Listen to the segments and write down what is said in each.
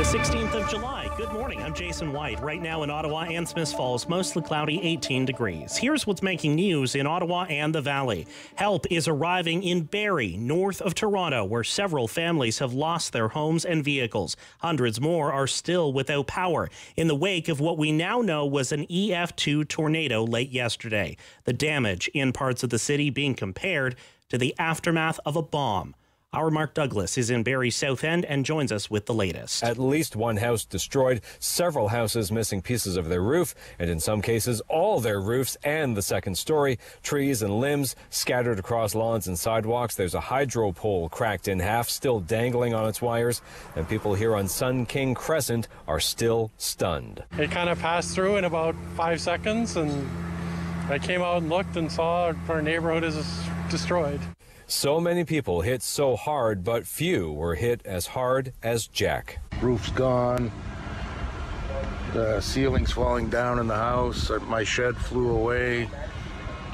The 16th of July. Good morning. I'm Jason White. Right now in Ottawa and Smiths Falls, mostly cloudy, 18 degrees. Here's what's making news in Ottawa and the Valley. Help is arriving in Barrie, north of Toronto, where several families have lost their homes and vehicles. Hundreds more are still without power in the wake of what we now know was an EF2 tornado late yesterday. The damage in parts of the city being compared to the aftermath of a bomb. Our Mark Douglas is in Barrie's South End and joins us with the latest. At least one house destroyed, several houses missing pieces of their roof, and in some cases, all their roofs and the second story. Trees and limbs scattered across lawns and sidewalks. There's a hydro pole cracked in half, still dangling on its wires, and people here on Sun King Crescent are still stunned. It kind of passed through in about 5 seconds, and I came out and looked and saw our neighborhood is destroyed. So many people hit so hard, but few were hit as hard as Jack. Roof's gone. The ceiling's falling down in the house. My shed flew away.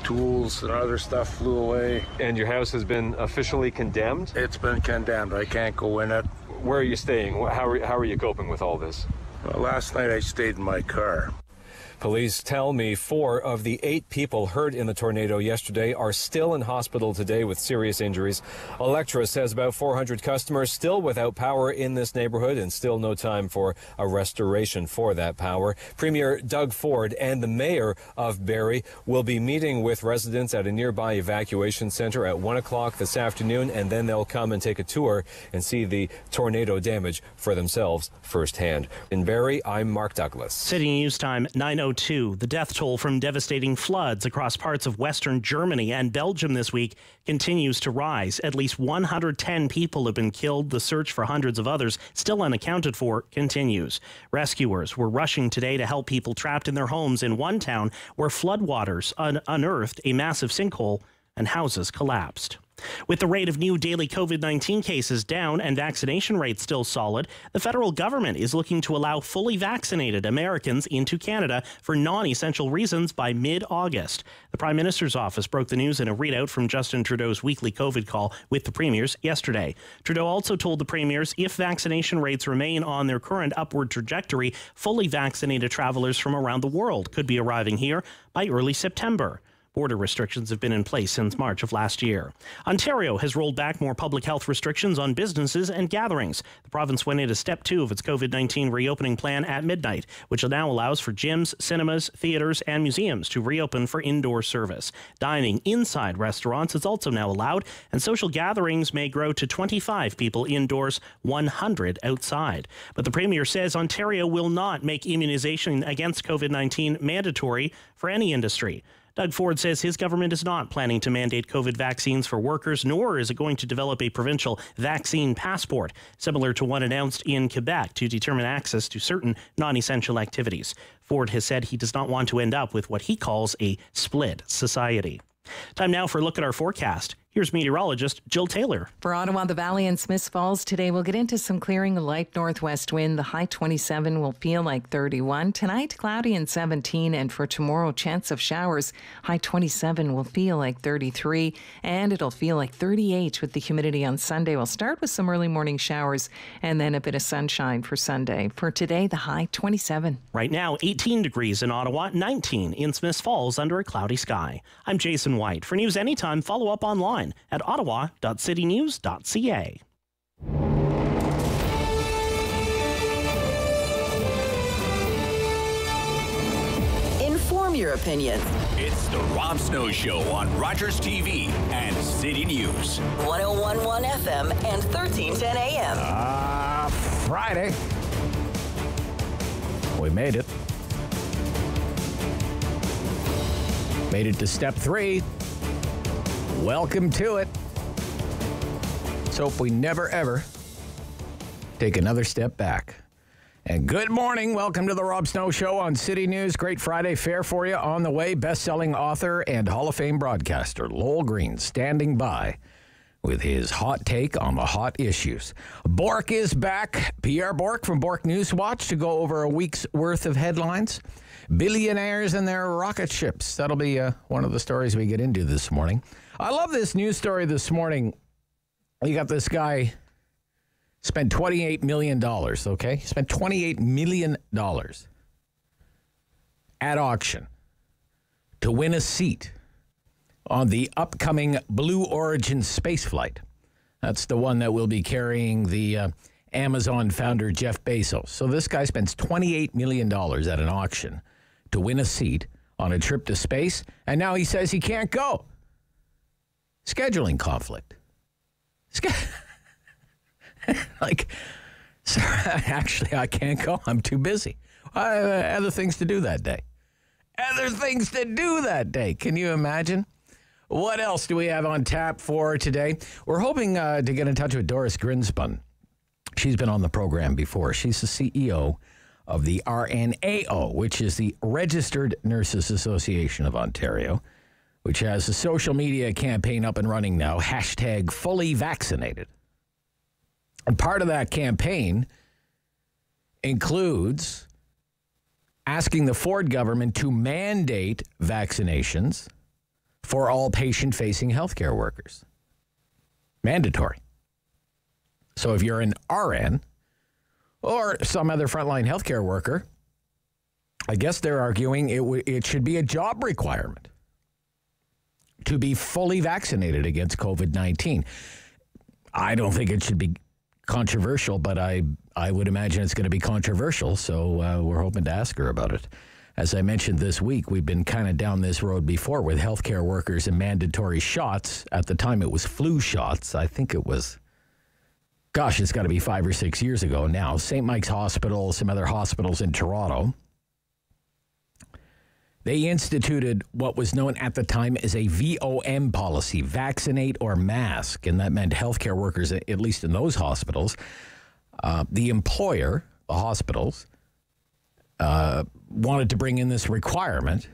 Tools and other stuff flew away. And your house has been officially condemned? It's been condemned. I can't go in it. Where are you staying? How are you coping with all this? Well, last night I stayed in my car. Police tell me 4 of the 8 people hurt in the tornado yesterday are still in hospital today with serious injuries. Electra says about 400 customers still without power in this neighborhood and still no time for a restoration for that power. Premier Doug Ford and the mayor of Barrie will be meeting with residents at a nearby evacuation center at 1 o'clock this afternoon, and then they'll come and take a tour and see the tornado damage for themselves firsthand. In Barrie, I'm Mark Douglas. City News Time, 9:02. The death toll from devastating floods across parts of Western Germany and Belgium this week continues to rise. At least 110 people have been killed. The search for hundreds of others still unaccounted for continues. Rescuers were rushing today to help people trapped in their homes in one town where floodwaters unearthed a massive sinkhole and houses collapsed. With the rate of new daily COVID-19 cases down and vaccination rates still solid, the federal government is looking to allow fully vaccinated Americans into Canada for non-essential reasons by mid-August. The Prime Minister's office broke the news in a readout from Justin Trudeau's weekly COVID call with the premiers yesterday. Trudeau also told the premiers if vaccination rates remain on their current upward trajectory, fully vaccinated travelers from around the world could be arriving here by early September. Border restrictions have been in place since March of last year. Ontario has rolled back more public health restrictions on businesses and gatherings. The province went into step 2 of its COVID-19 reopening plan at midnight, which now allows for gyms, cinemas, theaters, and museums to reopen for indoor service. Dining inside restaurants is also now allowed, and social gatherings may grow to 25 people indoors, 100 outside. But the Premier says Ontario will not make immunization against COVID-19 mandatory for any industry. Doug Ford says his government is not planning to mandate COVID vaccines for workers, nor is it going to develop a provincial vaccine passport, similar to one announced in Quebec to determine access to certain non-essential activities. Ford has said he does not want to end up with what he calls a split society. Time now for a look at our forecast. Here's meteorologist Jill Taylor. For Ottawa, the Valley, and Smiths Falls today, we'll get into some clearing, a light northwest wind. The high 27 will feel like 31. Tonight, cloudy and 17. And for tomorrow, chance of showers. High 27 will feel like 33. And it'll feel like 38 with the humidity on Sunday. We'll start with some early morning showers and then a bit of sunshine for Sunday. For today, the high 27. Right now, 18 degrees in Ottawa, 19 in Smiths Falls under a cloudy sky. I'm Jason White. For news anytime, follow up online at ottawa.citynews.ca. Inform your opinion. It's the Rob Snow Show on Rogers TV and City News. 101.1 FM and 1310 AM. Friday. We made it. Made it to step 3. Welcome to it. Let's hope we never, ever take another step back. And good morning. Welcome to the Rob Snow Show on City News. Great Friday fare for you on the way. Best-selling author and Hall of Fame broadcaster Lowell Green standing by with his hot take on the hot issues. Bourque is back. Pierre Bourque from Bourque Newswatch to go over a week's worth of headlines. Billionaires and their rocket ships. That'll be one of the stories we get into this morning. I love this news story this morning. You got this guy spent $28 million, okay? He spent $28 million at auction to win a seat on the upcoming Blue Origin spaceflight. That's the one that will be carrying the Amazon founder Jeff Bezos. So this guy spends $28 million at an auction to win a seat on a trip to space, and now he says he can't go. Scheduling conflict. Sir, actually, I can't go. I'm too busy. I have other things to do that day. Can you imagine? What else do we have on tap for today? We're hoping to get in touch with Doris Grinspun. She's been on the program before. She's the CEO of the RNAO, which is the Registered Nurses Association of Ontario, which has a social media campaign up and running now, #FullyVaccinated. And part of that campaign includes asking the Ford government to mandate vaccinations for all patient-facing healthcare workers. Mandatory. So if you're an RN or some other frontline healthcare worker, I guess they're arguing it should be a job requirement to be fully vaccinated against COVID-19. I don't think it should be controversial, but I would imagine it's going to be controversial, so we're hoping to ask her about it. As I mentioned this week, we've been kind of down this road before with healthcare workers and mandatory shots. At the time, it was flu shots. I think it was, it's got to be 5 or 6 years ago now. St. Mike's Hospital, some other hospitals in Toronto, they instituted what was known at the time as a VOM policy, vaccinate or mask, and that meant healthcare workers, at least in those hospitals, the employer, the hospitals, wanted to bring in this requirement.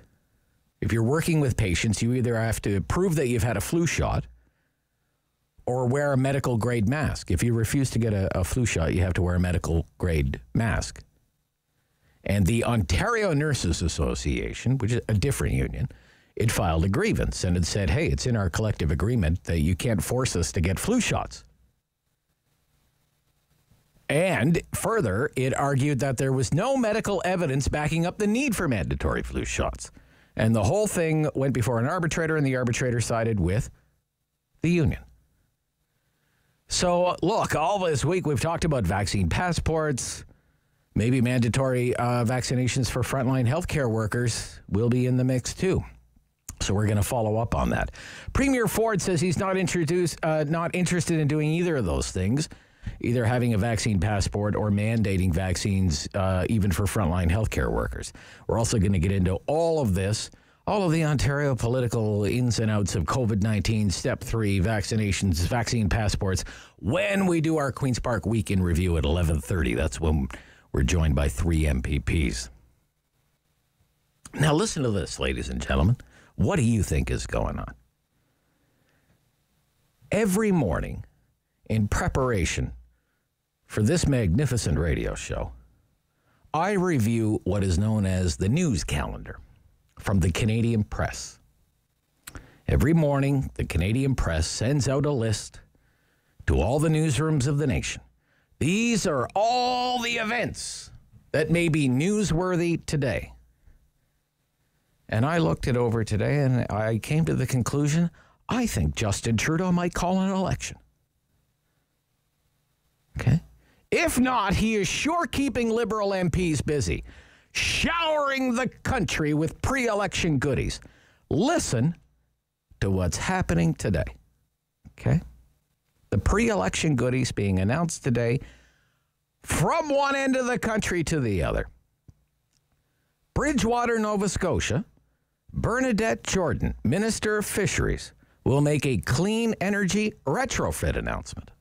If you're working with patients, you either have to prove that you've had a flu shot or wear a medical grade mask. If you refuse to get a flu shot, you have to wear a medical grade mask. And the Ontario Nurses Association, which is a different union, it filed a grievance and it said, hey, it's in our collective agreement that you can't force us to get flu shots. And further, it argued that there was no medical evidence backing up the need for mandatory flu shots. And the whole thing went before an arbitrator, and the arbitrator sided with the union. So, look, all this week we've talked about vaccine passports, maybe mandatory vaccinations for frontline healthcare workers will be in the mix too. So we're going to follow up on that. Premier Ford says he's not interested in doing either of those things, either having a vaccine passport or mandating vaccines even for frontline healthcare workers. We're also going to get into all of this, all of the Ontario political ins and outs of COVID-19, Step 3, vaccinations, vaccine passports, when we do our Queen's Park Week in Review at 11:30. That's when we're joined by 3 MPPs. Now listen to this, ladies and gentlemen. What do you think is going on? Every morning, in preparation for this magnificent radio show, I review what is known as the news calendar from the Canadian Press. Every morning, the Canadian Press sends out a list to all the newsrooms of the nation. These are all the events that may be newsworthy today. And I looked it over today and I came to the conclusion, I think Justin Trudeau might call an election. Okay? If not, he is sure keeping Liberal MPs busy, showering the country with pre-election goodies. Listen to what's happening today. Okay? The pre-election goodies being announced today from one end of the country to the other. Bridgewater, Nova Scotia, Bernadette Jordan, Minister of Fisheries, will make a clean energy retrofit announcement.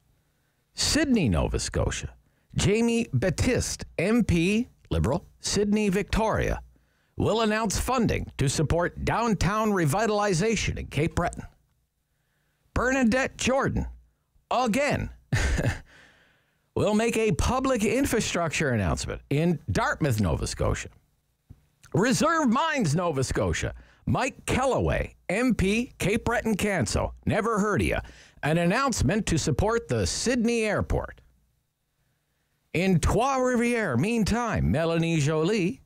Sydney, Nova Scotia, Jamie Battiste, MP, Liberal, Sydney, Victoria, will announce funding to support downtown revitalization in Cape Breton. Bernadette Jordan, again, will make a public infrastructure announcement in Dartmouth, Nova Scotia. Reserve Mines, Nova Scotia, Mike Kellaway, MP, Cape Breton-Canso, never heard of you, an announcement to support the Sydney Airport. In Trois-Rivières, meantime, Mélanie Joly,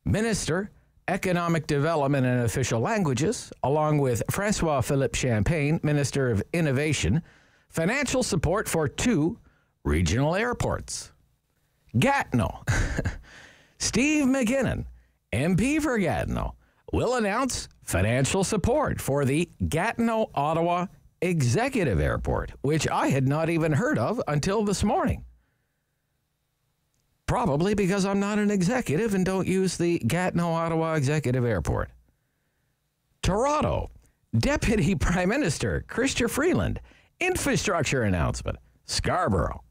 Minister, Economic Development and Official Languages, along with François-Philippe Champagne, Minister of Innovation, financial support for 2 regional airports. Gatineau. Steve McGinnon, MP for Gatineau, will announce financial support for the Gatineau-Ottawa Executive Airport, which I had not even heard of until this morning. Probably because I'm not an executive and don't use the Gatineau-Ottawa Executive Airport. Toronto, Deputy Prime Minister Chrystia Freeland, infrastructure announcement. Scarborough.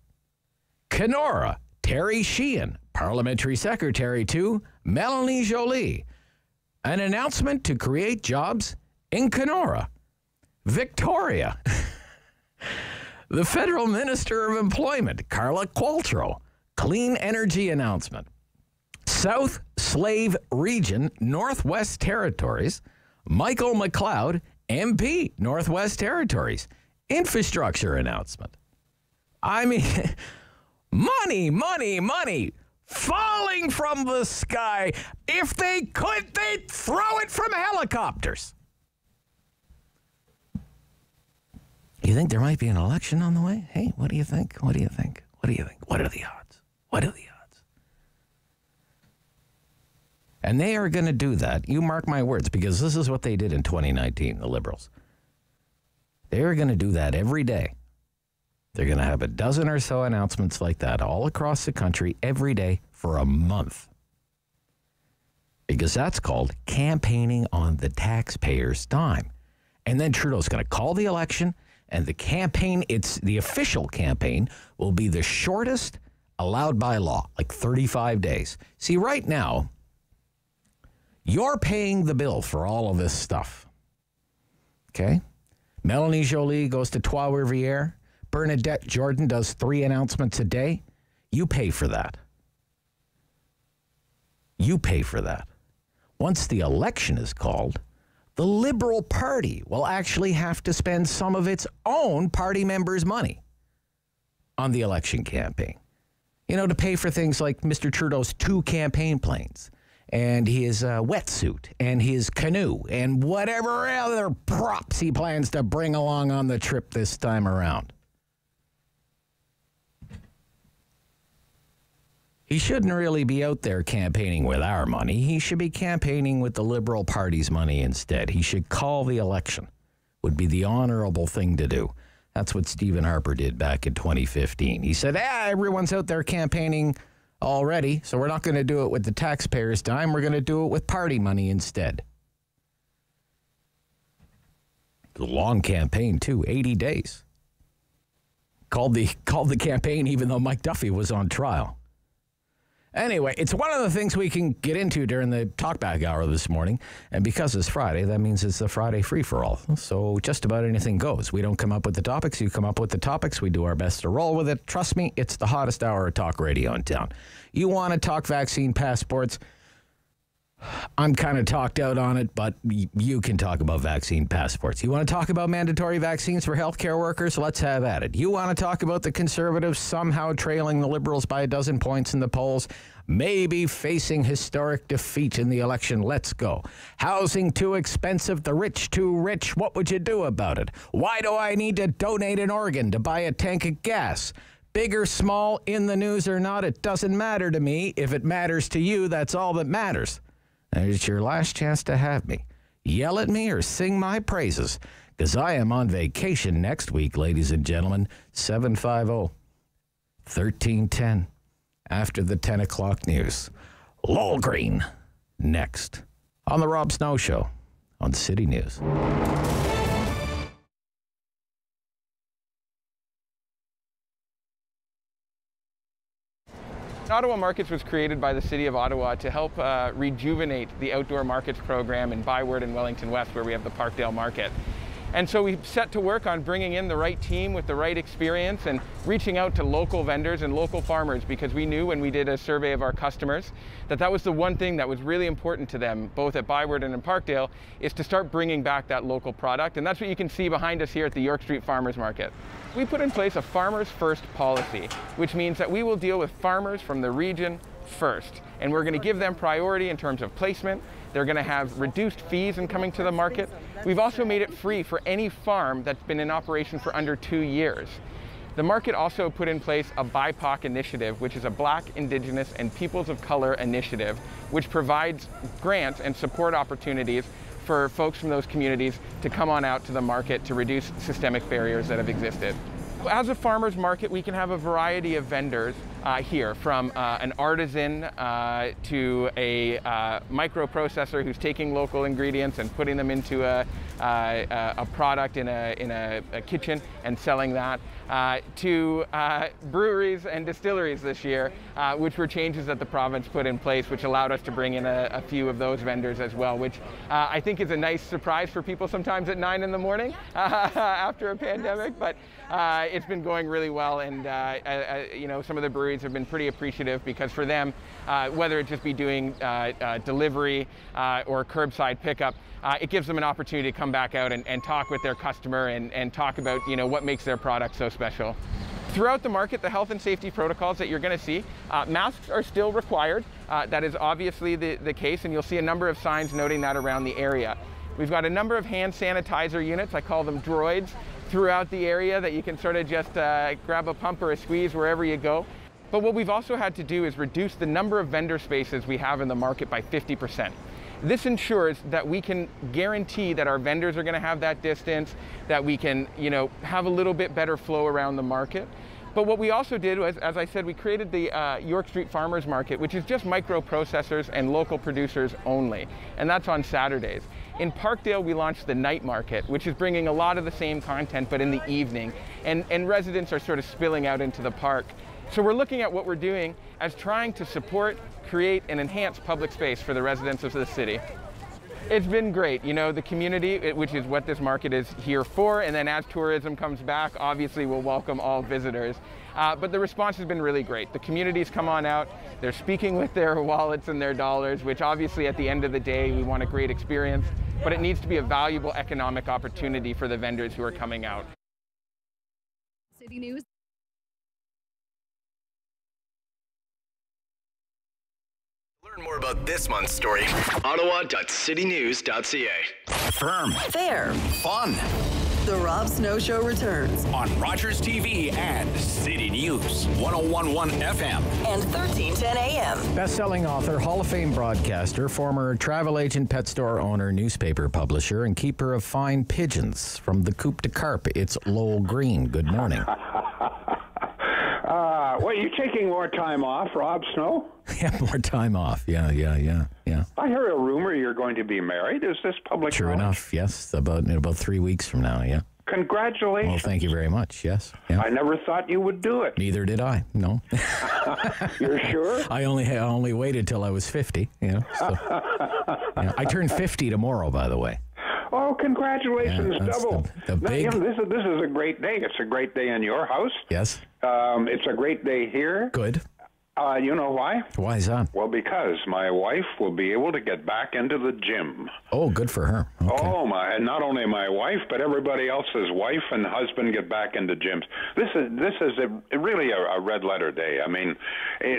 Kenora, Terry Sheehan, Parliamentary Secretary to Mélanie Joly, an announcement to create jobs in Kenora. Victoria, the Federal Minister of Employment, Carla Qualtrough, clean energy announcement. South Slave Region, Northwest Territories, Michael McLeod, MP, Northwest Territories, infrastructure announcement. I mean, money, money, money, falling from the sky. If they could, they'd throw it from helicopters. You think there might be an election on the way? Hey, what do you think? What do you think? What do you think? What are the odds? What are the odds? And they are going to do that. You mark my words, because this is what they did in 2019, the Liberals. They are going to do that every day. They're going to have a dozen or so announcements like that all across the country every day for a month. Because that's called campaigning on the taxpayer's dime. And then Trudeau's going to call the election, and the campaign, it's the official campaign, will be the shortest allowed by law, like 35 days. See, right now, you're paying the bill for all of this stuff. Okay? Mélanie Joly goes to Trois-Rivières. Bernadette Jordan does 3 announcements a day. You pay for that. You pay for that. Once the election is called, the Liberal Party will actually have to spend some of its own party members' money on the election campaign. You know, to pay for things like Mr. Trudeau's 2 campaign planes and his wetsuit and his canoe and whatever other props he plans to bring along on the trip this time around. He shouldn't really be out there campaigning with our money. He should be campaigning with the Liberal Party's money instead. He should call the election. Would be the honorable thing to do. That's what Stephen Harper did back in 2015. He said, everyone's out there campaigning already, so we're not going to do it with the taxpayers' dime. We're going to do it with party money instead. It's a long campaign, too, 80 days. Called the campaign even though Mike Duffy was on trial. Anyway, it's one of the things we can get into during the talkback hour this morning. And because it's Friday, that means it's the Friday free-for-all. So just about anything goes. We don't come up with the topics. You come up with the topics. We do our best to roll with it. Trust me, it's the hottest hour of talk radio in town. You want to talk vaccine passports? I'm kind of talked out on it, but you can talk about vaccine passports. You want to talk about mandatory vaccines for healthcare workers? Let's have at it. You want to talk about the Conservatives somehow trailing the Liberals by a dozen points in the polls, maybe facing historic defeat in the election? Let's go. Housing too expensive, the rich too rich. What would you do about it? Why do I need to donate an organ to buy a tank of gas? Big or small, in the news or not, it doesn't matter to me. If it matters to you, that's all that matters. And it's your last chance to have me. Yell at me or sing my praises, because I am on vacation next week, ladies and gentlemen. 750-1310, after the 10 o'clock news. Lowell Green, next, on The Rob Snow Show, on City News. Ottawa Markets was created by the City of Ottawa to help rejuvenate the outdoor markets program in Byward and Wellington West, where we have the Parkdale Market. And so we set to work on bringing in the right team with the right experience and reaching out to local vendors and local farmers, because we knew when we did a survey of our customers that that was the one thing that was really important to them, both at Byward and in Parkdale, is to start bringing back that local product. And that's what you can see behind us here at the York Street Farmers Market. We put in place a Farmers First policy, which means that we will deal with farmers from the region first. And we're going to give them priority in terms of placement. They're going to have reduced fees in coming to the market. We've also made it free for any farm that's been in operation for under 2 years. The market also put in place a BIPOC initiative, which is a Black, Indigenous, and Peoples of Color initiative, which provides grants and support opportunities for folks from those communities to come on out to the market to reduce systemic barriers that have existed. As a farmer's market, we can have a variety of vendors here, from an artisan to a microprocessor who's taking local ingredients and putting them into a product in a kitchen and selling that, to breweries and distilleries this year, which were changes that the province put in place, which allowed us to bring in a few of those vendors as well, which I think is a nice surprise for people sometimes at 9 in the morning after a pandemic. But it's been going really well, and you know, some of the breweries have been pretty appreciative, because for them, whether it just be doing delivery or curbside pickup, it gives them an opportunity to come back out and talk with their customer and talk about, you know, what makes their product so special. Throughout the market, the health and safety protocols that you're going to see, masks are still required. That is obviously the case, and you'll see a number of signs noting that around the area. We've got a number of hand sanitizer units, I call them droids, throughout the area that you can sort of just grab a pump or a squeeze wherever you go. But what we've also had to do is reduce the number of vendor spaces we have in the market by 50%. This ensures that we can guarantee that our vendors are going to have that distance, that we can, you know, have a little bit better flow around the market. But what we also did was, as I said, we created the York Street Farmers Market, which is just microprocessors and local producers only, and that's on Saturdays. In Parkdale, we launched the night market, which is bringing a lot of the same content, but in the evening, and residents are sort of spilling out into the park. So we're looking at what we're doing as trying to support, create, and enhance public space for the residents of the city. It's been great. You know, the community, which is what this market is here for, and then as tourism comes back, obviously we'll welcome all visitors. But the response has been really great. The community's come on out, they're speaking with their wallets and their dollars, which obviously at the end of the day, we want a great experience, but it needs to be a valuable economic opportunity for the vendors who are coming out. City News. Learn more about this month's story. Ottawa.citynews.ca. Firm. Fair. Fun. The Rob Snow Show returns On Rogers TV and City News. 101.1 FM. and 1310 AM. Best-selling author, Hall of Fame broadcaster, former travel agent, pet store owner, newspaper publisher, and keeper of fine pigeons from the Coupe de Carpe. It's Lowell Green. Good morning. Well, you taking more time off, Rob Snow? Yeah, more time off. Yeah. I heard a rumor you're going to be married. Is this public True knowledge? enough, yes. About 3 weeks from now, yeah. Congratulations. Well, thank you very much, yes. Yeah. I never thought you would do it. Neither did I, no. You're sure? I only waited till I was 50, you know. So, yeah. I turn 50 tomorrow, by the way. Oh, congratulations, Yeah, double. the big... This is a great day. It's a great day in your house. Yes. It's a great day here. Good. You know why? Why is that? Well, because my wife will be able to get back into the gym. Oh, good for her. Okay. Oh, and not only my wife, but everybody else's wife and husband get back into gyms. This is really a red letter day. I mean,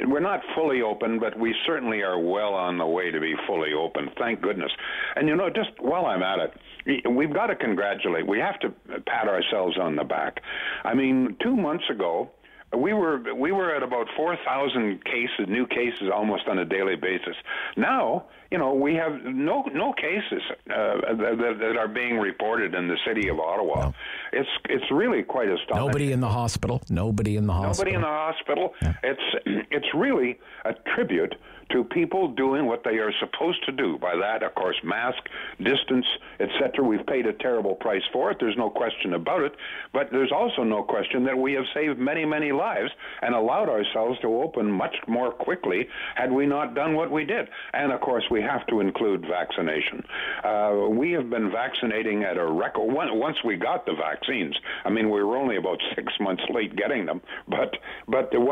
we're not fully open, but we certainly are well on the way to be fully open. Thank goodness. And you know, just while I'm at it, we've got to congratulate. We have to pat ourselves on the back. I mean, 2 months ago, we were at about 4,000 new cases almost on a daily basis. Now, you know, we have no cases that are being reported in the city of Ottawa. No. It's really quite astonishing. Nobody in the hospital. Yeah. It's really a tribute to people doing what they are supposed to do. By that, of course, mask, distance, etc. We've paid a terrible price for it. There's no question about it. But there's also no question that we have saved many, many lives. lives and allowed ourselves to open much more quickly had we not done what we did. And, of course, we have to include vaccination. We have been vaccinating at a record. Once we got the vaccines, I mean, we were only about 6 months late getting them, but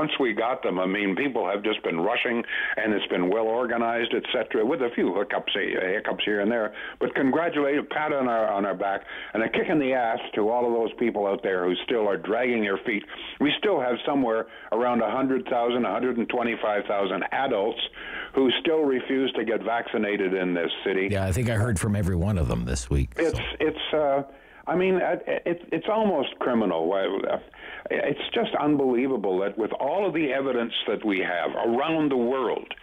once we got them, I mean, people have just been rushing, and it's been well organized, etc., with a few hiccups here and there. But congratulate, a pat on our back, and a kick in the ass to all of those people out there who still are dragging their feet. We still have somewhere around 100,000, 125,000 adults who still refuse to get vaccinated in this city. Yeah, I think I heard from every one of them this week. It's almost criminal. It's just unbelievable that with all of the evidence that we have around the world,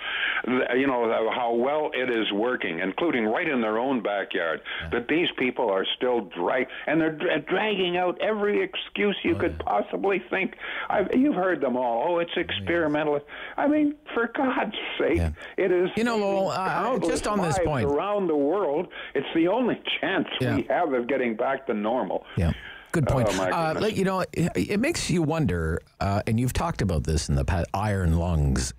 how well it is working, including right in their own backyard, that these people are still they're dragging out every excuse you could possibly think. You've heard them all. Oh, it's experimental. I mean, for God's sake, it is. Lowell, just on this point, around the world, it's the only chance we have of getting back to normal. Yeah. Good point. Oh, it makes you wonder, and you've talked about this in the past, iron lungs,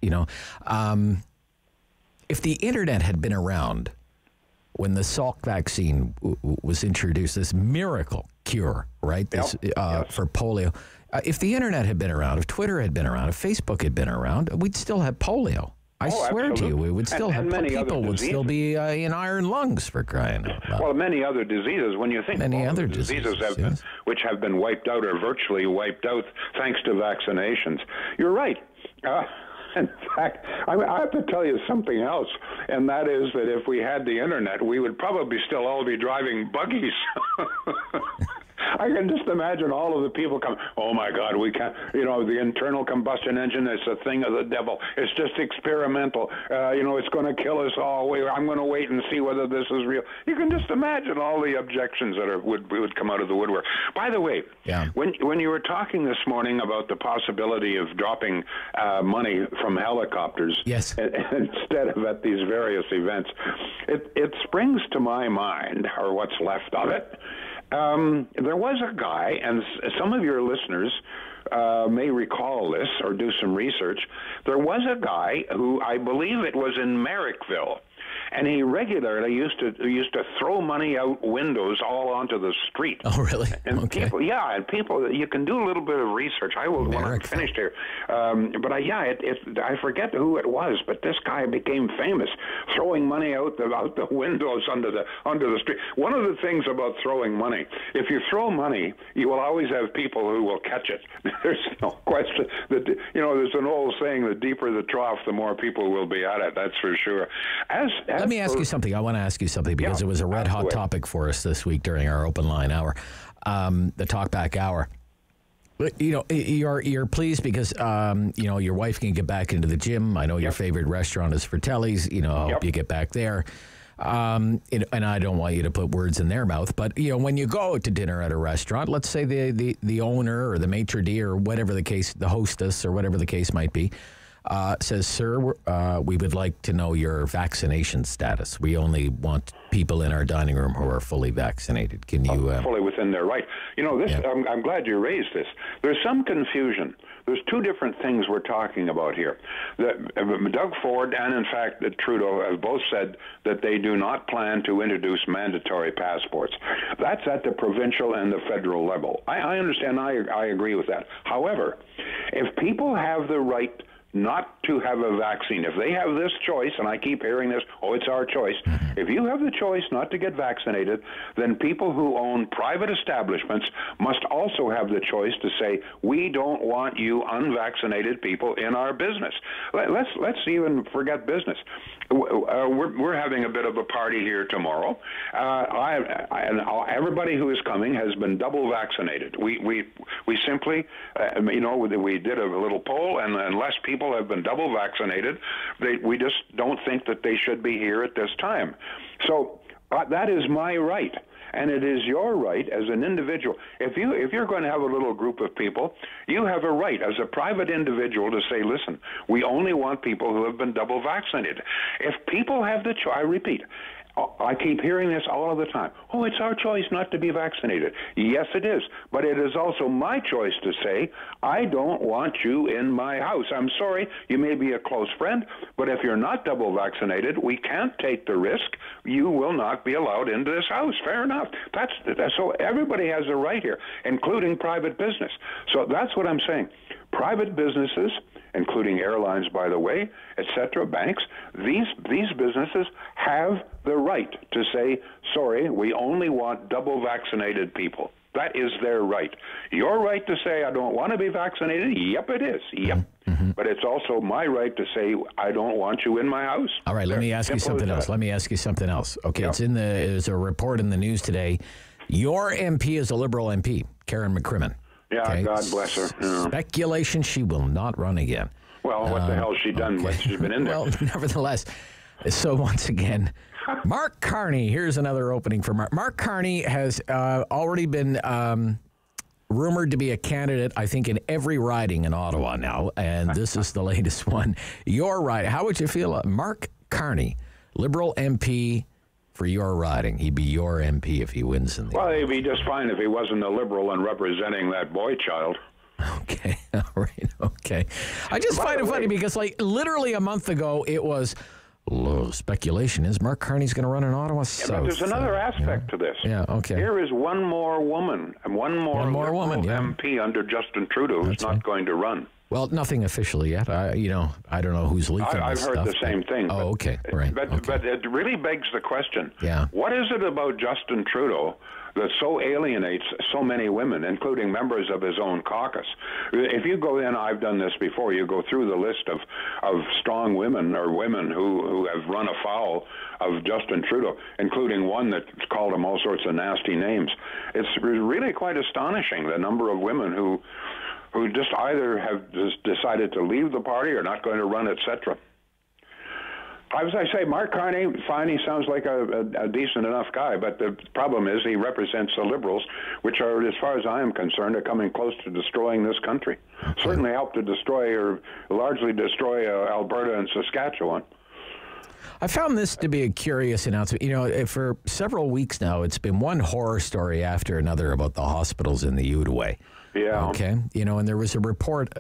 if the internet had been around when the Salk vaccine was introduced, this miracle cure, right, for polio, if the internet had been around, if Twitter had been around, if Facebook had been around, we'd still have polio. I swear to you, we would still have people would still be in iron lungs, for crying out loud. Well, many other diseases. When you think many other diseases which have been wiped out or virtually wiped out thanks to vaccinations, you're right. In fact, I have to tell you something else, and that is that if we had the internet, we would probably still all be driving buggies. I can just imagine all of the people come, oh, my God, we can't, the internal combustion engine is a thing of the devil. It's just experimental. It's going to kill us all. I'm going to wait and see whether this is real. You can just imagine all the objections that would come out of the woodwork. By the way, when you were talking this morning about the possibility of dropping money from helicopters instead of at these various events, it springs to my mind, or what's left of it, there was a guy, and some of your listeners may recall this or do some research. There was a guy who, I believe it was in Merrickville, and he regularly used to throw money out windows all onto the street. Oh, really? And people, you can do a little bit of research. I will when I'm finished here. I forget who it was, but this guy became famous throwing money out the windows onto the street. One of the things about throwing money, if you throw money, you will always have people who will catch it. There's no question that there's an old saying: the deeper the trough, the more people will be at it. That's for sure. Let me ask you something. I want to ask you something because it was a red-hot topic for us this week during our open line hour, the talkback hour. You're pleased because your wife can get back into the gym. I know your favorite restaurant is Fratelli's. I hope you get back there. And I don't want you to put words in their mouth, but when you go to dinner at a restaurant, let's say the owner or the maitre d' or whatever the case, the hostess or whatever the case might be, says, "Sir, we would like to know your vaccination status. We only want people in our dining room who are fully vaccinated." Can you fully within their right? I'm glad you raised this. There's some confusion. There's two different things we're talking about here. Doug Ford and, in fact, Trudeau have both said that they do not plan to introduce mandatory passports. That's at the provincial and the federal level. I understand. I agree with that. However, if people have the right not to have a vaccine, if they have this choice, and I keep hearing this, it's our choice. If you have the choice not to get vaccinated, then people who own private establishments must also have the choice to say, we don't want you unvaccinated people in our business. Let's even forget business. We're having a bit of a party here tomorrow. Everybody who is coming has been double vaccinated. We simply, we did a little poll, and unless people have been double vaccinated, we just don't think that they should be here at this time. So that is my right. And it is your right as an individual. If you're going to have a little group of people, you have a right as a private individual to say, listen, we only want people who have been double vaccinated. If people have the choice, I repeat, I keep hearing this all of the time. Oh, it's our choice not to be vaccinated. Yes, it is. But it is also my choice to say, I don't want you in my house. I'm sorry, you may be a close friend, but if you're not double vaccinated, we can't take the risk. You will not be allowed into this house. Fair enough. That's so everybody has a right here, including private business. So that's what I'm saying. Private businesses, including airlines, by the way, etc., banks, these businesses have the right to say, sorry, we only want double vaccinated people. That is their right. Your right to say, I don't want to be vaccinated, yep, it is. Yep. Mm-hmm. But it's also my right to say, I don't want you in my house. All right, let me ask you something else. Okay, yeah. There's a report in the news today. Your MP is a Liberal MP, Karen McCrimmon. Yeah, okay? God bless her. Yeah. Speculation she will not run again. Well, what the hell has she done when she's been in there? Well, nevertheless, so once again, Mark Carney, here's another opening for Mark. Mark Carney has already been rumored to be a candidate, I think, in every riding in Ottawa now, and this is the latest one. Your riding. How would you feel? Mark Carney, Liberal MP for your riding. He'd be your MP if he wins in the... Well, he'd be just fine if he wasn't a Liberal and representing that boy child. Okay, all right, okay. I just find it funny because, like, literally a month ago, it was... speculation is Mark Carney's going to run in Ottawa South. But there's another aspect to this. Yeah, okay. Here is one more woman, and one more woman, MP under Justin Trudeau who's not going to run. Well, nothing officially yet. I don't know who's leaking I've this heard stuff, the same thing. Oh, okay, right. But it really begs the question. Yeah. What is it about Justin Trudeau that so alienates so many women, including members of his own caucus? If you go in, I've done this before, you go through the list of strong women or women who have run afoul of Justin Trudeau, including one that called him all sorts of nasty names. It's really quite astonishing, the number of women who just either have just decided to leave the party or not going to run, etc. As I say, Mark Carney, fine, he sounds like a decent enough guy, but the problem is he represents the Liberals, which are, as far as I am concerned, are coming close to destroying this country. Certainly helped to destroy, or largely destroy, Alberta and Saskatchewan. I found this to be a curious announcement. You know, for several weeks now, it's been one horror story after another about the hospitals in the Outaouais. Yeah. Okay. You know, and there was a report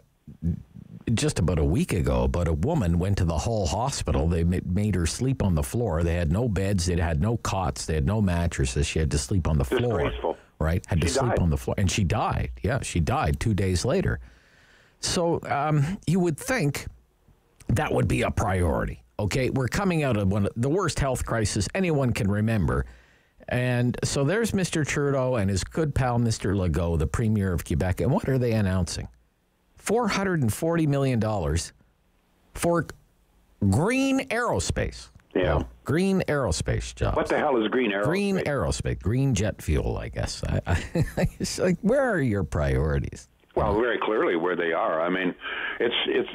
just about a week ago about a woman went to the Hull hospital. They made her sleep on the floor. They had no beds. They had no cots. They had no mattresses. She had to sleep on the floor. Disgraceful. Right? Had to sleep on the floor. And she died. Yeah, she died 2 days later. So you would think that would be a priority. Okay, we're coming out of one of the worst health crisis anyone can remember. And so there's Mr. Trudeau and his good pal, Mr. Legault, the Premier of Quebec. And what are they announcing? $440 million for green aerospace. Yeah. Well, green aerospace jobs. What the hell is green aerospace? Green aerospace. Green jet fuel, I guess. It's like, where are your priorities? Well, very clearly where they are. I mean,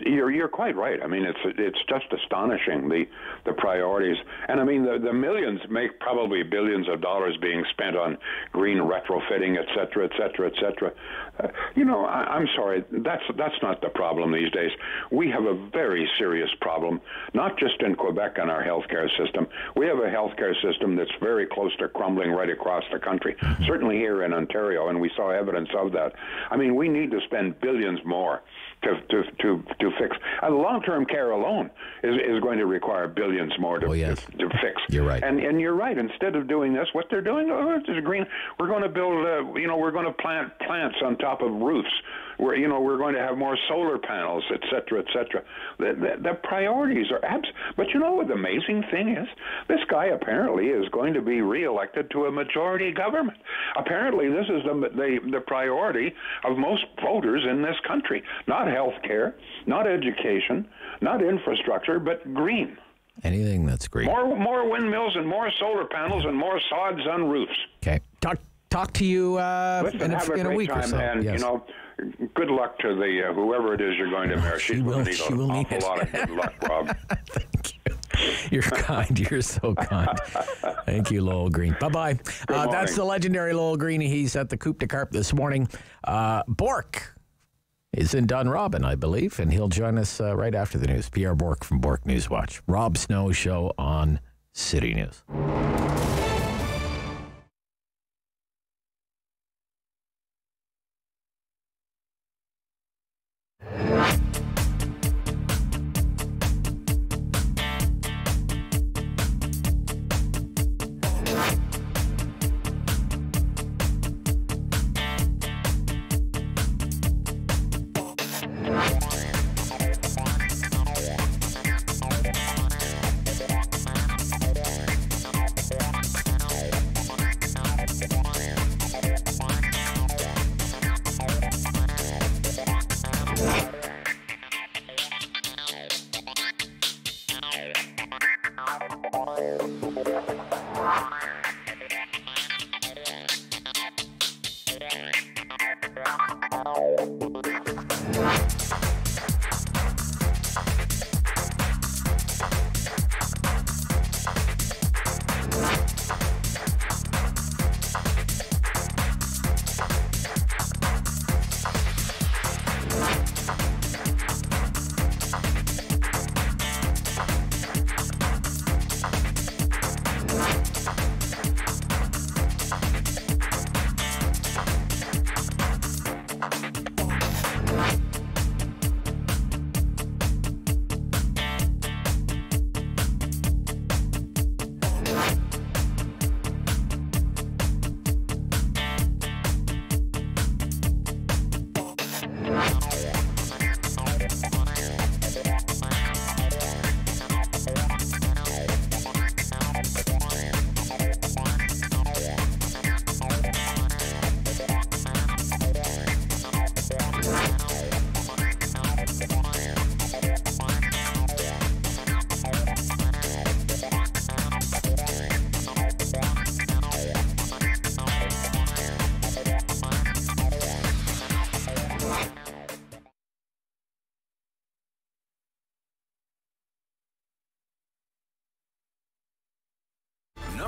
you're quite right. I mean, it's just astonishing, the priorities. And I mean, the millions, make probably billions of dollars being spent on green retrofitting, et cetera, et cetera, et cetera. I'm sorry, that's not the problem these days. We have a very serious problem, not just in Quebec and our healthcare system. We have a healthcare system that's very close to crumbling right across the country, certainly here in Ontario, and we saw evidence of that. I mean, we need to spend billions more to fix. Long-term care alone is going to require billions more to fix. You're right. And you're right. Instead of doing this, what they're doing, it's green. We're going to build, we're going to plant plants on top of roofs. We're going to have more solar panels, et cetera, et cetera. The priorities are but you know what the amazing thing is? This guy apparently is going to be reelected to a majority government. Apparently, this is the priority of most voters in this country. Not health care, not education, not infrastructure, but green. Anything that's green. More windmills and more solar panels and more sods on roofs. Okay. Talk to you Listen, in a week time, or so. And, yes. Good luck to the whoever it is you're going to marry. She's going to need an awful lot of good luck, Rob. Thank you. You're kind. You're so kind. Thank you, Lowell Green. Bye-bye. That's the legendary Lowell Green. He's at the Coupe de Carpe this morning. Bourque is in Dunrobin, I believe, and he'll join us right after the news. Pierre Bourque from Bourque Newswatch. Rob Snow Show on City News.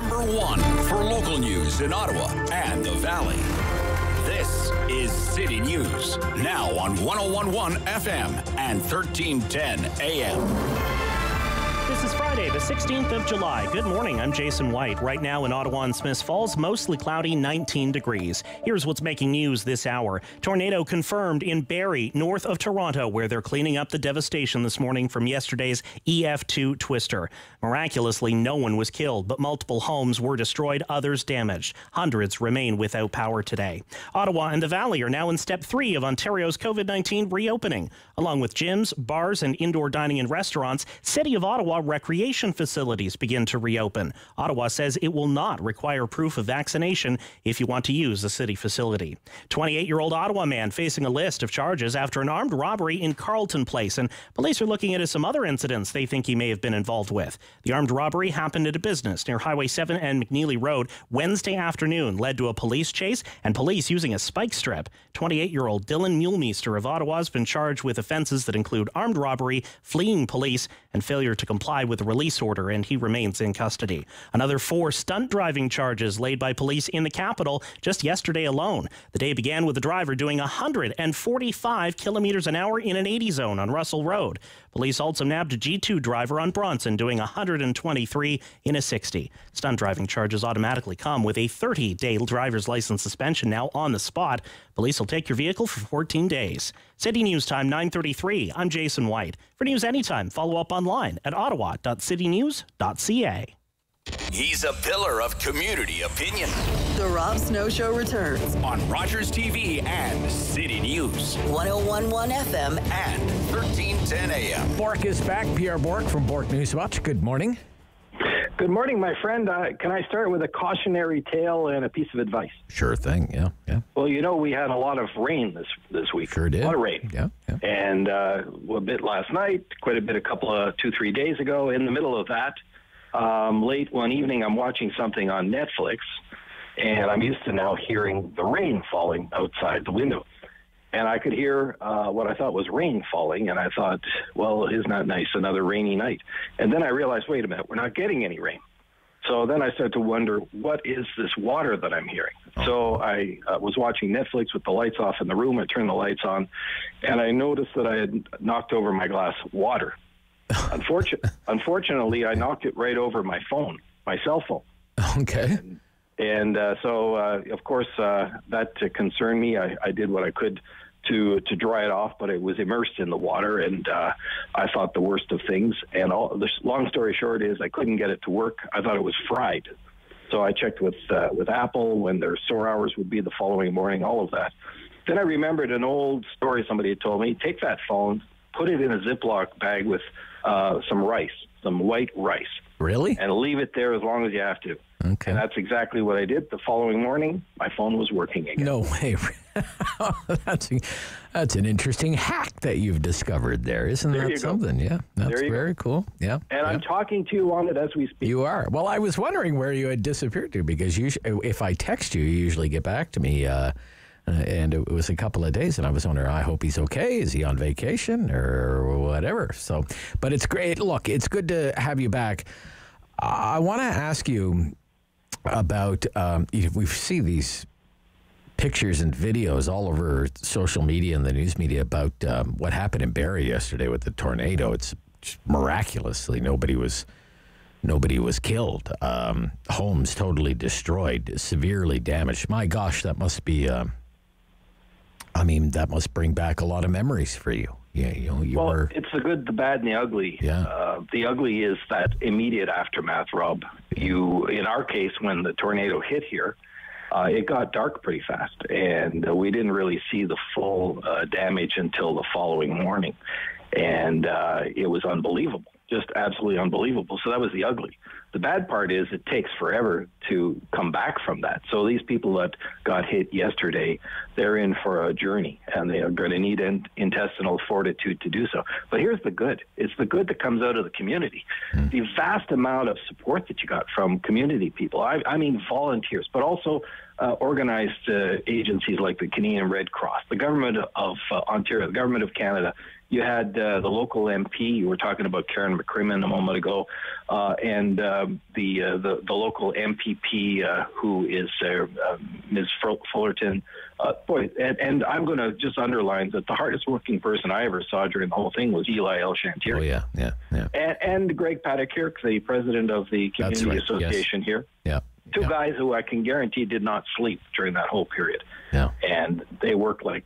One for local news in Ottawa and the Valley. This is City News, now on 101.1 FM and 1310 AM. This is Friday, the 16th of July. Good morning, I'm Jason White. Right now in Ottawa and Smiths Falls, mostly cloudy, 19 degrees. Here's what's making news this hour. Tornado confirmed in Barrie, north of Toronto, where they're cleaning up the devastation this morning from yesterday's EF2 twister. Miraculously, no one was killed, but multiple homes were destroyed, others damaged. Hundreds remain without power today. Ottawa and the Valley are now in step 3 of Ontario's COVID-19 reopening. Along with gyms, bars, and indoor dining and restaurants, City of Ottawa recreation facilities begin to reopen. Ottawa says it will not require proof of vaccination if you want to use the city facility. 28-year-old Ottawa man facing a list of charges after an armed robbery in Carleton Place, and police are looking into some other incidents they think he may have been involved with. The armed robbery happened at a business near Highway 7 and McNeely Road Wednesday afternoon, led to a police chase and police using a spike strip. 28-year-old Dylan Mulemeester of Ottawa has been charged with offenses that include armed robbery, fleeing police, and failure to comply with the release order, and he remains in custody. Another 4 stunt driving charges laid by police in the capital just yesterday alone. The day began with the driver doing 145 kilometers an hour in an 80 zone on Russell Road. Police also nabbed a G2 driver on Bronson doing 123 in a 60. Stunt driving charges automatically come with a 30-day driver's license suspension now on the spot. Police will take your vehicle for 14 days. City News Time 9:33. I'm Jason White. For news anytime, follow up online at ottawa.citynews.ca. He's a pillar of community opinion. The Rob Snow Show returns on Rogers TV and City News. 101.1 FM and 1310 AM. Bourque is back. Pierre Bourque from Bourque Newswatch. Good morning. Good morning, my friend. Can I start with a cautionary tale and a piece of advice? Sure thing, yeah. Well, you know, we had a lot of rain this week. Sure did. A lot of rain. Yeah. And a bit last night, quite a bit a couple of 2-3 days ago. In the middle of that, late one evening, I'm watching something on Netflix, and I'm used to now hearing the rain falling outside the window. And I could hear what I thought was rain falling, and I thought, well, isn't that nice, another rainy night? And then I realized, wait a minute, we're not getting any rain. So then I started to wonder, what is this water that I'm hearing? So I was watching Netflix with the lights off in the room. I turned the lights on, and I noticed that I had knocked over my glass of water. Unfortunately, I knocked it right over my cell phone. Okay. And so, of course, that concerned me. I did what I could to dry it off, but it was immersed in the water, and I thought the worst of things. And long story short is I couldn't get it to work. I thought it was fried. So I checked with Apple when their store hours would be the following morning, all of that. Then I remembered an old story somebody had told me. Take that phone, put it in a Ziploc bag with some rice, some white rice. Really? And leave it there as long as you have to. Okay. And that's exactly what I did. The following morning, my phone was working again. No way. That's an interesting hack that you've discovered there. Isn't that something? Go. Yeah, that's very cool. Yeah. And I'm talking to you on it as we speak. You are. Well, I was wondering where you had disappeared to, because if I text you, you usually get back to me. And it was a couple of days, and I was wondering, I hope he's okay. Is he on vacation or whatever? So, but it's great. Look, it's good to have you back. I want to ask you about, we see these pictures and videos all over social media and the news media about what happened in Barrie yesterday with the tornado. It's just miraculously nobody was killed. Homes totally destroyed, severely damaged. My gosh, that must be, that must bring back a lot of memories for you. Yeah, it's the good, the bad, and the ugly. Yeah. The ugly is that immediate aftermath, Rob. In our case, when the tornado hit here, it got dark pretty fast, and we didn't really see the full damage until the following morning. And it was unbelievable, just absolutely unbelievable. So that was the ugly. The bad part is it takes forever to come back from that. So these people that got hit yesterday, they're in for a journey, and they are going to need intestinal fortitude to do so. But here's the good. It's the good that comes out of the community. The vast amount of support that you got from community people, I mean volunteers, but also organized agencies like the Canadian Red Cross, the government of Ontario, the government of Canada. You had the local MP. You were talking about Karen McCrimmon a moment ago, and the local MPP who is Ms. Fullerton. And I'm going to just underline that the hardest working person I ever saw during the whole thing was Eli L. Chantier. Oh yeah. And Greg Paddock-Kirk, the president of the Community Association here. Yeah. Two guys who I can guarantee did not sleep during that whole period. Yeah. And they worked like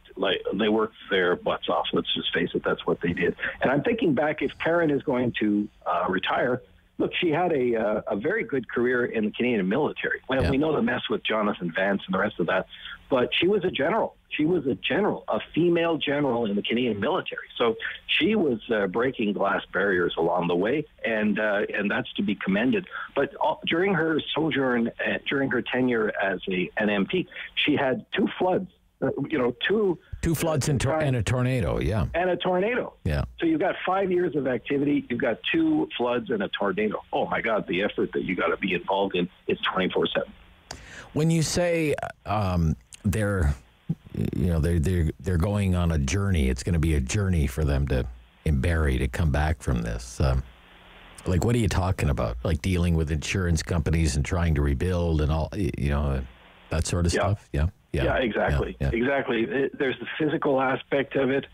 they worked their butts off. Let's just face it, that's what they did. And I'm thinking back, if Karen is going to retire, look, she had a very good career in the Canadian military. Well, we know the mess with Jonathan Vance and the rest of that, but she was a general. She was a female general in the Canadian military. So she was breaking glass barriers along the way, and that's to be commended. But during her sojourn, during her tenure as an MP, she had two floods. Two floods and a tornado, yeah. And a tornado. Yeah. So you've got 5 years of activity, you've got two floods and a tornado. Oh my God, the effort that you got to be involved in is 24/7. When you say they're going on a journey, it's going to be a journey for them in Barrie to come back from this. Like, what are you talking about? Like dealing with insurance companies and trying to rebuild and all, that sort of stuff? Yeah. Yeah, exactly. Yeah. Exactly. There's the physical aspect of it.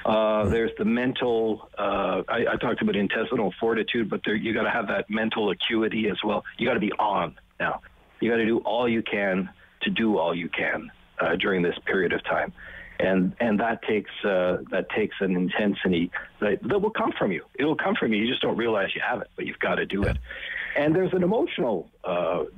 There's the mental. I talked about intestinal fortitude, but you got to have that mental acuity as well. You got to be on now. You got to do all you can to do all you can during this period of time, and that takes an intensity that will come from you. It will come from you. You just don't realize you have it, but you've got to do it. And there's an emotional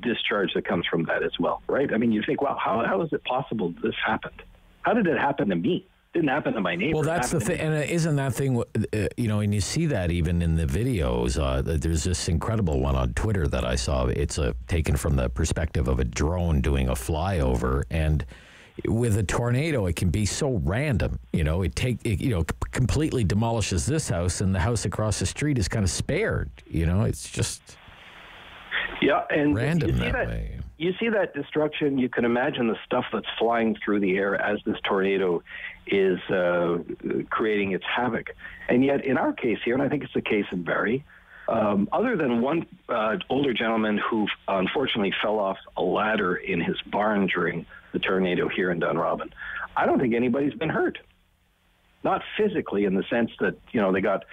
discharge that comes from that as well, right? I mean, you think, wow, how is it possible this happened? How did it happen to me? It didn't happen to my neighbor. Well, that's the thing. And isn't that thing, and you see that even in the videos. There's this incredible one on Twitter that I saw. It's taken from the perspective of a drone doing a flyover. And with a tornado, it can be so random. It completely demolishes this house, and the house across the street is kind of spared. It's just... Yeah, and random that way. You see that destruction. You can imagine the stuff that's flying through the air as this tornado is creating its havoc. And yet, in our case here, and I think it's the case in Barrie, other than one older gentleman who unfortunately fell off a ladder in his barn during the tornado here in Dunrobin, I don't think anybody's been hurt. not physically in the sense that, they got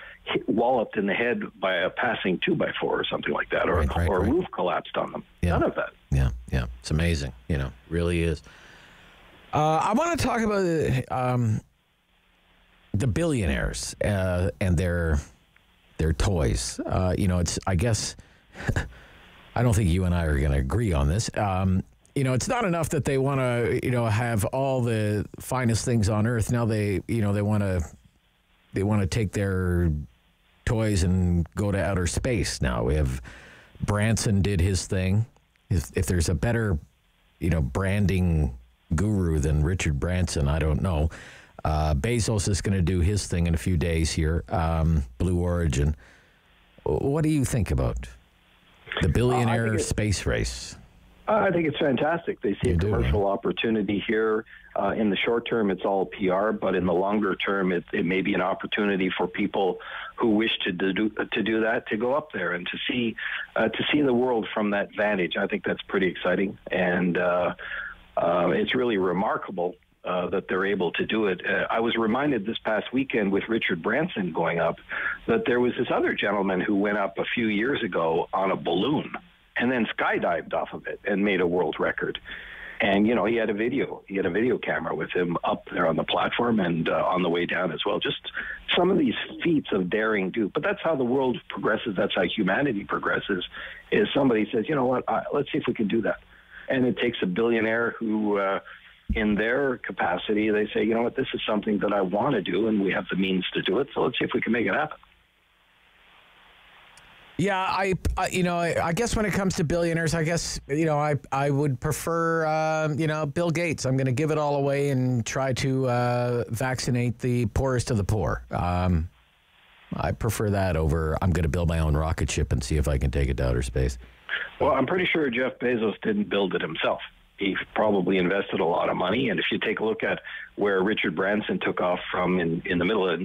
walloped in the head by a passing 2x4 or something like that, or a roof collapsed on them. Yeah. None of that. Yeah. It's amazing. Really is. I want to talk about the billionaires and their toys. It's, I guess, I don't think you and I are going to agree on this. It's not enough that they want to, have all the finest things on earth. Now they want to take their toys and go to outer space. Now we have Branson did his thing. If there's a better, branding guru than Richard Branson, I don't know. Bezos is going to do his thing in a few days here. Blue Origin. What do you think about the billionaire space race? I think it's fantastic. They see a commercial opportunity here. In the short term, it's all PR, but in the longer term, it may be an opportunity for people who wish to do that to go up there and to see the world from that vantage. I think that's pretty exciting, and it's really remarkable that they're able to do it. I was reminded this past weekend with Richard Branson going up that there was this other gentleman who went up a few years ago on a balloon and then skydived off of it and made a world record. And, he had a video camera with him up there on the platform and on the way down as well. Just some of these feats of daring do. But that's how the world progresses. That's how humanity progresses, is somebody says, you know what, let's see if we can do that. And it takes a billionaire who, in their capacity, they say, you know what, this is something that I want to do, and we have the means to do it. So let's see if we can make it happen. Yeah, I guess when it comes to billionaires, I guess, I would prefer, Bill Gates. I'm going to give it all away and try to vaccinate the poorest of the poor. I prefer that over I'm going to build my own rocket ship and see if I can take it to outer space. Well, I'm pretty sure Jeff Bezos didn't build it himself. He probably invested a lot of money. And if you take a look at where Richard Branson took off from in the middle of,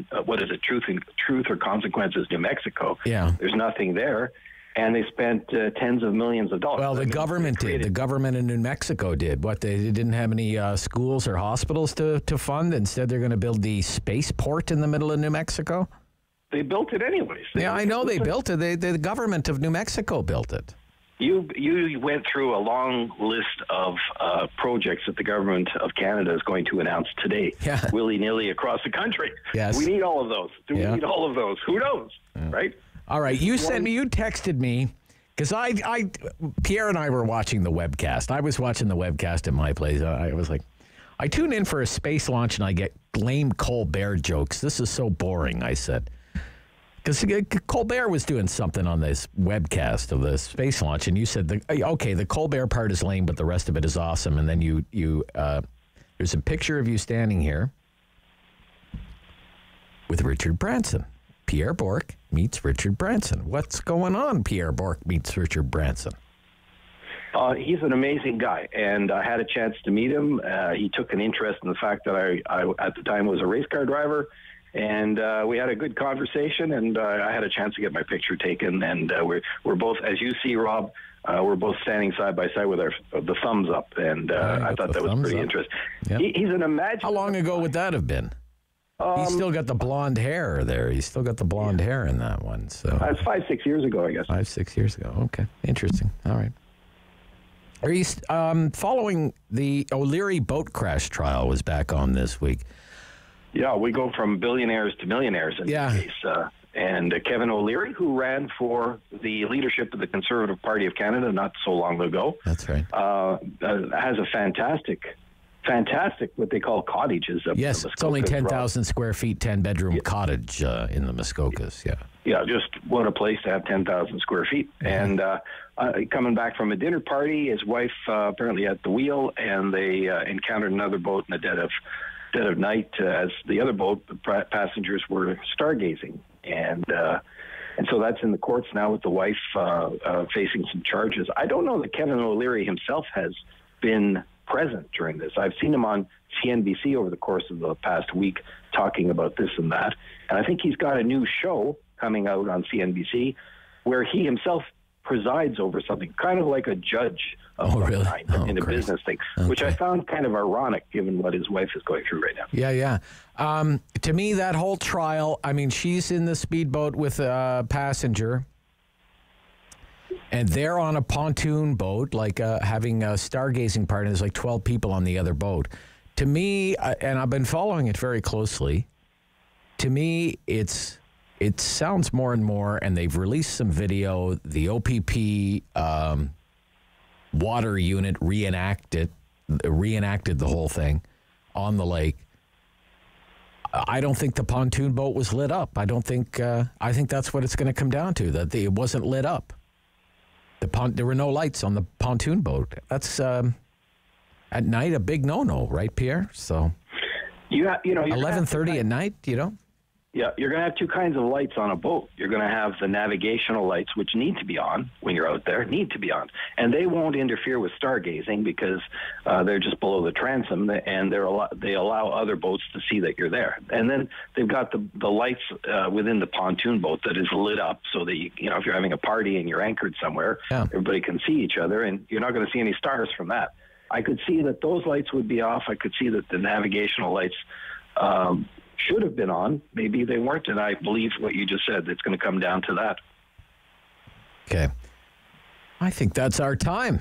Truth or Consequences, New Mexico, there's nothing there. And they spent tens of millions of dollars. Well, the government did. The government in New Mexico did. What, they didn't have any schools or hospitals to fund? Instead, they're going to build the spaceport in the middle of New Mexico? They built it anyways. I know they built it. The government of New Mexico built it. You went through a long list of projects that the government of Canada is going to announce today, willy-nilly across the country. Yes. We need all of those. Do we need all of those? Who knows, right? All right, you texted me, because Pierre and I were watching the webcast. I was watching the webcast at my place. I was like, I tune in for a space launch and I get lame Colbert jokes. This is so boring, I said. Because Colbert was doing something on this webcast of the space launch, and you said, the Colbert part is lame, but the rest of it is awesome. And then there's a picture of you standing here with Richard Branson. Pierre Bourque meets Richard Branson. What's going on, Pierre Bourque meets Richard Branson? He's an amazing guy, and I had a chance to meet him. He took an interest in the fact that I at the time, was a race car driver. And we had a good conversation, and I had a chance to get my picture taken. And we're both, as you see, Rob, we're both standing side by side with the thumbs up. And I thought that was pretty interesting. Yep. He's an imaginative. How long ago would that have been? He's still got the blonde hair there. He's still got the blonde hair in that one. So it's 5-6 years ago, I guess. 5-6 years ago. Okay, interesting. All right. Are you following the O'Leary boat crash trial? Was back on this week. Yeah, we go from billionaires to millionaires in this case. And Kevin O'Leary, who ran for the leadership of the Conservative Party of Canada not so long ago. That's right. Has a fantastic, what they call cottages. Yes, it's only 10,000 square feet, 10-bedroom cottage in the Muskokas, Yeah, just what a place to have 10,000 square feet. Mm-hmm. And coming back from a dinner party, his wife apparently at the wheel, and they encountered another boat in the dead of night as the other boat passengers were stargazing, and so that's in the courts now with the wife facing some charges. I don't know that Kevin O'Leary himself has been present during this. I've seen him on CNBC over the course of the past week talking about this and that, and I think he's got a new show coming out on CNBC where he himself presides over something, kind of like a judge really? in the business thing, which I found kind of ironic given what his wife is going through right now. Yeah. To me, that whole trial, I mean, she's in the speedboat with a passenger, and they're on a pontoon boat, like having a stargazing party. There's like 12 people on the other boat. To me, and I've been following it very closely, to me, it sounds more and more, and they've released some video, the OPP water unit reenacted the whole thing on the lake. I don't think the pontoon boat was lit up. I think that's what it's going to come down to, that it wasn't lit up. There were no lights on the pontoon boat. That's at night a big no-no, right, Pierre? So you know 11:30 at night, Yeah, you're going to have two kinds of lights on a boat. You're going to have the navigational lights, which need to be on when you're out there, and they won't interfere with stargazing because they're just below the transom, and they allow other boats to see that you're there. And then they've got the lights within the pontoon boat that is lit up so that if you're having a party and you're anchored somewhere, everybody can see each other, and you're not going to see any stars from that. I could see that those lights would be off. I could see that the navigational lights should have been on. Maybe they weren't, and I believe what you just said. It's going to come down to that. Okay. I think that's our time.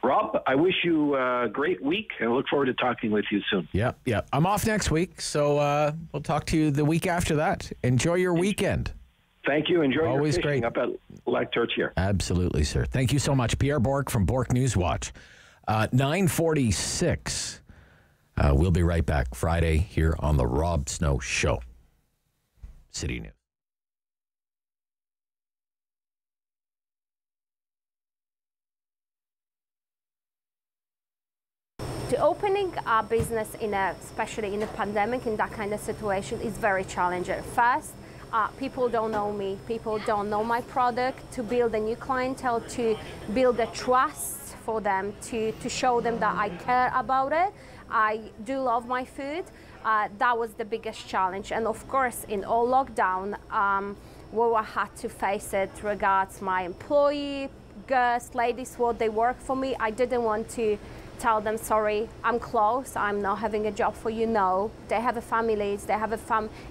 Rob, I wish you a great week, and I look forward to talking with you soon. Yeah. I'm off next week, so we'll talk to you the week after that. Enjoy your weekend. Thank you. Enjoy Always your fishing great. up at Lac Tortier. Absolutely, sir. Thank you so much. Pierre Bourque from Bourque Newswatch. 9:46. We'll be right back Friday here on the Rob Snow Show. City News. To opening a business especially in a pandemic, in that kind of situation, is very challenging. First, people don't know me. People don't know my product. To build a new clientele, to build a trust for them, to show them that I care about it. I do love my food. That was the biggest challenge. And of course, in all lockdown, we had to face it regards my employee, guests, ladies, what they work for me. I didn't want to tell them, sorry, I'm closed, I'm not having a job for you. No, they have families, they have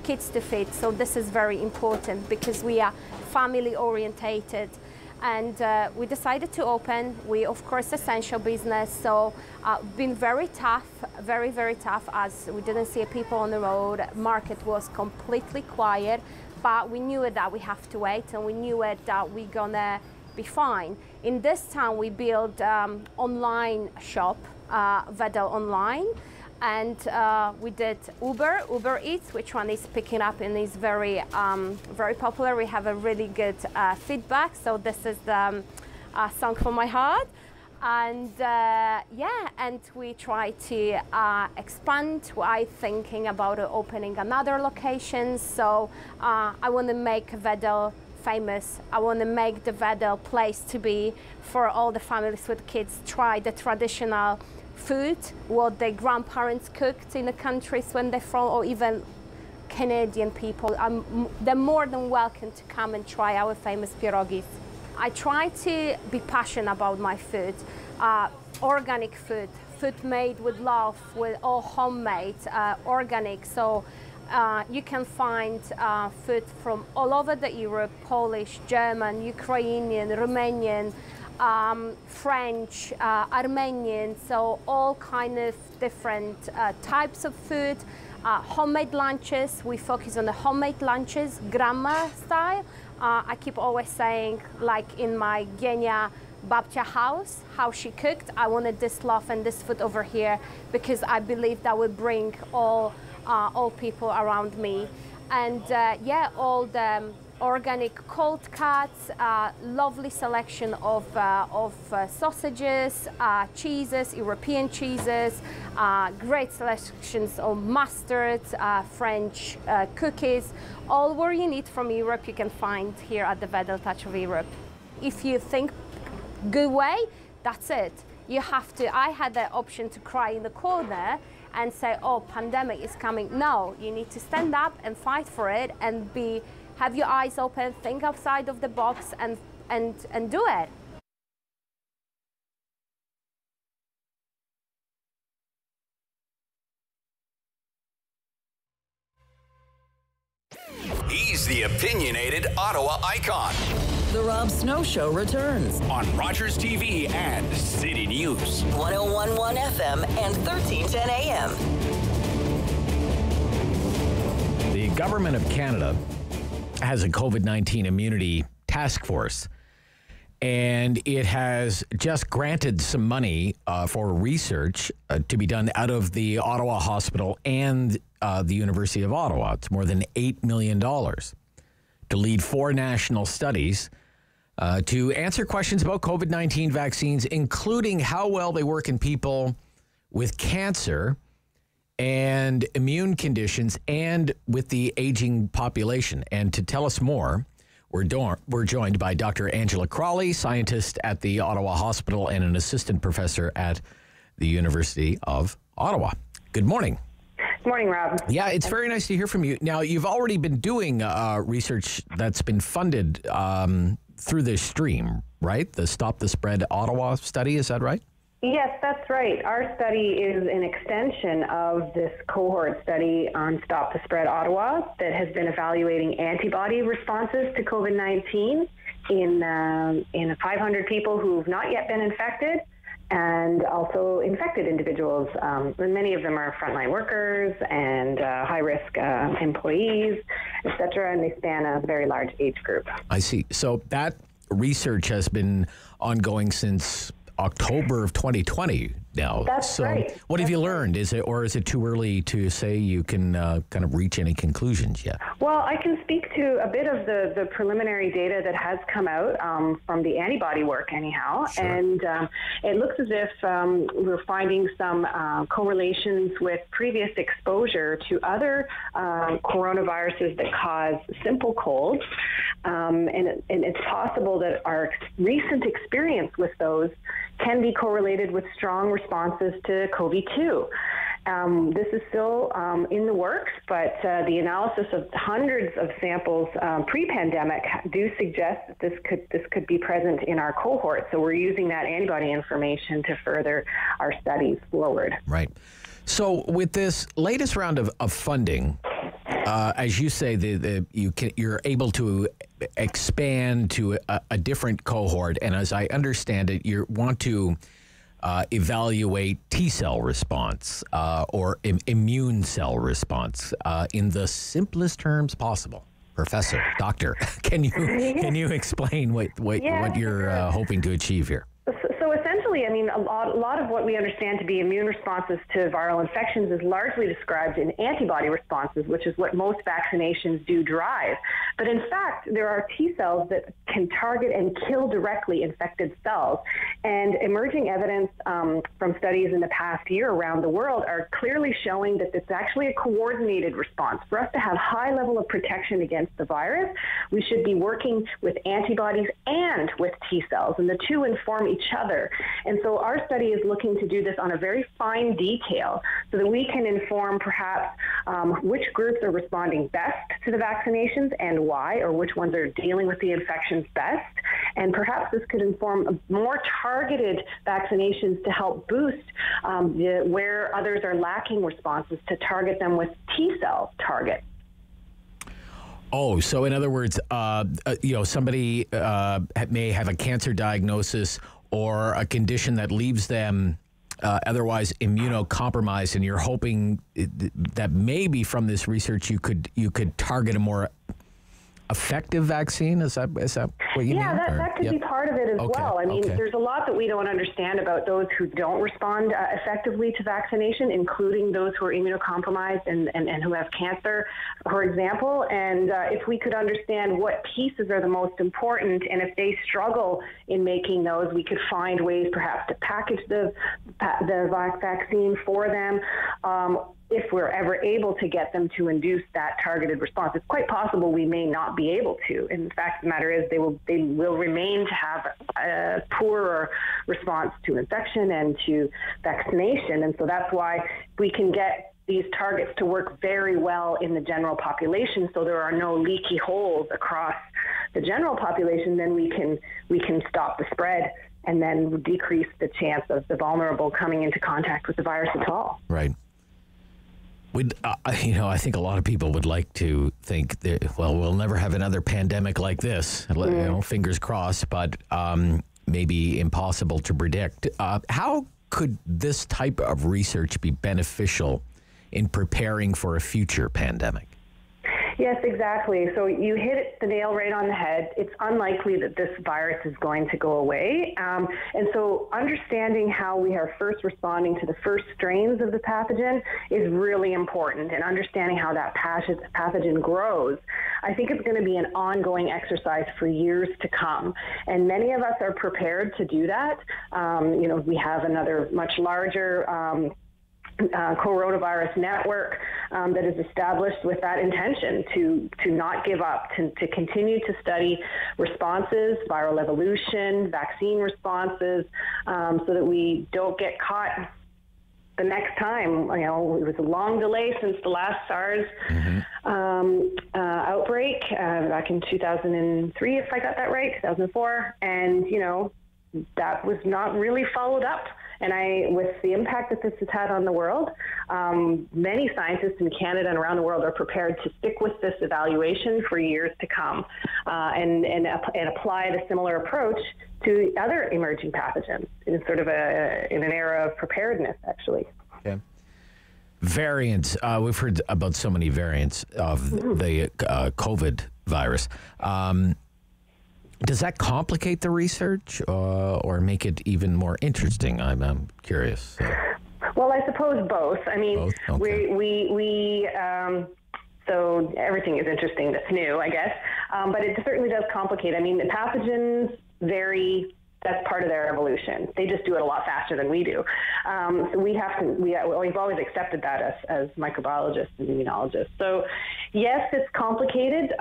kids to feed. So this is very important because we are family orientated. And we decided to open. We, of course, essential business, so been very tough, very, very tough, as we didn't see people on the road. Market was completely quiet, but we knew it that we have to wait, and we knew it that we're gonna be fine. In this town, we built online shop, Vedel Online, and we did Uber Eats, which one is picking up and is very, very popular. We have a really good feedback. So this is the song for my heart. And and we try to expand. I'm thinking about opening another location. So I want to make Vedel famous. I want to make the Vedel place to be for all the families with kids. Try the traditional food, what their grandparents cooked in the countries when they're from, or even Canadian people. They're more than welcome to come and try our famous pierogis. I try to be passionate about my food, organic food made with love, with all homemade, organic. So you can find food from all over the Europe, Polish, German, Ukrainian, Romanian, French, Armenian, so all kind of different types of food. Homemade lunches, we focus on the homemade lunches, grandma style. I keep always saying, like in my Genia Babcia house, how she cooked, I wanted this love and this food over here because I believe that will bring all people around me. And all the organic cold cuts, lovely selection of sausages, cheeses, European cheeses, great selections of mustards, French cookies. All what you need from Europe you can find here at the Vedel Touch of Europe. If you think good way, that's it. You have to, I had the option to cry in the corner and say, oh, pandemic is coming. No, you need to stand up and fight for it and have your eyes open, think outside of the box and do it. He's the opinionated Ottawa icon. The Rob Snow Show returns on Rogers TV and City News. 101.1 FM and 1310 AM. The Government of Canada has a COVID-19 immunity task force, and it has just granted some money for research to be done out of the Ottawa Hospital and the University of Ottawa. It's more than $8 million to lead 4 national studies to answer questions about COVID-19 vaccines, including how well they work in people with cancer and immune conditions and with the aging population. And to tell us more, we're joined by Dr. Angela Crawley, scientist at the Ottawa Hospital and an assistant professor at the University of Ottawa. Good morning. Good morning, Rob. Yeah, it's very nice to hear from you. Now, you've already been doing research that's been funded through this stream, right? The Stop the Spread Ottawa study, is that right? Yes, that's right. Our study is an extension of this cohort study on Stop the Spread Ottawa that has been evaluating antibody responses to COVID-19 in 500 people who've not yet been infected and also infected individuals. And many of them are frontline workers and high-risk employees, et cetera, and they span a very large age group. I see. So that research has been ongoing since October of 2020 now. That's right. What have you learned? Is it too early to say you can kind of reach any conclusions yet? Well, I can speak to a bit of the preliminary data that has come out from the antibody work anyhow. Sure. And it looks as if we're finding some correlations with previous exposure to other coronaviruses that cause simple colds. And it's possible that our recent experience with those can be correlated with strong responses to COVID-2. This is still in the works, but the analysis of hundreds of samples pre-pandemic do suggest that this could be present in our cohort. So we're using that antibody information to further our studies forward. Right. So with this latest round of funding, as you say, you're able to expand to a different cohort, and as I understand it, you want to evaluate T-cell response or immune cell response in the simplest terms possible. Professor, doctor, can you explain what you're hoping to achieve here? So essentially, I mean, a lot of what we understand to be immune responses to viral infections is largely described in antibody responses, which is what most vaccinations do drive. But in fact, there are T cells that can target and kill directly infected cells. And emerging evidence from studies in the past year around the world are clearly showing that it's actually a coordinated response. For us to have high level of protection against the virus, we should be working with antibodies and with T cells, and the two inform each other. And so our study is looking to do this on a very fine detail so that we can inform perhaps which groups are responding best to the vaccinations and why, or which ones are dealing with the infections best. And perhaps this could inform more targeted vaccinations to help boost where others are lacking responses, to target them with T-cell targets. Oh, so in other words, somebody may have a cancer diagnosis or a condition that leaves them otherwise immunocompromised, and you're hoping that maybe from this research you could target a more effective vaccine? Is that what you mean? Yeah, that could be part of it as well. I mean, there's a lot that we don't understand about those who don't respond effectively to vaccination, including those who are immunocompromised and who have cancer, for example. And if we could understand what pieces are the most important, and if they struggle in making those, we could find ways perhaps to package the vaccine for them. If we're ever able to get them to induce that targeted response. It's quite possible we may not be able to. In fact, the matter is they will remain to have a poorer response to infection and to vaccination. And so that's why we can get these targets to work very well in the general population, so there are no leaky holes across the general population. Then we can stop the spread and then decrease the chance of the vulnerable coming into contact with the virus at all. Right. I think a lot of people would like to think that, well, we'll never have another pandemic like this. Fingers crossed, but maybe impossible to predict. How could this type of research be beneficial in preparing for a future pandemic? Yes, exactly. So you hit the nail right on the head. It's unlikely that this virus is going to go away. And so understanding how we are first responding to the first strains of the pathogen is really important, and understanding how that pathogen grows. I think it's going to be an ongoing exercise for years to come. And many of us are prepared to do that. We have another much larger coronavirus network that is established with that intention to not give up, to continue to study responses, viral evolution, vaccine responses, so that we don't get caught the next time. It was a long delay since the last SARS outbreak back in 2003, if I got that right, 2004, and that was not really followed up. And with the impact that this has had on the world, many scientists in Canada and around the world are prepared to stick with this evaluation for years to come, and apply the similar approach to other emerging pathogens in sort of in an era of preparedness, actually. Okay. Variants. We've heard about so many variants of the COVID virus. Does that complicate the research or make it even more interesting? I'm curious. Well, I suppose both. I mean, both? Okay. So everything is interesting that's new, I guess. But it certainly does complicate. I mean, the pathogens vary. That's part of their evolution. They just do it a lot faster than we do. So we've always accepted that as microbiologists and immunologists. So yes, it's complicated.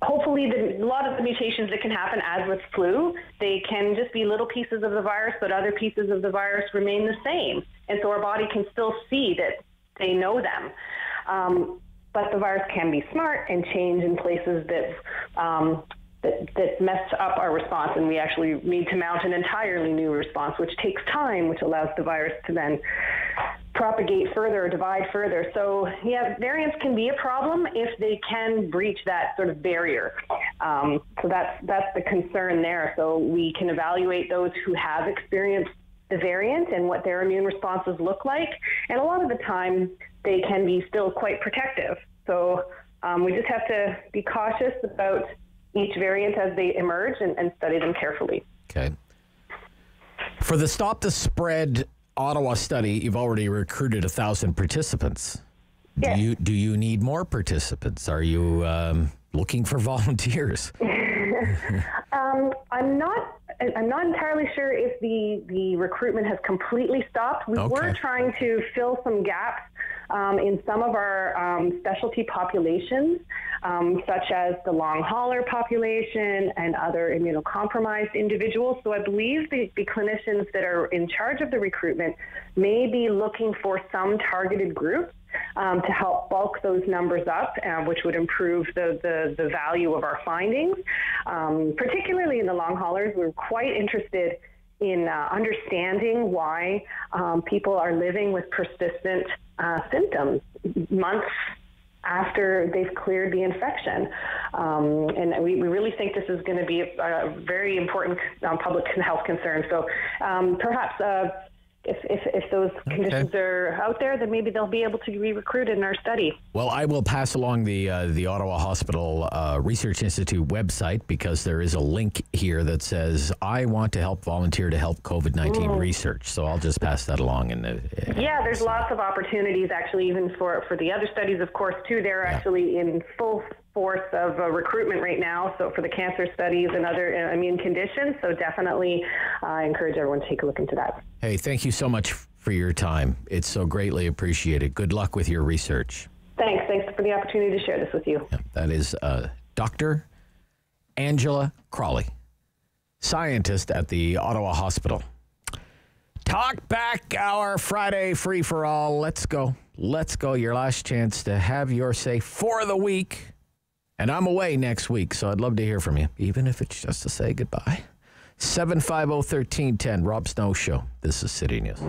Hopefully, a lot of the mutations that can happen, as with flu, they can just be little pieces of the virus, but other pieces of the virus remain the same. And so our body can still see that they know them. But the virus can be smart and change in places that mess up our response, and we actually need to mount an entirely new response, which takes time, which allows the virus to then propagate further or divide further. So yeah, variants can be a problem if they can breach that sort of barrier. So that's the concern there. So we can evaluate those who have experienced the variant and what their immune responses look like. And a lot of the time they can be still quite protective. So we just have to be cautious about each variant as they emerge and study them carefully. Okay. For the Stop the Spread Ottawa study, you've already recruited 1,000 participants. Yes. Do you need more participants? Are you looking for volunteers? I'm not entirely sure if the recruitment has completely stopped. We were trying to fill some gaps in some of our specialty populations, such as the long hauler population and other immunocompromised individuals. So I believe the clinicians that are in charge of the recruitment may be looking for some targeted groups to help bulk those numbers up, which would improve the value of our findings. Particularly in the long haulers, we're quite interested in understanding why people are living with persistent symptoms months after they've cleared the infection. And we really think this is going to be a very important public health concern. So perhaps if those conditions are out there, then maybe they'll be able to be recruited in our study. Well, I will pass along the Ottawa Hospital Research Institute website, because there is a link here that says, I want to volunteer to help COVID-19 research. So I'll just pass that along. Yeah, there's lots of opportunities, actually, even for the other studies, of course, too. They're actually in full force of recruitment right now, so for the cancer studies and other immune conditions. So definitely I encourage everyone to take a look into that. Hey, thank you so much for your time. It's so greatly appreciated. Good luck with your research. Thanks for the opportunity to share this with you. Yeah, that is Dr. Angela Crawley, scientist at the Ottawa Hospital. Talk back, our Friday free for all. Let's go. Your last chance to have your say for the week. And I'm away next week, so I'd love to hear from you, even if it's just to say goodbye. 750-1310, Rob Snow Show. This is City News.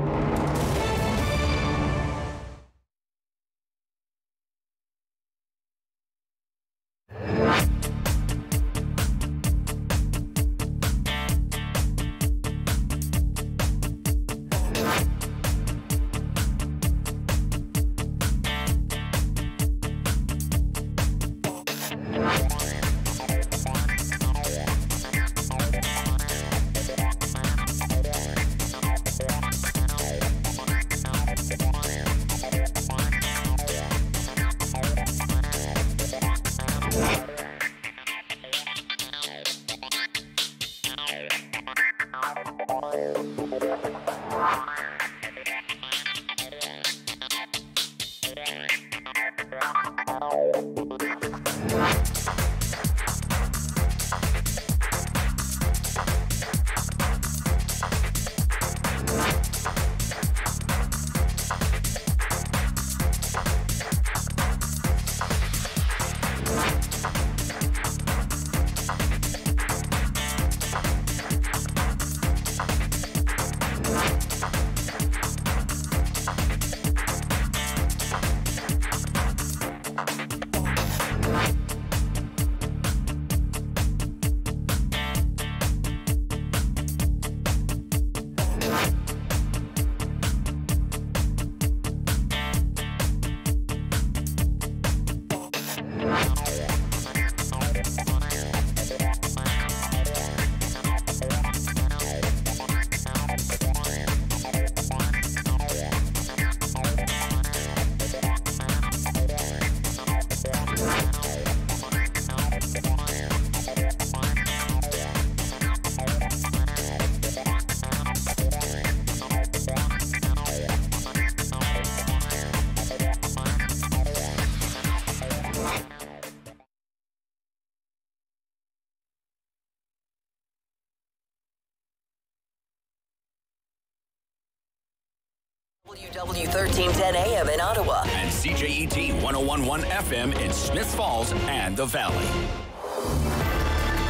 WW 1310 AM in Ottawa. And CJET 101.1 FM in Smiths Falls and the Valley.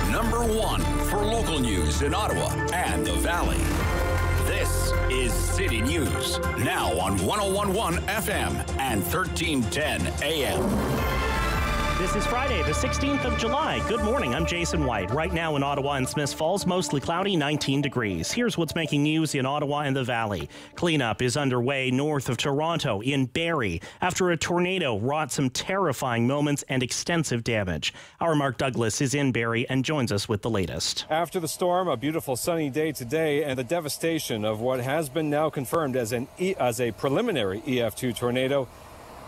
Number 1 for local news in Ottawa and the Valley. This is City News, now on 101.1 FM and 1310 AM. This is Friday, the 16th of July. Good morning. I'm Jason White. Right now in Ottawa and Smiths Falls, mostly cloudy, 19 degrees. Here's what's making news in Ottawa and the Valley. Cleanup is underway north of Toronto in Barrie after a tornado wrought some terrifying moments and extensive damage. Our Mark Douglas is in Barrie and joins us with the latest. After the storm, a beautiful sunny day today and the devastation of what has been now confirmed as a preliminary EF2 tornado.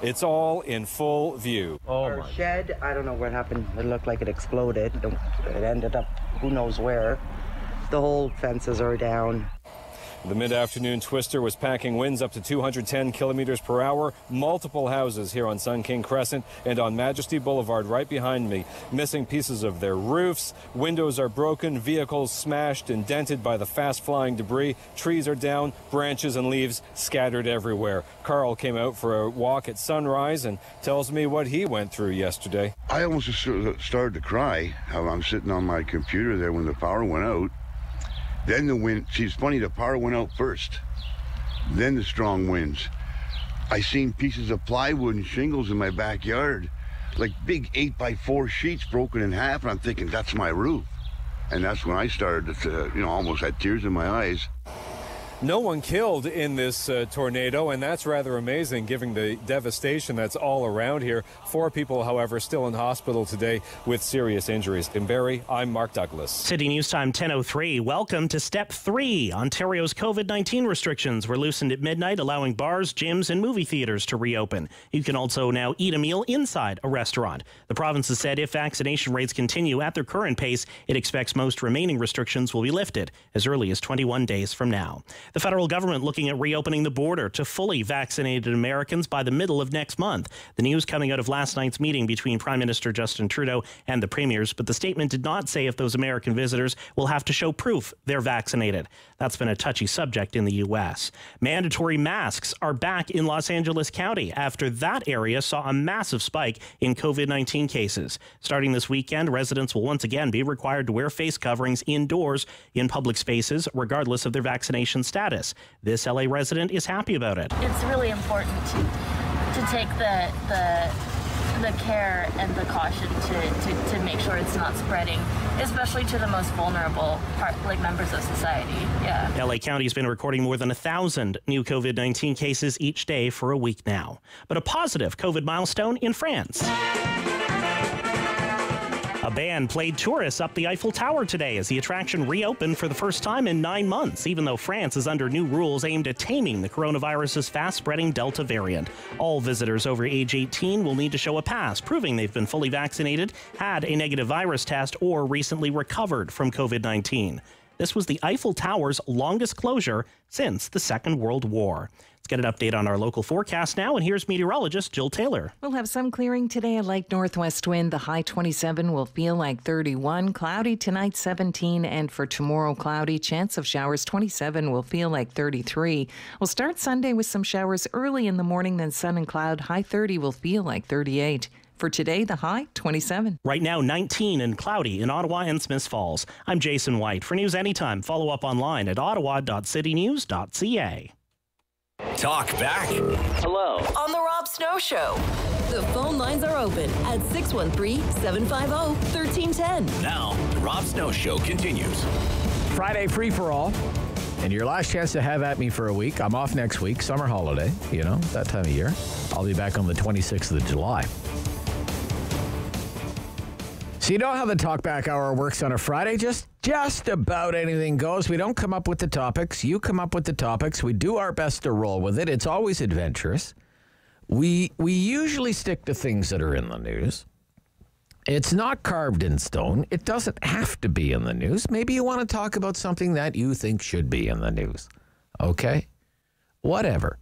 It's all in full view. Our shed, I don't know what happened. It looked like it exploded. It ended up who knows where. The whole fences are down. The mid-afternoon twister was packing winds up to 210 kilometers per hour. Multiple houses here on Sun King Crescent and on Majesty Boulevard right behind me, missing pieces of their roofs. Windows are broken, vehicles smashed and dented by the fast-flying debris. Trees are down, branches and leaves scattered everywhere. Carl came out for a walk at sunrise and tells me what he went through yesterday. I almost started to cry. How I'm sitting on my computer there when the power went out. Then the wind, see, it's funny, the power went out first. Then the strong winds. I seen pieces of plywood and shingles in my backyard, like big 8x4 sheets broken in half, and I'm thinking, that's my roof. And that's when I started to, almost had tears in my eyes. No one killed in this tornado, and that's rather amazing given the devastation that's all around here. 4 people, however, still in hospital today with serious injuries. In Barrie, I'm Mark Douglas. City News Time 10:03. Welcome to Step 3. Ontario's COVID-19 restrictions were loosened at midnight, allowing bars, gyms, and movie theaters to reopen. You can also now eat a meal inside a restaurant. The province has said if vaccination rates continue at their current pace, it expects most remaining restrictions will be lifted as early as 21 days from now. The federal government looking at reopening the border to fully vaccinated Americans by the middle of next month. The news coming out of last night's meeting between Prime Minister Justin Trudeau and the premiers, but the statement did not say if those American visitors will have to show proof they're vaccinated. That's been a touchy subject in the U.S. Mandatory masks are back in Los Angeles County after that area saw a massive spike in COVID-19 cases. Starting this weekend, residents will once again be required to wear face coverings indoors in public spaces, regardless of their vaccination status. This LA resident is happy about it. It's really important to take the care and the caution to make sure it's not spreading, especially to the most vulnerable members of society. Yeah. LA County has been recording more than 1,000 new COVID-19 cases each day for a week now. But a positive COVID milestone in France. A band played tourists up the Eiffel Tower today as the attraction reopened for the first time in 9 months, even though France is under new rules aimed at taming the coronavirus's fast-spreading Delta variant. All visitors over age 18 will need to show a pass proving they've been fully vaccinated, had a negative virus test, or recently recovered from COVID-19. This was the Eiffel Tower's longest closure since the Second World War. Let's get an update on our local forecast now, and here's meteorologist Jill Taylor. We'll have some clearing today, a light northwest wind. The high 27 will feel like 31. Cloudy tonight, 17. And for tomorrow, cloudy. Chance of showers, 27 will feel like 33. We'll start Sunday with some showers early in the morning, then sun and cloud. High 30 will feel like 38. For today, the high, 27. Right now, 19 and cloudy in Ottawa and Smiths Falls. I'm Jason White. For news anytime, follow up online at ottawa.citynews.ca. Talk back. Hello. On the Rob Snow Show. The phone lines are open at 613-750-1310. Now, the Rob Snow Show continues. Friday free-for-all. And your last chance to have at me for a week. I'm off next week, summer holiday, that time of year. I'll be back on the 26th of July. So you know how the Talkback Hour works on a Friday? Just about anything goes. We don't come up with the topics. You come up with the topics. We do our best to roll with it. It's always adventurous. We usually stick to things that are in the news. It's not carved in stone. It doesn't have to be in the news. Maybe you want to talk about something that you think should be in the news. Okay? Whatever.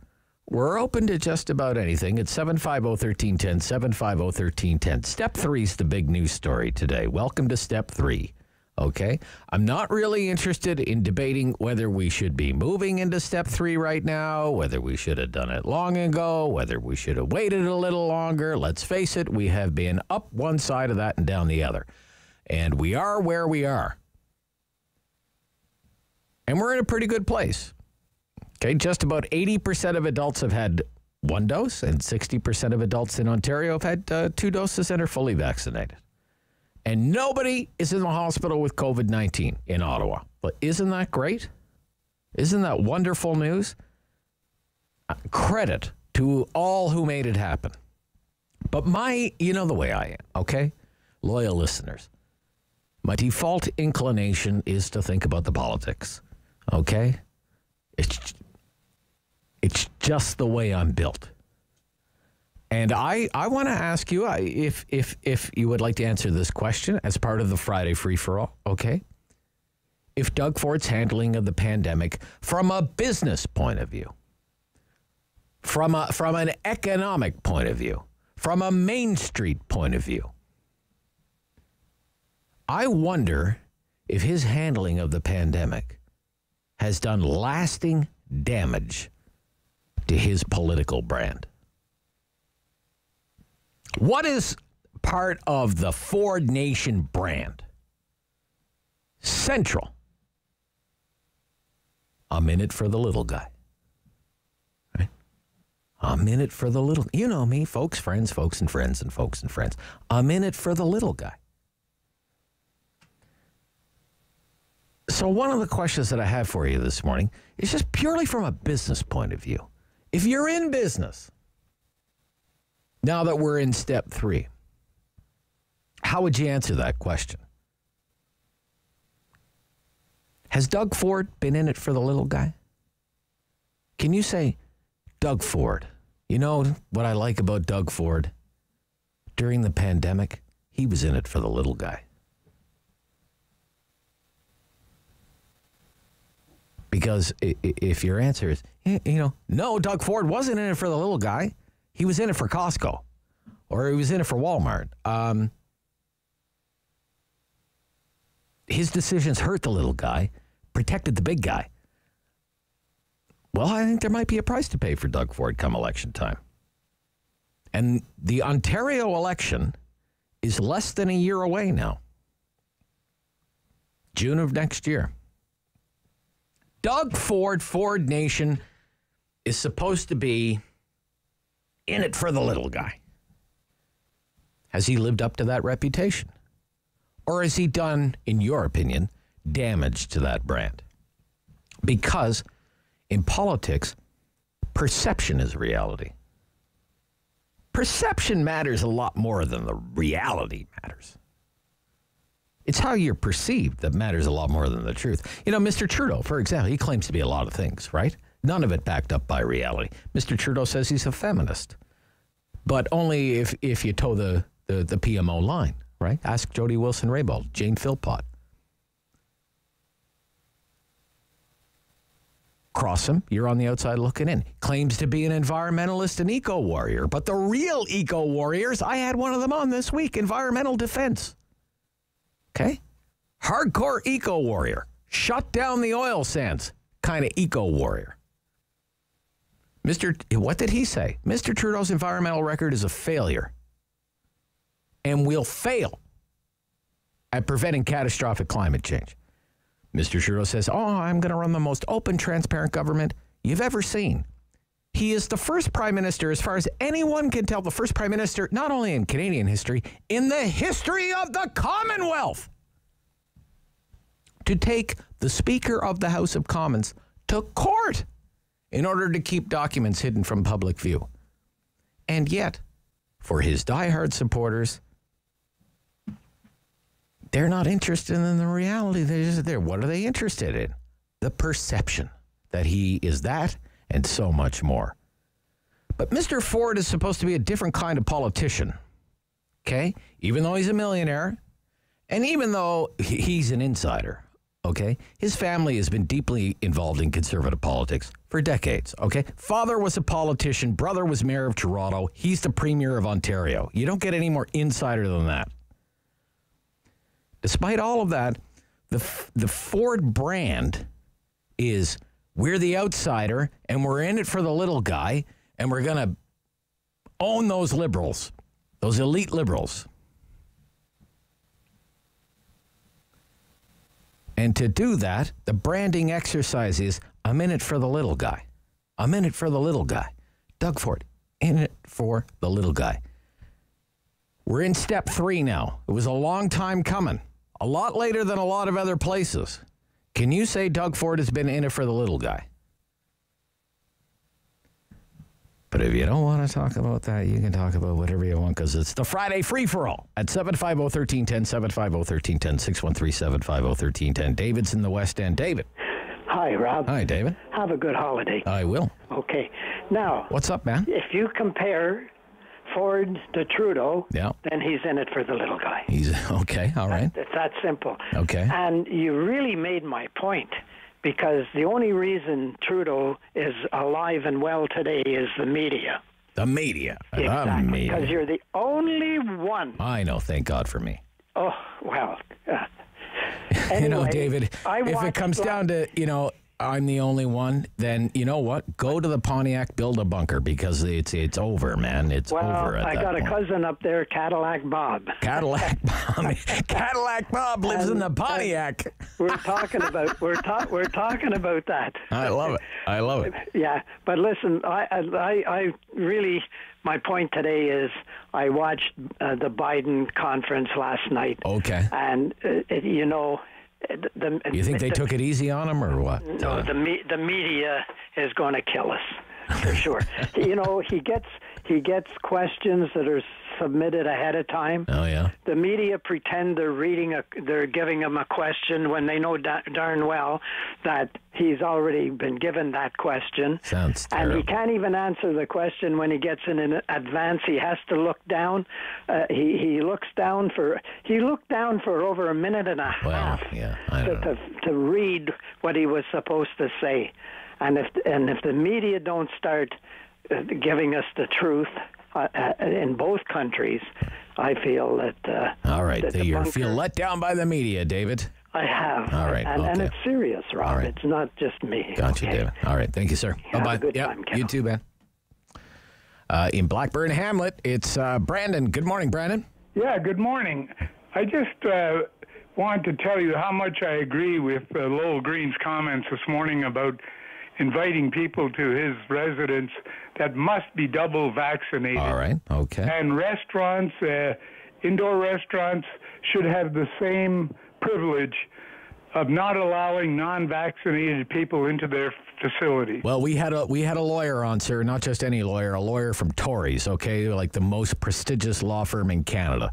We're open to just about anything. It's 750-1310, 750-1310. Step 3 is the big news story today. Welcome to Step 3. okay? I'm not really interested in debating whether we should be moving into step 3 right now, whether we should have done it long ago, whether we should have waited a little longer. Let's face it, we have been up one side of that and down the other. And we are where we are. And we're in a pretty good place. Okay, just about 80% of adults have had 1 dose, and 60% of adults in Ontario have had 2 doses and are fully vaccinated. And nobody is in the hospital with COVID-19 in Ottawa. But isn't that great? Isn't that wonderful news? Credit to all who made it happen. But you know the way I am, okay? Loyal listeners. My default inclination is to think about the politics, okay? It's just the way I'm built. And I want to ask you if you would like to answer this question as part of the Friday free-for-all, okay? If Doug Ford's handling of the pandemic from a business point of view, from an economic point of view, from a Main Street point of view, I wonder if his handling of the pandemic has done lasting damage to his political brand. What is part of the Ford Nation brand? Central. I'm in it for the little guy. Right? I'm in it for the little. You know me, folks, friends, folks and friends, and folks and friends. I'm in it for the little guy. So one of the questions that I have for you this morning is just purely from a business point of view. If you're in business, now that we're in step 3, how would you answer that question? Has Doug Ford been in it for the little guy? Can you say, Doug Ford, you know what I like about Doug Ford? During the pandemic, he was in it for the little guy. Because if your answer is, no, Doug Ford wasn't in it for the little guy. He was in it for Costco, or he was in it for Walmart. His decisions hurt the little guy, protected the big guy. Well, I think there might be a price to pay for Doug Ford come election time. And the Ontario election is less than a year away now. June of next year. Doug Ford, Ford Nation, is supposed to be in it for the little guy. Has he lived up to that reputation? Or has he done, in your opinion, damage to that brand? Because in politics, perception is reality. Perception matters a lot more than the reality matters. It's how you're perceived that matters a lot more than the truth. Mr. Trudeau, for example, he claims to be a lot of things, right? None of it backed up by reality. Mr. Trudeau says he's a feminist, but only if you toe the PMO line, right? Ask Jody Wilson-Raybould, Jane Philpott. Cross him, you're on the outside looking in. Claims to be an environmentalist and eco-warrior, but the real eco-warriors, I had one of them on this week, environmental defense. Okay? Hardcore eco-warrior. Shut down the oil sands kind of eco-warrior. What did he say? Mr. Trudeau's environmental record is a failure and will fail at preventing catastrophic climate change. Mr. Trudeau says, I'm going to run the most open, transparent government you've ever seen. He is the first prime minister, as far as anyone can tell, the first prime minister, not only in Canadian history, in the history of the Commonwealth, to take the Speaker of the House of Commons to court in order to keep documents hidden from public view. And yet, for his diehard supporters, they're not interested in the reality. They're just there. What are they interested in? The perception that he is that and so much more. But Mr. Ford is supposed to be a different kind of politician, okay? Even though he's a millionaire, and even though he's an insider, okay? His family has been deeply involved in conservative politics for decades, okay? Father was a politician. Brother was mayor of Toronto. He's the premier of Ontario. You don't get any more insider than that. Despite all of that, The Ford brand is we're the outsider and we're in it for the little guy and we're going to own those liberals, those elite liberals. And to do that, the branding exercise is I'm in it for the little guy. I'm in it for the little guy. Doug Ford, in it for the little guy. We're in step 3 now. It was a long time coming. A lot later than a lot of other places. Can you say Doug Ford has been in it for the little guy? But if you don't want to talk about that, you can talk about whatever you want because it's the Friday free-for-all at 750-1310, 750-1310, 613-750-1310. David's in the West End. David. Hi, Rob. Hi, David. Have a good holiday. I will. Okay. Now. What's up, man? If you compare Ford to Trudeau, then he's in it for the little guy. He's okay. All right. It's that simple. Okay. And you really made my point because the only reason Trudeau is alive and well today is the media. The media. Exactly. The media. Because you're the only one. I know. Thank God for me. Oh, well. Anyway, you know, David, if it comes down to, I'm the only one, then you know what? Go to the Pontiac, build a bunker because it's over, man. It's over at I that got point. a cousin up there, Cadillac Bob. Cadillac Bob lives in the Pontiac. We're talking about that. I love it. Yeah, but listen, I really, my point today is I watched the Biden conference last night. Okay. And You think they took it easy on him or what? No, the media is going to kill us for sure. He gets questions that are submitted ahead of time. Oh yeah. The media pretend they're giving him a question when they know darn well that he's already been given that question. Sounds terrible. And he can't even answer the question when he gets in advance. He has to look down. He looked down for over a minute and a half to read what he was supposed to say. And if the media don't start giving us the truth in both countries, I feel that. All right, you feel let down by the media, David. I have. All right, and it's serious, Rob. All right. It's not just me. Gotcha, okay? David. All right, thank you, sir. Have Bye-bye. a good time, Cal. You too, man. In Blackburn Hamlet, it's Brandon. Good morning, Brandon. Yeah, good morning. I just wanted to tell you how much I agree with Lowell Green's comments this morning about inviting people to his residence that must be double vaccinated. All right, okay. And restaurants, indoor restaurants, should have the same privilege of not allowing non-vaccinated people into their facility. Well, we had a lawyer on, sir, not just any lawyer, a lawyer from Tories, okay, like the most prestigious law firm in Canada,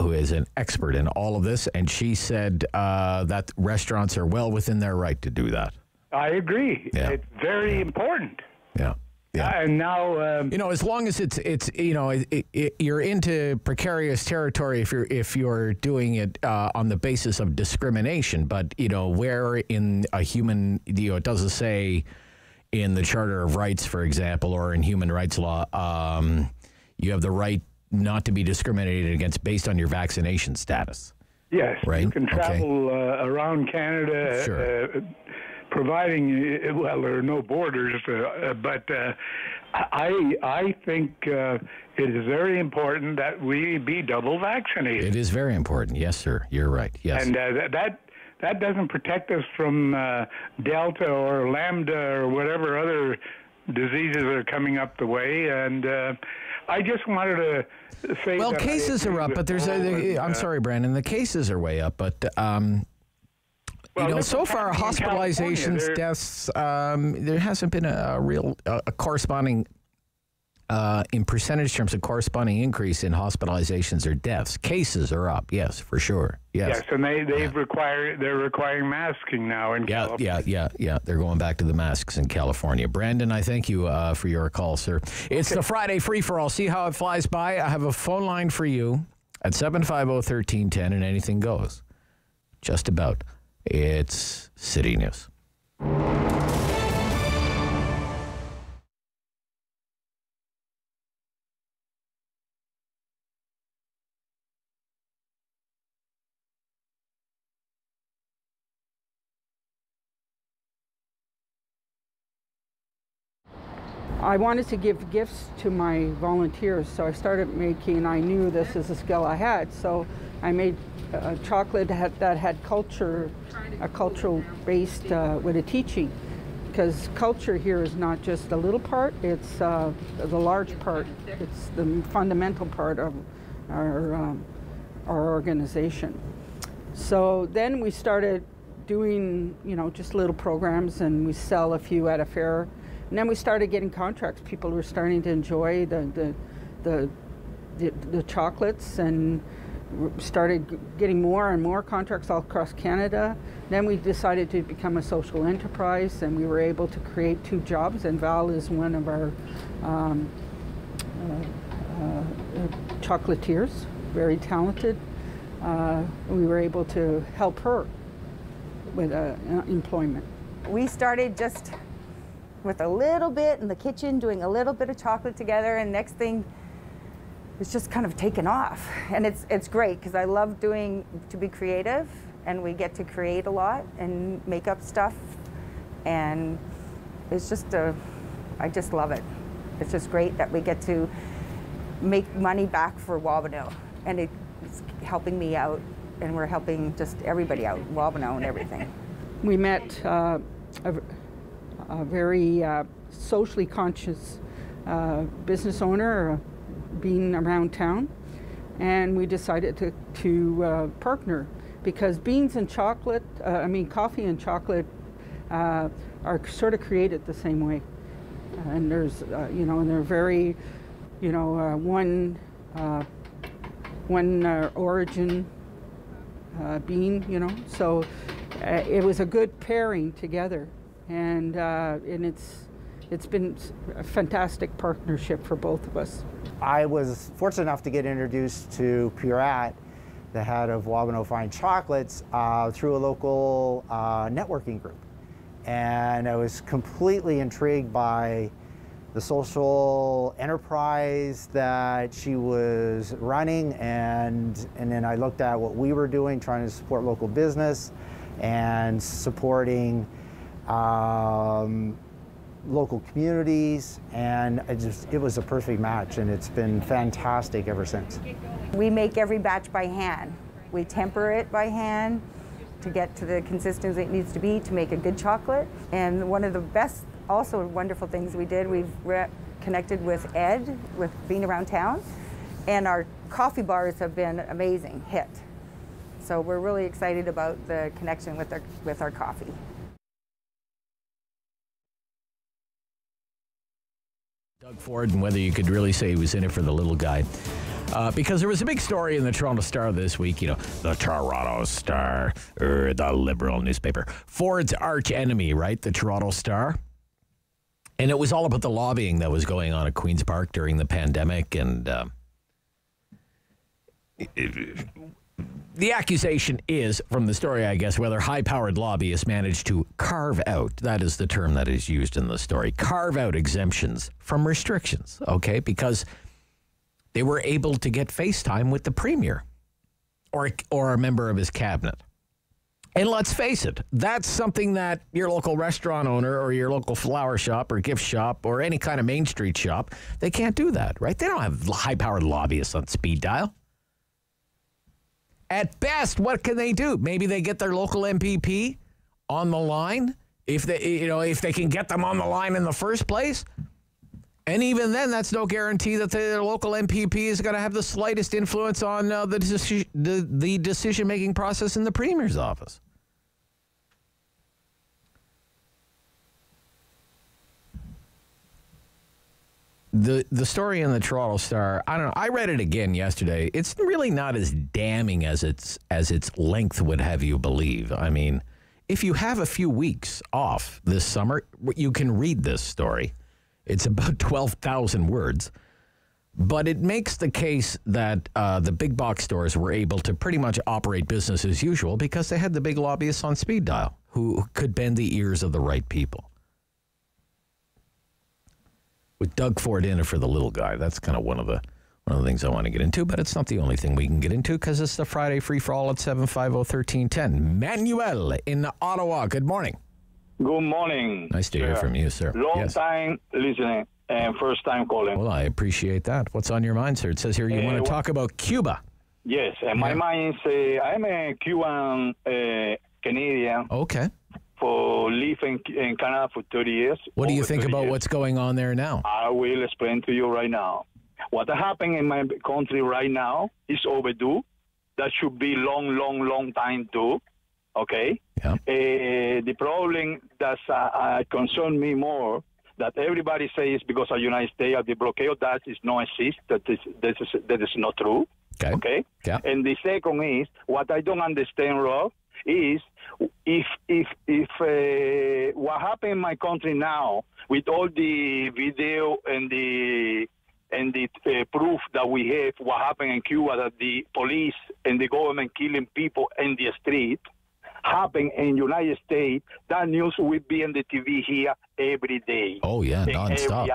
who is an expert in all of this, and she said that restaurants are well within their right to do that. I agree. Yeah. It's very important. Yeah. Yeah. And now, as long as it's you're into precarious territory if you're doing it on the basis of discrimination. But where in a human, it doesn't say in the Charter of Rights, for example, or in human rights law, you have the right not to be discriminated against based on your vaccination status. Yes. Right. You can travel around Canada. Sure. Providing, there are no borders, but I think it is very important that we be double vaccinated. It is very important. Yes, sir. You're right. Yes. And that doesn't protect us from Delta or Lambda or whatever other diseases are coming up the way. And I just wanted to say well, that cases are up, but there's I'm sorry, Brandon. The cases are way up, but so far, hospitalizations, deaths, there hasn't been a real corresponding, in percentage terms, a corresponding increase in hospitalizations or deaths. Cases are up, yes, for sure. Yes, and they're requiring masking now in California. Yeah. They're going back to the masks in California. Brandon, I thank you for your call, sir. It's the Friday free-for-all. See how it flies by? I have a phone line for you at 750-1310, and anything goes. Just about. It's City News. I wanted to give gifts to my volunteers, so I started making, I knew this is a skill I had, so I made chocolate that had a cultural based with a teaching, because culture here is not just a little part, it's the large part, it's the fundamental part of our organization. So then we started doing, just little programs, and we sell a few at a fair. And then we started getting contracts. People were starting to enjoy the chocolates, and started getting more and more contracts all across Canada. Then we decided to become a social enterprise, and we were able to create 2 jobs. And Val is one of our chocolatiers, very talented. We were able to help her with employment. We started just with a little bit in the kitchen, doing a little bit of chocolate together, and next thing, it's just kind of taken off. And it's great, because I love to be creative, and we get to create a lot and make up stuff, and it's just I just love it. It's just great that we get to make money back for Wabano, and it's helping me out, and we're helping just everybody out, Wabano and everything. We met a very socially conscious business owner being around town, and we decided to partner, because beans and chocolate, coffee and chocolate are sort of created the same way, and there's and they're very one origin bean, so it was a good pairing together, and it's been a fantastic partnership for both of us. I was fortunate enough to get introduced to Pierre, the head of Wabano Fine Chocolates, through a local networking group, and I was completely intrigued by the social enterprise that she was running, and then I looked at what we were doing, trying to support local business and supporting local communities, and it was a perfect match, and it's been fantastic ever since. We make every batch by hand. We temper it by hand to get to the consistency it needs to be to make a good chocolate. And one of the best, also wonderful things we did, we've connected with Ed, with being around town, and our coffee bars have been an amazing hit. So we're really excited about the connection with our coffee. Doug Ford, and whether you could really say he was in it for the little guy. Because there was a big story in the Toronto Star this week, the Toronto Star, the liberal newspaper. Ford's arch enemy, right? The Toronto Star. And it was all about the lobbying that was going on at Queen's Park during the pandemic. And the accusation is, from the story, I guess, whether high-powered lobbyists managed to carve out, that is the term that is used in the story, carve out exemptions from restrictions, okay? Because they were able to get FaceTime with the Premier or a member of his cabinet. And let's face it, that's something that your local restaurant owner or your local flower shop or gift shop or any kind of Main Street shop, they can't do that, right? They don't have high-powered lobbyists on speed dial. At best, what can they do? Maybe they get their local MPP on the line, if they can get them on the line in the first place. And even then, that's no guarantee that their local MPP is going to have the slightest influence on the decision-making process in the Premier's office. The story in the Toronto Star, I don't know, I read it again yesterday. It's really not as damning as its length would have you believe. I mean, if you have a few weeks off this summer, you can read this story. It's about 12,000 words. But it makes the case that the big box stores were able to pretty much operate business as usual because they had the big lobbyists on speed dial who could bend the ears of the right people. With Doug Ford in it for the little guy, that's kind of one of the things I want to get into, but it's not the only thing we can get into because it's the Friday free-for-all at 750-1310. Manuel in Ottawa, good morning. Good morning. Nice to hear from you, sir. Long time listening. and first time calling. Well, I appreciate that. What's on your mind, sir? It says here you want to talk about Cuba. Yes, and my mind is I'm a Cuban Canadian. Okay. For living in Canada for 30 years. What do you think about what's going on there now? I will explain to you right now. What happened in my country right now is overdue. That should be long time too. Okay? Yeah. The problem that concern me more that everybody says because of the United States the blockade that is not exist. That is not true. Okay? Yeah. And the second is what I don't understand, Rob, is if what happened in my country now with all the video and the proof that we have what happened in Cuba, that the police and the government killing people in the street happen in United States, that news will be on the TV here every day. Oh yeah, nonstop.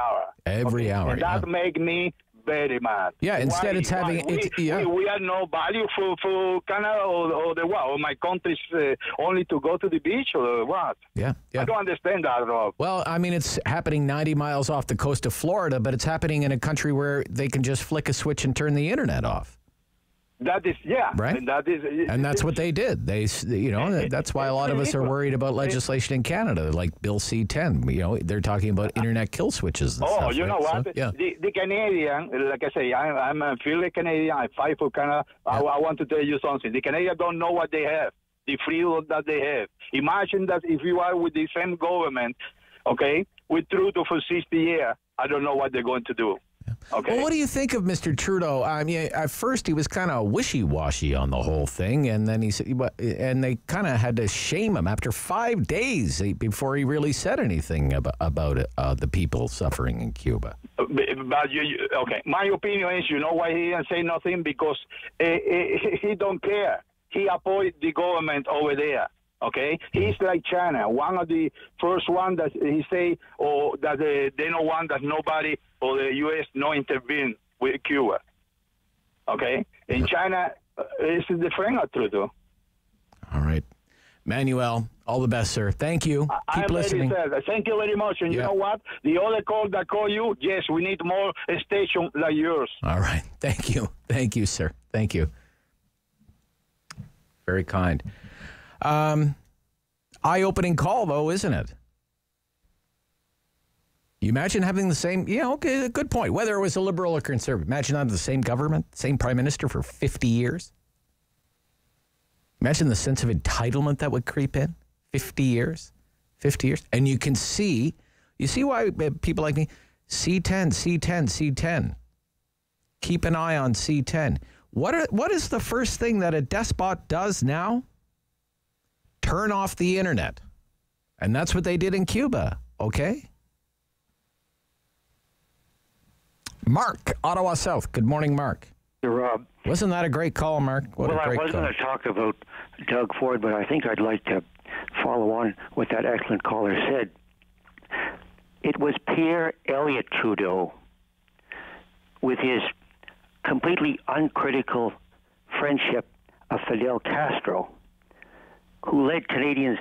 Every hour. And that make me very mad. Yeah, instead it's having we are no value for Canada or the what? Or my country's only to go to the beach or what? Yeah. I don't understand that, Rob. Well, I mean, it's happening 90 miles off the coast of Florida, but it's happening in a country where they can just flick a switch and turn the internet off. That is, right. And that's what they did. They, that's why a lot of us are worried about legislation in Canada, like Bill C-10. They're talking about internet kill switches. And stuff, you know what? So, yeah. The Canadian, like I say, I'm a fully Canadian. I fight for Canada. Yeah. I want to tell you something. The Canadians don't know what they have, the freedom that they have. Imagine that if you are with the same government, okay, with Trudeau for 60 years, I don't know what they're going to do. Okay. Well, what do you think of Mr. Trudeau? I mean, at first he was kind of wishy-washy on the whole thing, and then and they kind of had to shame him after 5 days before he really said anything about the people suffering in Cuba. But okay, my opinion is, you know why he didn't say nothing? Because he don't care. He opposed the government over there. Okay, he's like China, one of the first one that he say, or that they don't want that nobody or the U.S. no intervene with Cuba. Okay, in China, it's the friend of Trudeau. All right, Manuel, all the best, sir. Thank you. Keep listening. Thank you very much. And you know what? The other call that call you, yes, we need more station like yours. All right, thank you, sir. Thank you. Very kind. Eye-opening call, though, isn't it? You imagine having the same, okay, good point. Whether it was a liberal or conservative, imagine having the same government, same prime minister for 50 years. Imagine the sense of entitlement that would creep in. 50 years. And you see why people like me, C10, C10, C10. Keep an eye on C10. What is the first thing that a despot does now? Turn off the internet. And that's what they did in Cuba, okay? Mark, Ottawa South. Good morning, Mark. Hey, Rob. Wasn't that a great call, Mark? I was going to talk about Doug Ford, but I think I'd like to follow on what that excellent caller said. It was Pierre Elliott Trudeau, with his completely uncritical friendship of Fidel Castro, who led Canadians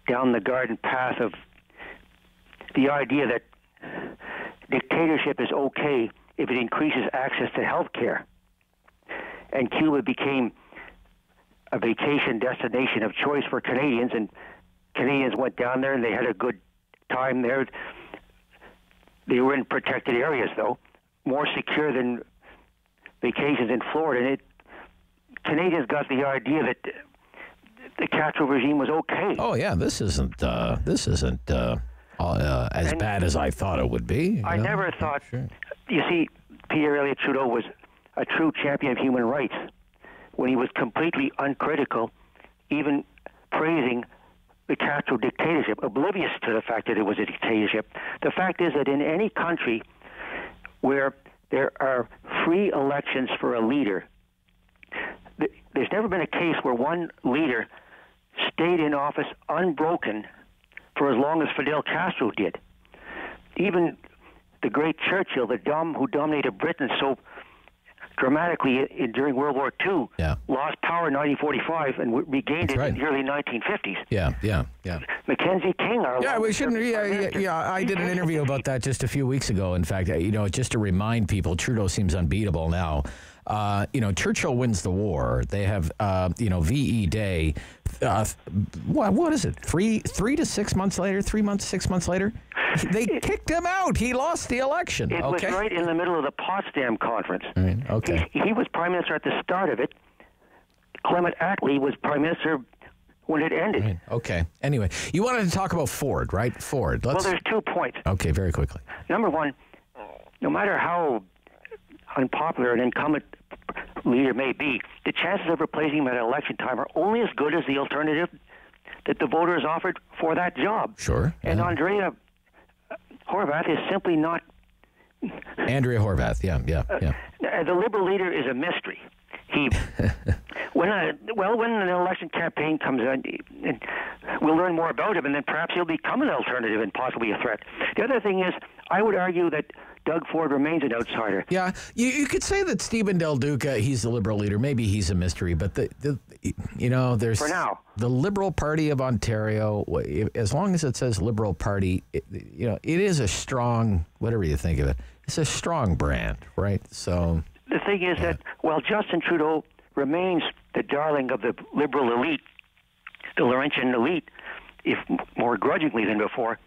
down the garden path of the idea that dictatorship is okay if it increases access to health care. And Cuba became a vacation destination of choice for Canadians, and Canadians went down there and they had a good time there. They were in protected areas, though, more secure than vacations in Florida. And Canadians got the idea that the Castro regime was okay. Oh yeah, this isn't as bad as I thought it would be. I never thought. Sure. You see, Pierre Elliott Trudeau was a true champion of human rights when he was completely uncritical, even praising the Castro dictatorship, oblivious to the fact that it was a dictatorship. The fact is that in any country where there are free elections for a leader, there's never been a case where one leader stayed in office unbroken for as long as Fidel Castro did. Even the great Churchill, who dominated Britain so dramatically during World War II. Yeah. Lost power in 1945 and regained it in the early 1950s. Yeah. Mackenzie King, we shouldn't. I did an interview about that just a few weeks ago. In fact, just to remind people, Trudeau seems unbeatable now. Churchill wins the war. They have, VE Day. What is it? 3 to 6 months later? 3 months, 6 months later? They kicked him out. He lost the election. It was right in the middle of the Potsdam Conference. Okay. He was Prime Minister at the start of it. Clement Attlee was Prime Minister when it ended. Okay. Anyway, you wanted to talk about Ford, right? Ford. Well, there's 2 points. Okay, very quickly. Number one, no matter how unpopular an incumbent leader may be, the chances of replacing him at election time are only as good as the alternative that the voters offered for that job. Sure. And Andrea Horwath is simply not... Andrea Horwath, yeah. The Liberal leader is a mystery. When an election campaign comes in, we'll learn more about him, and then perhaps he'll become an alternative and possibly a threat. The other thing is, I would argue that Doug Ford remains an outsider. Yeah, you could say that Stephen Del Duca, he's the Liberal leader. Maybe he's a mystery, but there's for now the Liberal Party of Ontario. As long as it says Liberal Party, it is a strong, whatever you think of it, it's a strong brand, right? So the thing is that while Justin Trudeau remains the darling of the Liberal elite, the Laurentian elite, if more grudgingly than before,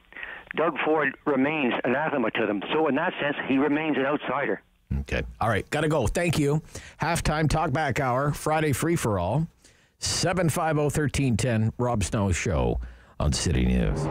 Doug Ford remains anathema to them. So in that sense, he remains an outsider. Okay. All right. Got to go. Thank you. Halftime Talkback Hour, Friday free-for-all, 750-1310, Rob Snow Show on City News.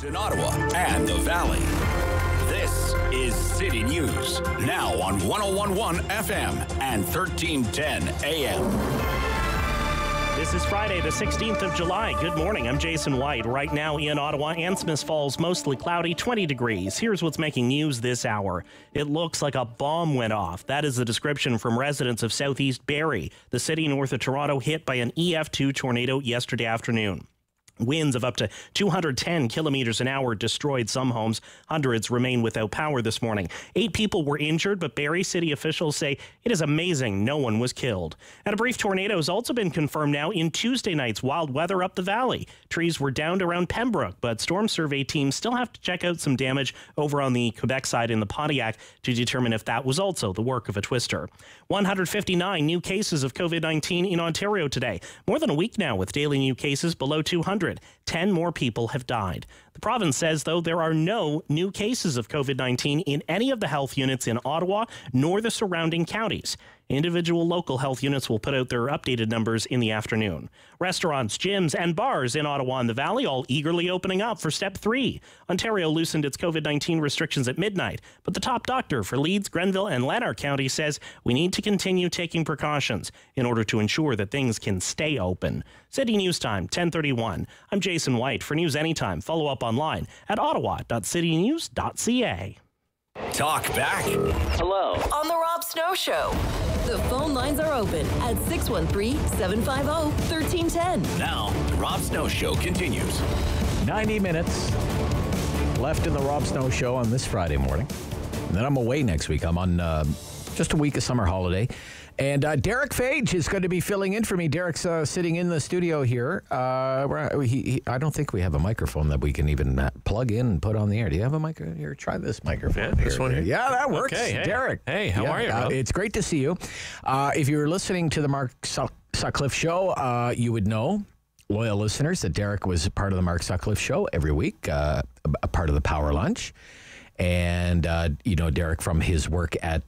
In Ottawa and the Valley. This is City News, now on 101.1 FM and 1310 AM. This is Friday, the 16th of July. Good morning. I'm Jason White. Right now in Ottawa and Smiths Falls, mostly cloudy, 20 degrees. Here's what's making news this hour. It looks like a bomb went off. That is the description from residents of Southeast Barrie, the city north of Toronto, hit by an EF2 tornado yesterday afternoon. Winds of up to 210 kilometers an hour destroyed some homes. Hundreds remain without power this morning. 8 people were injured, but Barrie City officials say it is amazing no one was killed. And a brief tornado has also been confirmed now in Tuesday night's wild weather up the valley. Trees were downed around Pembroke, but storm survey teams still have to check out some damage over on the Quebec side in the Pontiac to determine if that was also the work of a twister. 159 new cases of COVID-19 in Ontario today. More than a week now with daily new cases below 200. 10 more people have died. The province says, though, there are no new cases of COVID-19 in any of the health units in Ottawa nor the surrounding counties. Individual local health units will put out their updated numbers in the afternoon. Restaurants, gyms, and bars in Ottawa and the Valley all eagerly opening up for Step 3. Ontario loosened its COVID-19 restrictions at midnight, but the top doctor for Leeds, Grenville, and Lanark County says we need to continue taking precautions in order to ensure that things can stay open. City News Time, 10:31. I'm Jason White. For News Anytime, follow up online at ottawa.citynews.ca. Talk back. Hello. On the Rob Snow Show. The phone lines are open at 613-750-1310. Now, the Rob Snow Show continues. 90 minutes left in the Rob Snow Show on this Friday morning. And then I'm away next week. I'm on just a week of summer holiday. And Derek Fage is going to be filling in for me. Derek's sitting in the studio here. I don't think we have a microphone that we can even plug in and put on the air. Do you have a microphone? Here, try this microphone. Yeah, this one here? Yeah, that works. Okay, hey. Derek. Hey, how are you, Rob? It's great to see you. If you're listening to the Mark Sutcliffe Show, you would know, loyal listeners, that Derek was part of the Mark Sutcliffe Show every week, a part of the Power Lunch. And, Derek, from his work at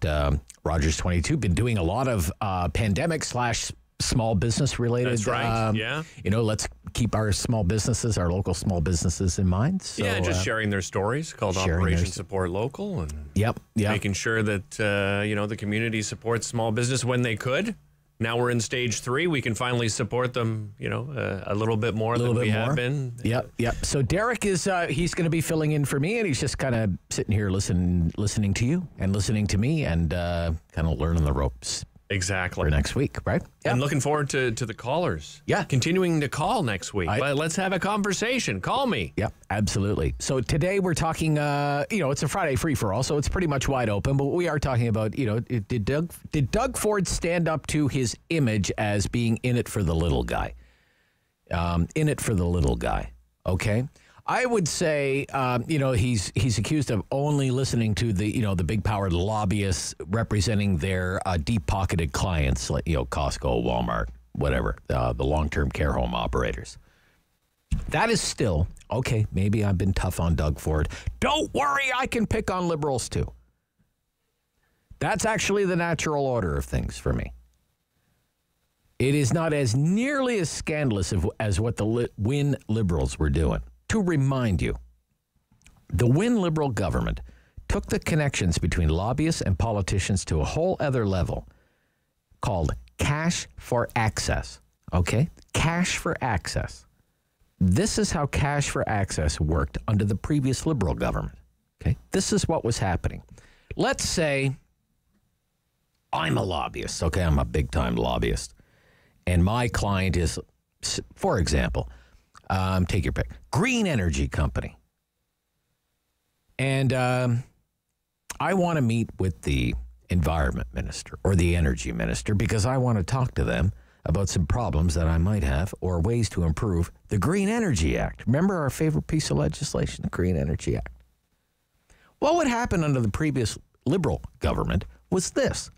Rogers 22, been doing a lot of pandemic/small business related. That's right, yeah. Let's keep our small businesses, our local small businesses in mind. So, just sharing their stories called Operation Support Local. And making sure that, the community supports small business when they could. Now we're in stage 3. We can finally support them, a little bit more than we have been. Yep. So Derek is, he's going to be filling in for me, and he's just kind of sitting here listening to you and listening to me and kind of learning the ropes. Exactly. For next week, right? I'm looking forward to the callers. Yeah. Continuing to call next week. But let's have a conversation. Call me. Yep, absolutely. So today we're talking, it's a Friday free-for-all, so it's pretty much wide open. But we are talking about, did Doug Ford stand up to his image as being in it for the little guy? In it for the little guy, okay? I would say, he's accused of only listening to the big powered lobbyists representing their deep-pocketed clients, like, Costco, Walmart, whatever, the long-term care home operators. That is still, okay, maybe I've been tough on Doug Ford. Don't worry, I can pick on liberals too. That's actually the natural order of things for me. It is not as nearly as scandalous as what the Win liberals were doing. To remind you, the Win Liberal government took the connections between lobbyists and politicians to a whole other level called cash for access, okay? Cash for access. This is how cash for access worked under the previous Liberal government, okay? This is what was happening. Let's say I'm a lobbyist, okay? I'm a big-time lobbyist, and my client is, for example, take your pick. Green Energy Company. And I want to meet with the environment minister or the energy minister because I want to talk to them about some problems that I might have or ways to improve the Green Energy Act. Remember our favorite piece of legislation, the Green Energy Act? What would happen under the previous Liberal government was this,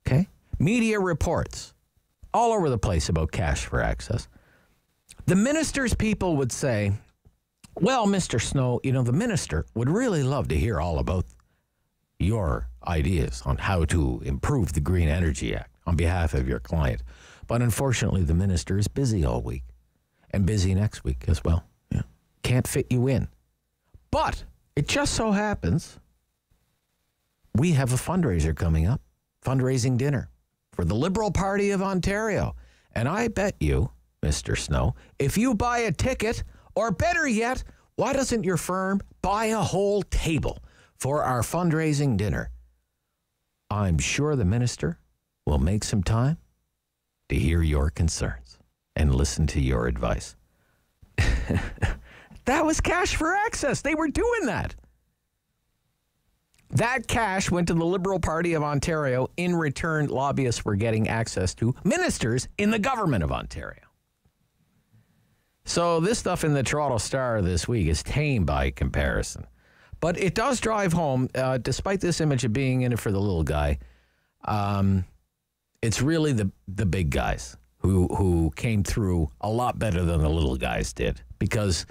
okay? Media reports all over the place about cash for access. The minister's people would say, well, Mr. Snow, the minister would really love to hear all about your ideas on how to improve the Green Energy Act on behalf of your client. But unfortunately, the minister is busy all week and busy next week as well. Yeah. Can't fit you in. But it just so happens we have a fundraiser coming up, fundraising dinner for the Liberal Party of Ontario. And I bet you, Mr. Snow, if you buy a ticket, or better yet, why doesn't your firm buy a whole table for our fundraising dinner? I'm sure the minister will make some time to hear your concerns and listen to your advice. That was cash for access. They were doing that. That cash went to the Liberal Party of Ontario. In return, lobbyists were getting access to ministers in the government of Ontario. So this stuff in the Toronto Star this week is tame by comparison. But it does drive home, despite this image of being in it for the little guy, it's really the big guys who came through a lot better than the little guys did, because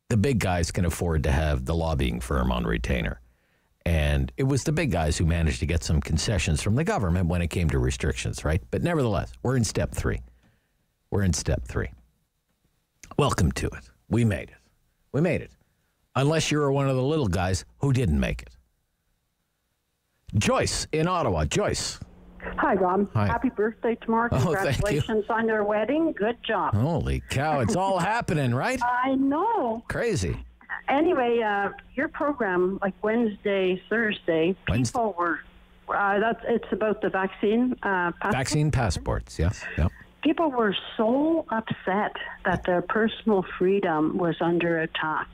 the big guys can afford to have the lobbying firm on retainer. And it was the big guys who managed to get some concessions from the government when it came to restrictions, right? But nevertheless, we're in step 3. We're in step 3. Welcome to it. We made it. We made it. Unless you were one of the little guys who didn't make it. Joyce in Ottawa. Joyce. Hi, Rob. Hi. Happy birthday tomorrow. Congratulations on your wedding. Good job. Holy cow. It's all happening, right? I know. Crazy. Anyway, your program, like Wednesday, Thursday, people were, it's about the vaccine passport. Vaccine passports, yes. Yep. People were so upset that their personal freedom was under attack.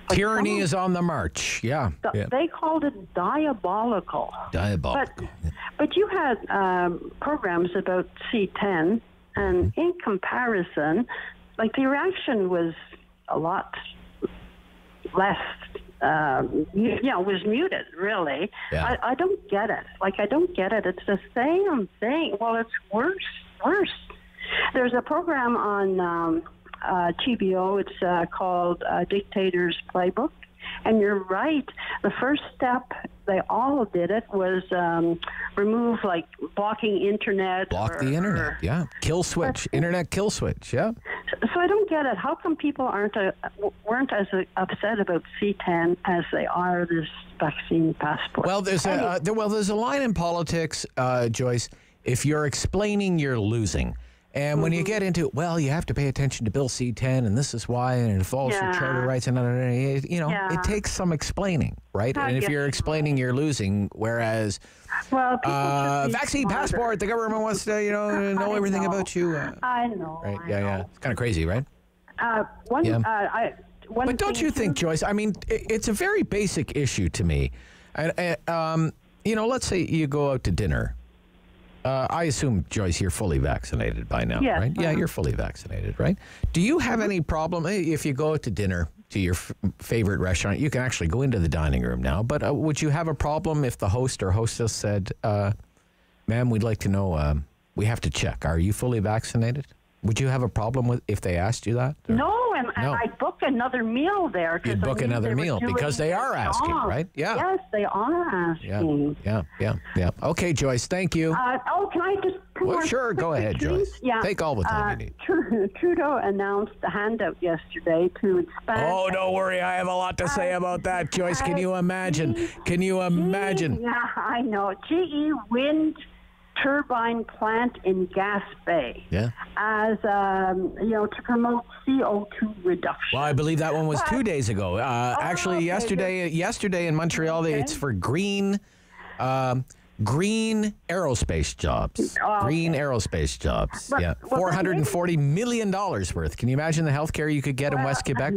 Like tyranny is on the march, yeah. They called it diabolical. Diabolical. But you had programs about C10, and in comparison, like the reaction was a lot less, was muted, really. Yeah. I don't get it. Like, I don't get it. It's the same thing. Well, it's worse. There's a program on TBO. It's called Dictator's Playbook. And you're right. The first step, they all did it, was remove, like, blocking internet. Block the internet, yeah. Kill switch. Internet kill switch, yeah. So I don't get it. How come people weren't as upset about C10 as they are this vaccine passport? Well, there's a line in politics, Joyce. If you're explaining, you're losing. And when you get into, well, you have to pay attention to Bill C-10, and this is why, and it involves your charter rights, and it takes some explaining, right? And if you're explaining, you're losing. Whereas, vaccine passport, the government wants to, know everything about you. I know. Right? Yeah. It's kind of crazy, right? But don't you think, Joyce? I mean, it's a very basic issue to me. Let's say you go out to dinner. I assume, Joyce, you're fully vaccinated by now, right? Yeah, you're fully vaccinated, right? Do you have any problem if you go out to dinner to your favorite restaurant? You can actually go into the dining room now, but would you have a problem if the host or hostess said, ma'am, we'd like to know, we have to check, are you fully vaccinated? Would you have a problem if they asked you that? Or? No, and I'd book another meal there. You'd book another meal because they are asking, right? Yeah. Yes, they are asking. Yeah. Okay, Joyce, thank you. Can I just... sure, go ahead, Joyce. Yeah. Take all the time you need. Trudeau announced a handout yesterday to expand... Oh, don't worry, I have a lot to say about that, Joyce. Can you imagine? Yeah, I know. GE Wind turbine plant in Gas Bay as to promote CO2 reduction. Well, I believe that one was 2 days ago. Actually, yesterday in Montreal, it's for green aerospace jobs. Green aerospace jobs. $440 million worth. Can you imagine the healthcare you could get in West Quebec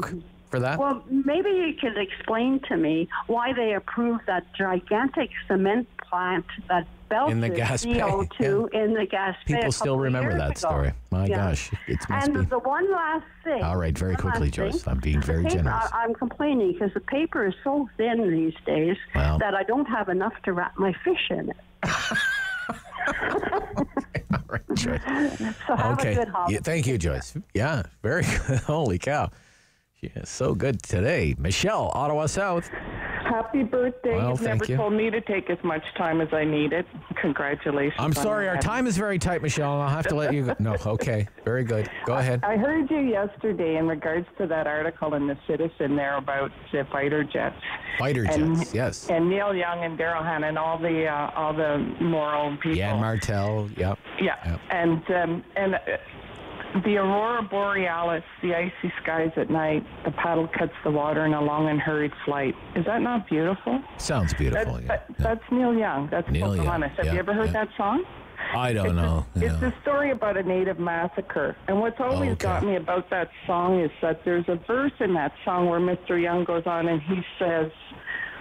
for that? Well, maybe you could explain to me why they approved that gigantic cement plant that in the gas CO2 in the gas bay. People still remember that story. My gosh. The one last thing. All right, very quickly, Joyce. I'm being very generous. I'm complaining because the paper is so thin these days that I don't have enough to wrap my fish in it. All right, Joyce. So have a good holiday. Thank you, Joyce. Yeah, very good. Holy cow. She is so good today. Michelle, Ottawa South. Happy birthday. Well, You've never told me to take as much time as I needed. Congratulations. I'm sorry. Our time is very tight, Michelle. I'll have to let you go. No, okay. Very good. Go ahead. I heard you yesterday in regards to that article in The Citizen there about fighter jets. Fighter jets, yes. And Neil Young and Daryl Hannah and all the moral people. Jan Martel, yep. Yeah. And the aurora borealis, the icy skies at night, the paddle cuts the water in a long and hurried flight. Is that not beautiful? Sounds beautiful, That's Neil Young. That's Neil Young. Have you ever heard that song? I don't know. It's a story about a Native massacre. And what's always got me about that song is that there's a verse in that song where Mr. Young goes on and he says,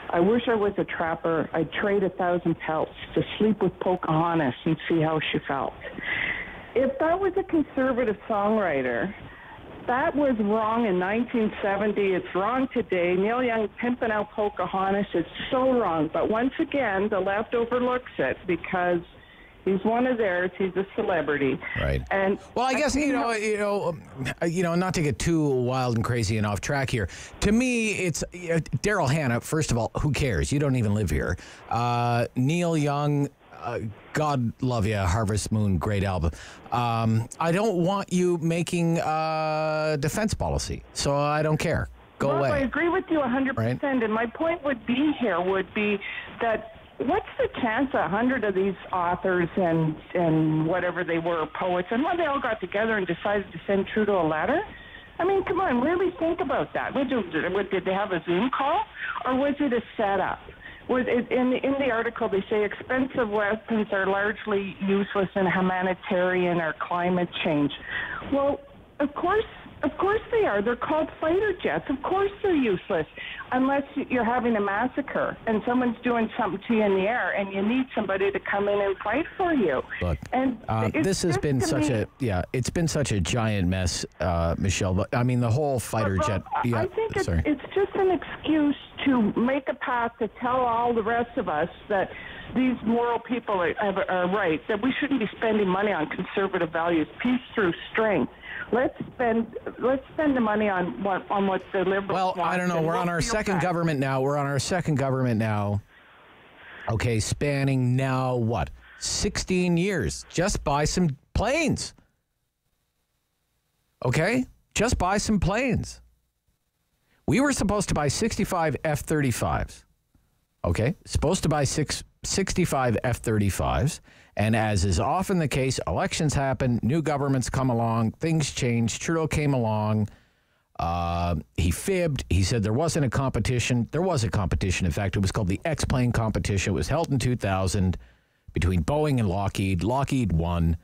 I wish I was a trapper. I'd trade 1,000 pelts to sleep with Pocahontas and see how she felt. If that was a conservative songwriter, that was wrong in 1970. It's wrong today. Neil Young pimping out Pocahontas, it's so wrong. But once again, the left overlooks it because he's one of theirs. He's a celebrity. Right. And well, I guess not to get too wild and crazy and off track here. To me, it's Daryl Hannah. First of all, who cares? You don't even live here. Neil Young. God love you, Harvest Moon, great album. I don't want you making defense policy, so I don't care. Go away. I agree with you 100%. Right? And my point would be that what's the chance 100 of these authors and whatever they were, poets, and they all got together and decided to send Trudeau a letter? I mean, come on, really think about that. Did they have a Zoom call, or was it a setup? In the article, they say expensive weapons are largely useless in humanitarian or climate change. Well, of course they are. They're called fighter jets. Of course they're useless unless you're having a massacre and someone's doing something to you in the air and you need somebody to come in and fight for you. Look, and this has been it's been such a giant mess, Michelle. But I mean, the whole fighter jet. Yeah, I think it's just an excuse to make a path to tell all the rest of us that these moral people are right, that we shouldn't be spending money on conservative values, peace through strength. Let's spend the money on what the liberals want. Well, I don't know. We're on our second government now. Okay, spanning now what? 16 years. Just buy some planes. Okay? Just buy some planes. We were supposed to buy 65 F-35s. Okay? Supposed to buy 65 F-35s. And as is often the case, elections happen, new governments come along, things change. Trudeau came along. He fibbed. He said there wasn't a competition. There was a competition. In fact, it was called the X-Plane competition. It was held in 2000 between Boeing and Lockheed. Lockheed won.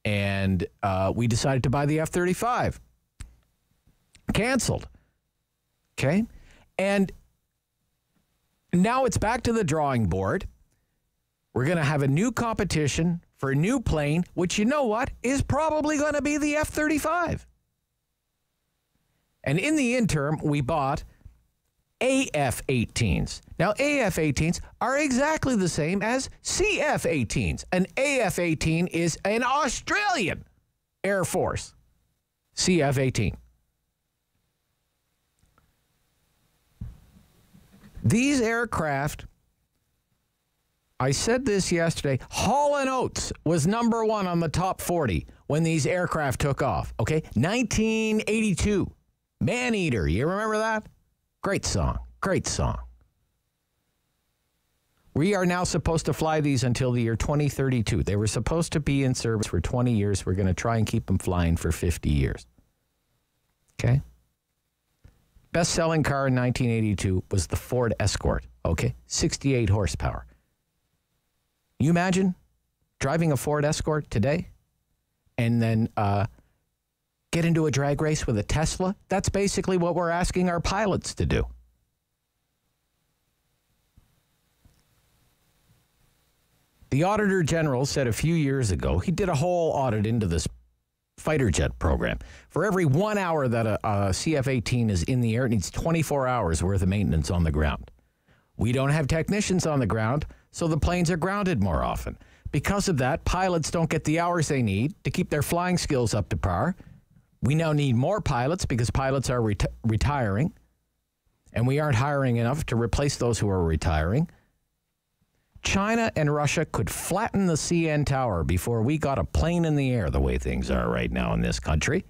And we decided to buy the F-35. Canceled. Okay? And now it's back to the drawing board. We're going to have a new competition for a new plane, which you know what, is probably going to be the F-35. And in the interim, we bought AF-18s. Now, AF-18s are exactly the same as CF-18s. An AF-18 is an Australian Air Force CF-18. These aircraft, I said this yesterday, Hall & Oates was number one on the top 40 when these aircraft took off, okay? 1982, Man-Eater, you remember that? Great song, great song. We are now supposed to fly these until the year 2032. They were supposed to be in service for 20 years. We're going to try and keep them flying for 50 years, okay? Best-selling car in 1982 was the Ford Escort, okay? 68 horsepower. You imagine driving a Ford Escort today and then get into a drag race with a Tesla? That's basically what we're asking our pilots to do. The Auditor General said a few years ago, he did a whole audit into this fighter jet program. For every 1 hour that a CF-18 is in the air, it needs 24 hours worth of maintenance on the ground. We don't have technicians on the ground, so the planes are grounded more often. Because of that, pilots don't get the hours they need to keep their flying skills up to par. We now need more pilots because pilots are retiring, and we aren't hiring enough to replace those who are retiring. China and Russia could flatten the CN Tower before we got a plane in the air the way things are right now in this country.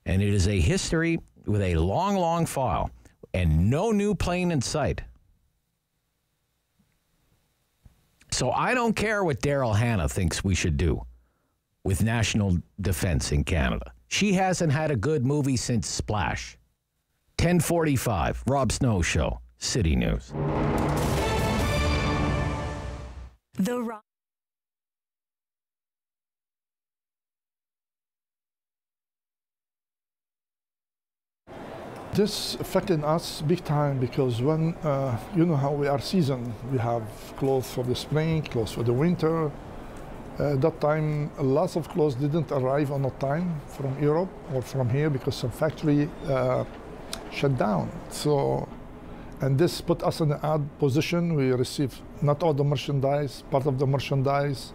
And it is a history with a long, long file and no new plane in sight. So I don't care what Daryl Hannah thinks we should do with national defense in Canada. She hasn't had a good movie since Splash. 10:45, Rob Snow Show, City News. This affected us big time because when, you know how we are seasoned, we have clothes for the spring, clothes for the winter. At that time, lots of clothes didn't arrive on time from Europe or from here because some factory shut down. So, and this put us in an odd position. We received not all the merchandise, part of the merchandise.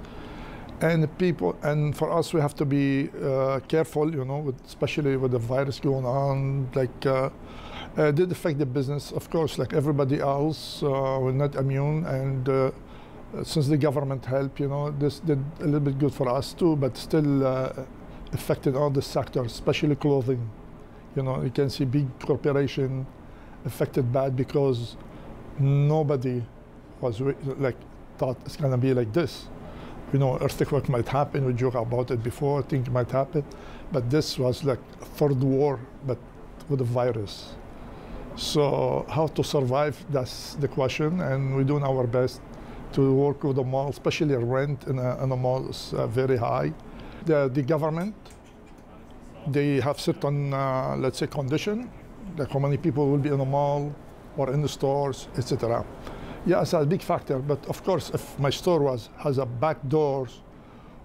And people, and for us, we have to be careful, you know, especially with the virus going on. Like, did affect the business, of course, like everybody else. We're not immune, and since the government helped, you know, this did a little bit good for us too, but still affected all the sectors, especially clothing. You know, you can see big corporation affected bad because nobody was like thought it's gonna be like this. You know, earthquake might happen, we joke about it before, things might happen, but this was like a third war, but with a virus. So how to survive, that's the question, and we're doing our best to work with the mall, especially rent in a mall is very high. The government, they have certain, let's say, condition, like how many people will be in the mall or in the stores, etc. Yeah, it's a big factor, but of course, if my store has a back doors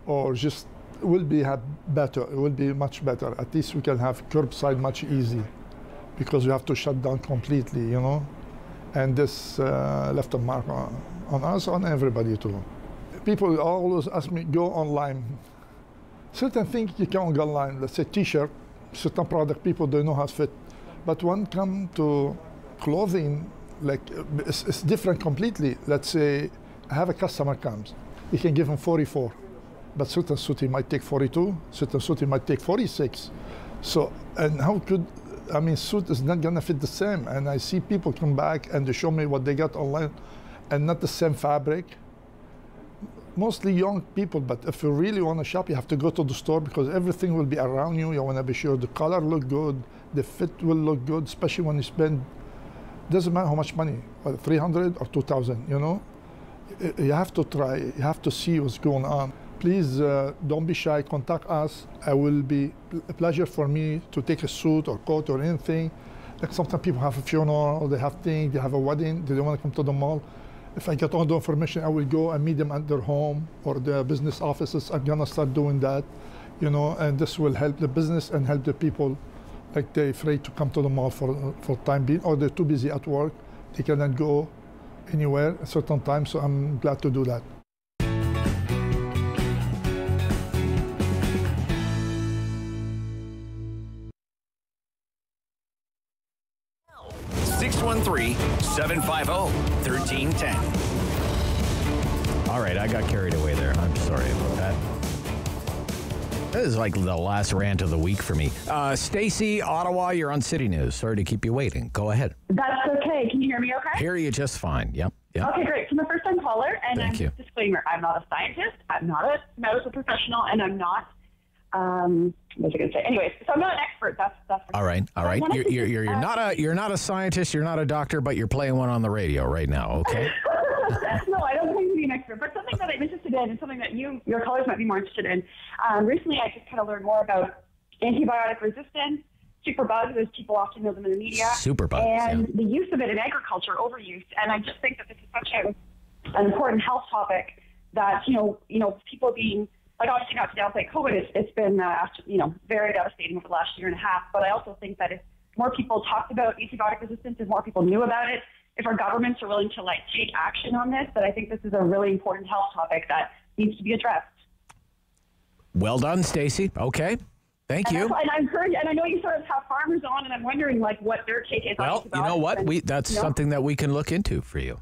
or just will be better, it will be much better. At least we can have curbside much easy because we have to shut down completely, you know? And this left a mark on us, on everybody too. People always ask me, go online. Certain things you can't go online, let's say t-shirt, certain product people don't know how to fit. But when it comes to clothing, like it's different completely. Let's say I have a customer comes, you can give him 44, but certain suit he might take 42, certain suit he might take 46. So, and how could, I mean, suit is not gonna fit the same. And I see people come back and they show me what they got online and not the same fabric. Mostly young people, but if you really wanna shop, you have to go to the store because everything will be around you. You wanna be sure the color look good, the fit will look good, especially when you spend, doesn't matter how much money, 300 or 2,000, you know? You have to try, you have to see what's going on. Please don't be shy, contact us. It will be a pleasure for me to take a suit or coat or anything. Like sometimes people have a funeral, they have things, they have a wedding, they don't want to come to the mall. If I get all the information, I will go and meet them at their home or their business offices. I'm gonna start doing that, you know, and this will help the business and help the people. Like they're afraid to come to the mall for time being, or they're too busy at work. They cannot go anywhere at certain times, so I'm glad to do that. (613-750-1310). All right, I got carried away there. I'm sorry about that. This is like the last rant of the week for me. Stacy, Ottawa, you're on City News. Sorry to keep you waiting. Go ahead. That's okay. Can you hear me okay? Hear you just fine. Yep. Okay, great. So I'm a first-time caller, and Thank you. Disclaimer, I'm not a scientist, I'm not a medical professional, and I'm not, what was I going to say? Anyways, so I'm not an expert. That's all right. You're not a scientist, you're not a doctor, but you're playing one on the radio right now, okay? No, I don't claim to be an expert, but something that I'm interested in and something that your callers might be more interested in. Recently, I just kind of learned more about antibiotic resistance, superbugs, as people often know them in the media, superbugs, and the use of it in agriculture, overuse. And I just think that this is such an important health topic that, you know, people being, like, obviously not to downplay COVID, it's been, very devastating over the last year and a half, but I also think that if more people talked about antibiotic resistance, if more people knew about it, if our governments are willing to take action on this, that I think this is a really important health topic that needs to be addressed. Well done, Stacy. Okay. Thank you. And I've heard, and I know you sort of have farmers on, and I'm wondering what their take is. Well, you know what? That's something that we can look into for you.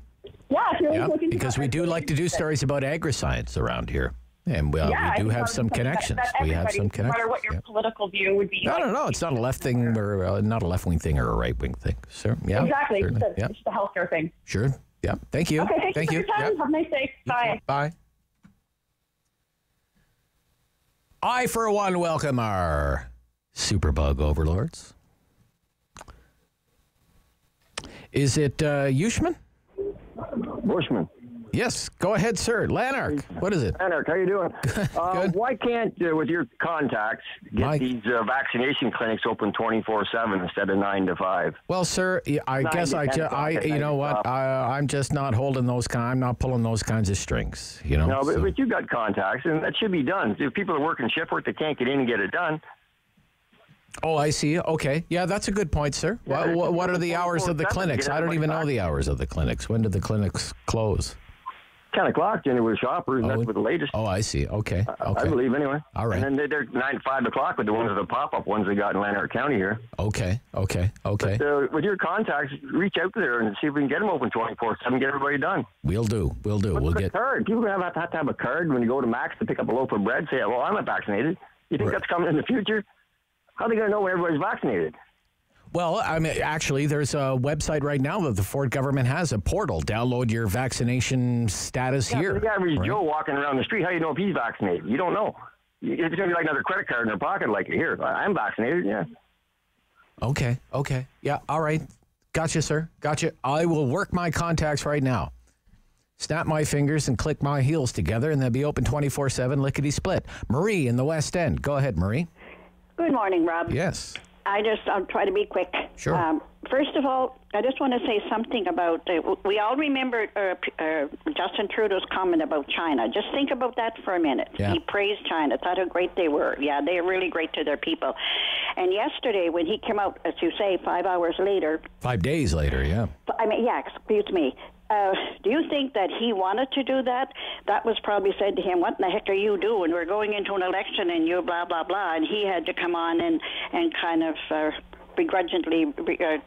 Yeah, if you're looking into because we do like to do stories about agri-science around here. And we do have some connections. We have some connections. No matter what your political view would be. No. It's not a left thing or not a left-wing thing or a right-wing thing. Sure. Yeah. Exactly. It's just a healthcare thing. Sure. Yeah. Thank you. Okay. Thank you for your time. Yeah. Have a nice day. Bye. Bye. I, for one, welcome our superbug overlords. Is it Bushman? Bushman. Yes, go ahead, sir. Lanark, what is it? Lanark, how you doing? Good. Why can't, with your contacts, get these vaccination clinics open 24/7 instead of 9 to 5? Well, sir, I guess you know what? I'm just not holding those I'm not pulling those kinds of strings. You know. No, but you got contacts, and that should be done. If people are working shift work, they can't get in and get it done. Oh, I see. Okay. Yeah, that's a good point, sir. Yeah, what are the hours of the clinics? I don't even know the hours of the clinics. When do the clinics close? 10 o'clock, generally with shoppers, and that's with the latest. Oh, I see. Okay. I believe, anyway. All right. And then they're 9 to 5 o'clock with the ones, the pop-up ones they got in Lanark County here. Okay. But, with your contacts, reach out there and see if we can get them open 24/7, get everybody done. We'll do. We'll get a card. People have to have a card when you go to Max to pick up a loaf of bread, say, well, I'm not vaccinated. You think that's coming in the future? How are they going to know when everybody's vaccinated? Well, I mean, actually, there's a website right now that the Ford government has, a portal. Download your vaccination status here. The average Joe walking around the street, how do you know if he's vaccinated? You don't know. It's going to be like another credit card in their pocket, like, here, I'm vaccinated, yeah. Okay. Yeah, all right. Gotcha, sir. Gotcha. I will work my contacts right now. Snap my fingers and click my heels together, and they'll be open 24/7, lickety-split. Marie in the West End. Go ahead, Marie. Good morning, Rob. Yes. I'll try to be quick. Sure. First of all, I just want to say something about, we all remember Justin Trudeau's comment about China. Just think about that for a minute. Yeah. He praised China, thought how great they were. Yeah, they're really great to their people. And yesterday, when he came out, as you say, 5 hours later. 5 days later, yeah. Excuse me. Do you think that he wanted to do that? That was probably said to him, what in the heck are you doing? We're going into an election and you blah, blah, blah. And he had to come on and kind of begrudgingly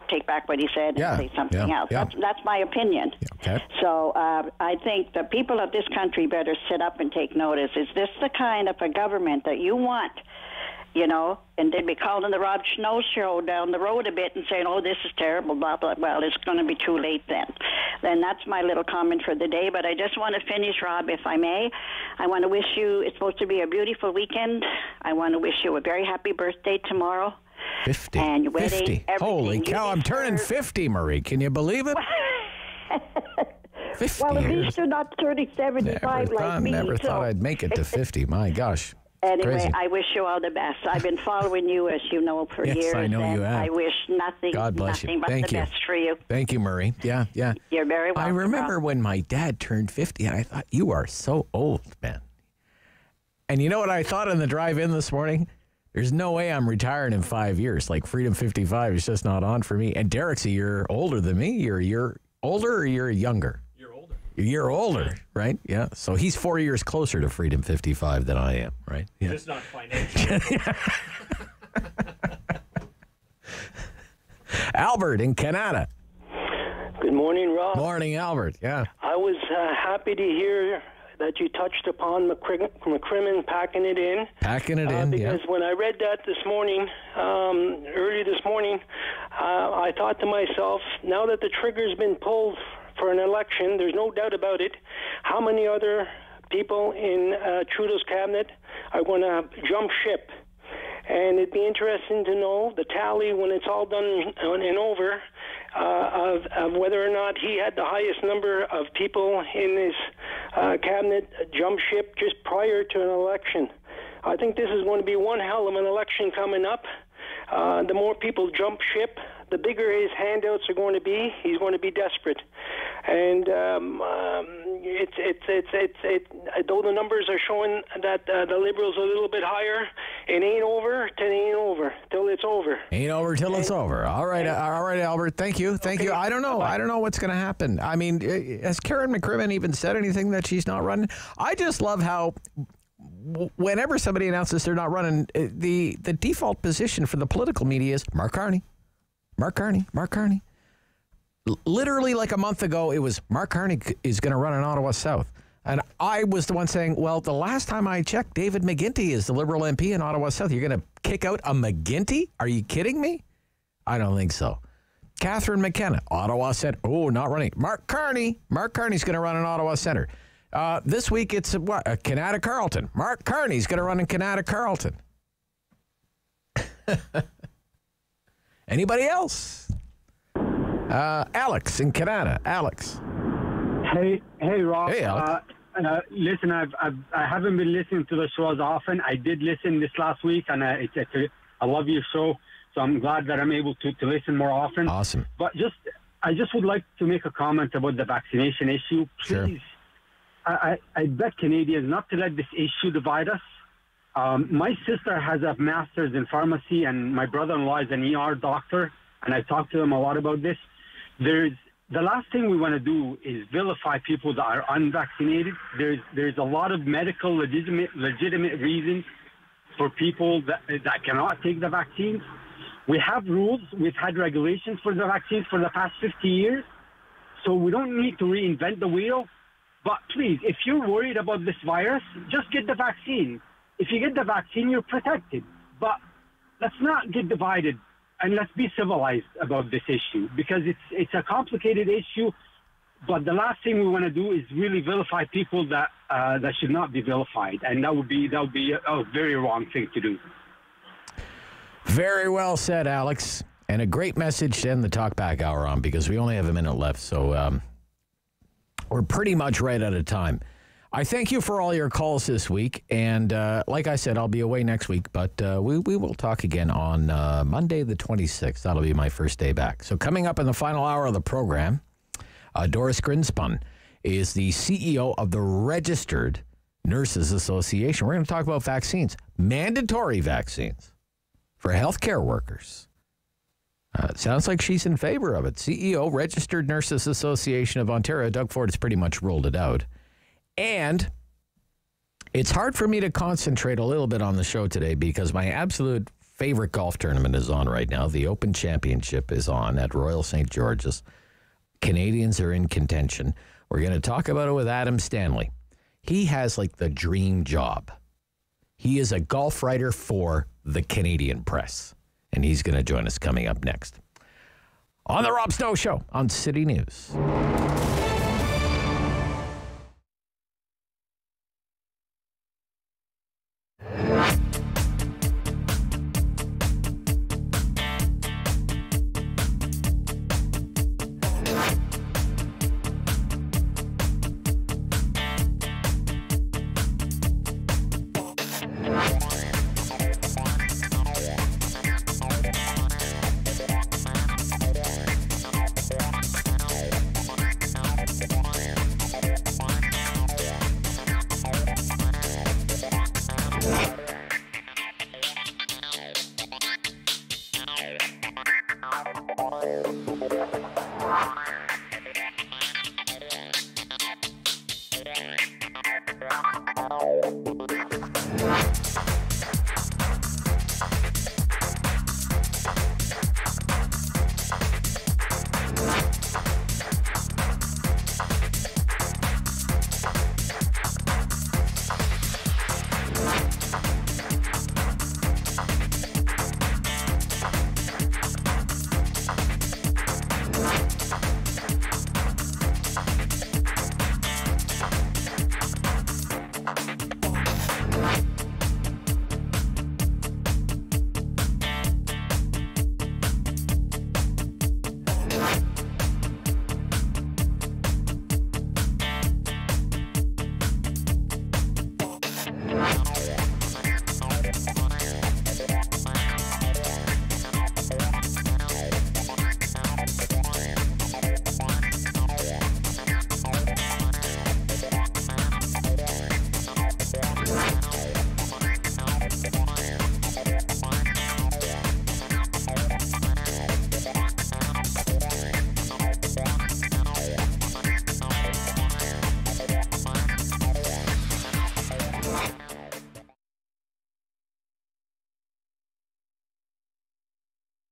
take back what he said and say something else. Yeah. That's my opinion. Okay. So I think the people of this country better sit up and take notice. Is this the kind of a government that you want? You know, and they'd be calling the Rob Snow Show down the road a bit and saying, oh, this is terrible, blah, blah. Well, it's going to be too late then. Then that's my little comment for the day. But I just want to finish, Rob, if I may. I want to wish you, it's supposed to be a beautiful weekend. I want to wish you a very happy birthday tomorrow. 50. And your wedding, 50. Holy cow, I'm turning 50, Marie. Can you believe it? 50 well, at years. least you're not 30, 75 like me. Never thought I'd make it to 50. My gosh. Anyway, Crazy. I wish you all the best. I've been following you, as you know, for years. Yes, I know you have. I wish nothing but the best for you. Thank you, Marie. Yeah. You're very welcome. I remember when my dad turned 50, and I thought, you are so old, man. And you know what I thought on the drive in this morning? There's no way I'm retiring in 5 years. Like, Freedom 55 is just not on for me. And Derek's a year older than me. You're a year older or you're younger? A year older, right? Yeah. So he's 4 years closer to Freedom 55 than I am, right? Yeah. Just not financially. Albert in Canada. Good morning, Rob. Morning, Albert. Yeah. I was happy to hear that you touched upon McCrimmon packing it in. Because when I read that this morning, early this morning, I thought to myself, now that the trigger's been pulled for an election, there's no doubt about it, how many other people in Trudeau's cabinet are going to jump ship? And it'd be interesting to know the tally when it's all done and over of whether or not he had the highest number of people in his cabinet jump ship just prior to an election. I think this is going to be one hell of an election coming up. The more people jump ship, the bigger his handouts are going to be. He's going to be desperate, and though the numbers are showing that the Liberals are a little bit higher, it ain't over till it ain't over till it's over. Ain't over till it's over. All right, Albert. Thank you. I don't know. I don't know what's going to happen. I mean, has Karen McCrimmon even said anything that she's not running? I just love how, whenever somebody announces they're not running, the default position for the political media is Mark Carney. Literally like a month ago, it was Mark Carney is going to run in Ottawa South. And I was the one saying, well, the last time I checked, David McGuinty is the Liberal MP in Ottawa South. You're going to kick out a McGuinty? Are you kidding me? I don't think so. Catherine McKenna, Ottawa said, oh, not running. Mark Carney's going to run in Ottawa Centre. This week, it's Canada Carleton. Mark Carney's going to run in Canada Carleton. Anybody else? Alex in Canada. Alex. Hey, Rob. Hey, Alex. Listen, I haven't been listening to the show as often. I did listen this last week, and I love your show, so I'm glad that I'm able to listen more often. Awesome. But I just would like to make a comment about the vaccination issue. Please, sure. I beg Canadians not to let this issue divide us. My sister has a master's in pharmacy, and my brother-in-law is an ER doctor, and I talked to them a lot about this. The last thing we want to do is vilify people that are unvaccinated. There's a lot of medical legitimate reasons for people that cannot take the vaccines. We have rules. We've had regulations for the vaccines for the past 50 years. So we don't need to reinvent the wheel. But please, if you're worried about this virus, just get the vaccine. If you get the vaccine, you're protected. But let's not get divided. And let's be civilized about this issue, because it's a complicated issue. But the last thing we want to do is really vilify people that should not be vilified, and that would be a very wrong thing to do. Very well said, Alex, and a great message to end the Talkback Hour on, because we only have a minute left, so we're pretty much right out of time. I thank you for all your calls this week, and like I said, I'll be away next week, but we will talk again on Monday the 26th. That'll be my first day back. So coming up in the final hour of the program, Doris Grinspun is the CEO of the Registered Nurses Association. We're going to talk about vaccines, mandatory vaccines for healthcare workers. It sounds like she's in favor of it. CEO, Registered Nurses Association of Ontario. Doug Ford has pretty much rolled it out. And it's hard for me to concentrate a little bit on the show today because my absolute favorite golf tournament is on right now. The Open Championship is on at Royal St. George's. Canadians are in contention. We're going to talk about it with Adam Stanley. He has like the dream job. He is a golf writer for the Canadian Press, and he's going to join us coming up next on The Rob Snow Show on City News.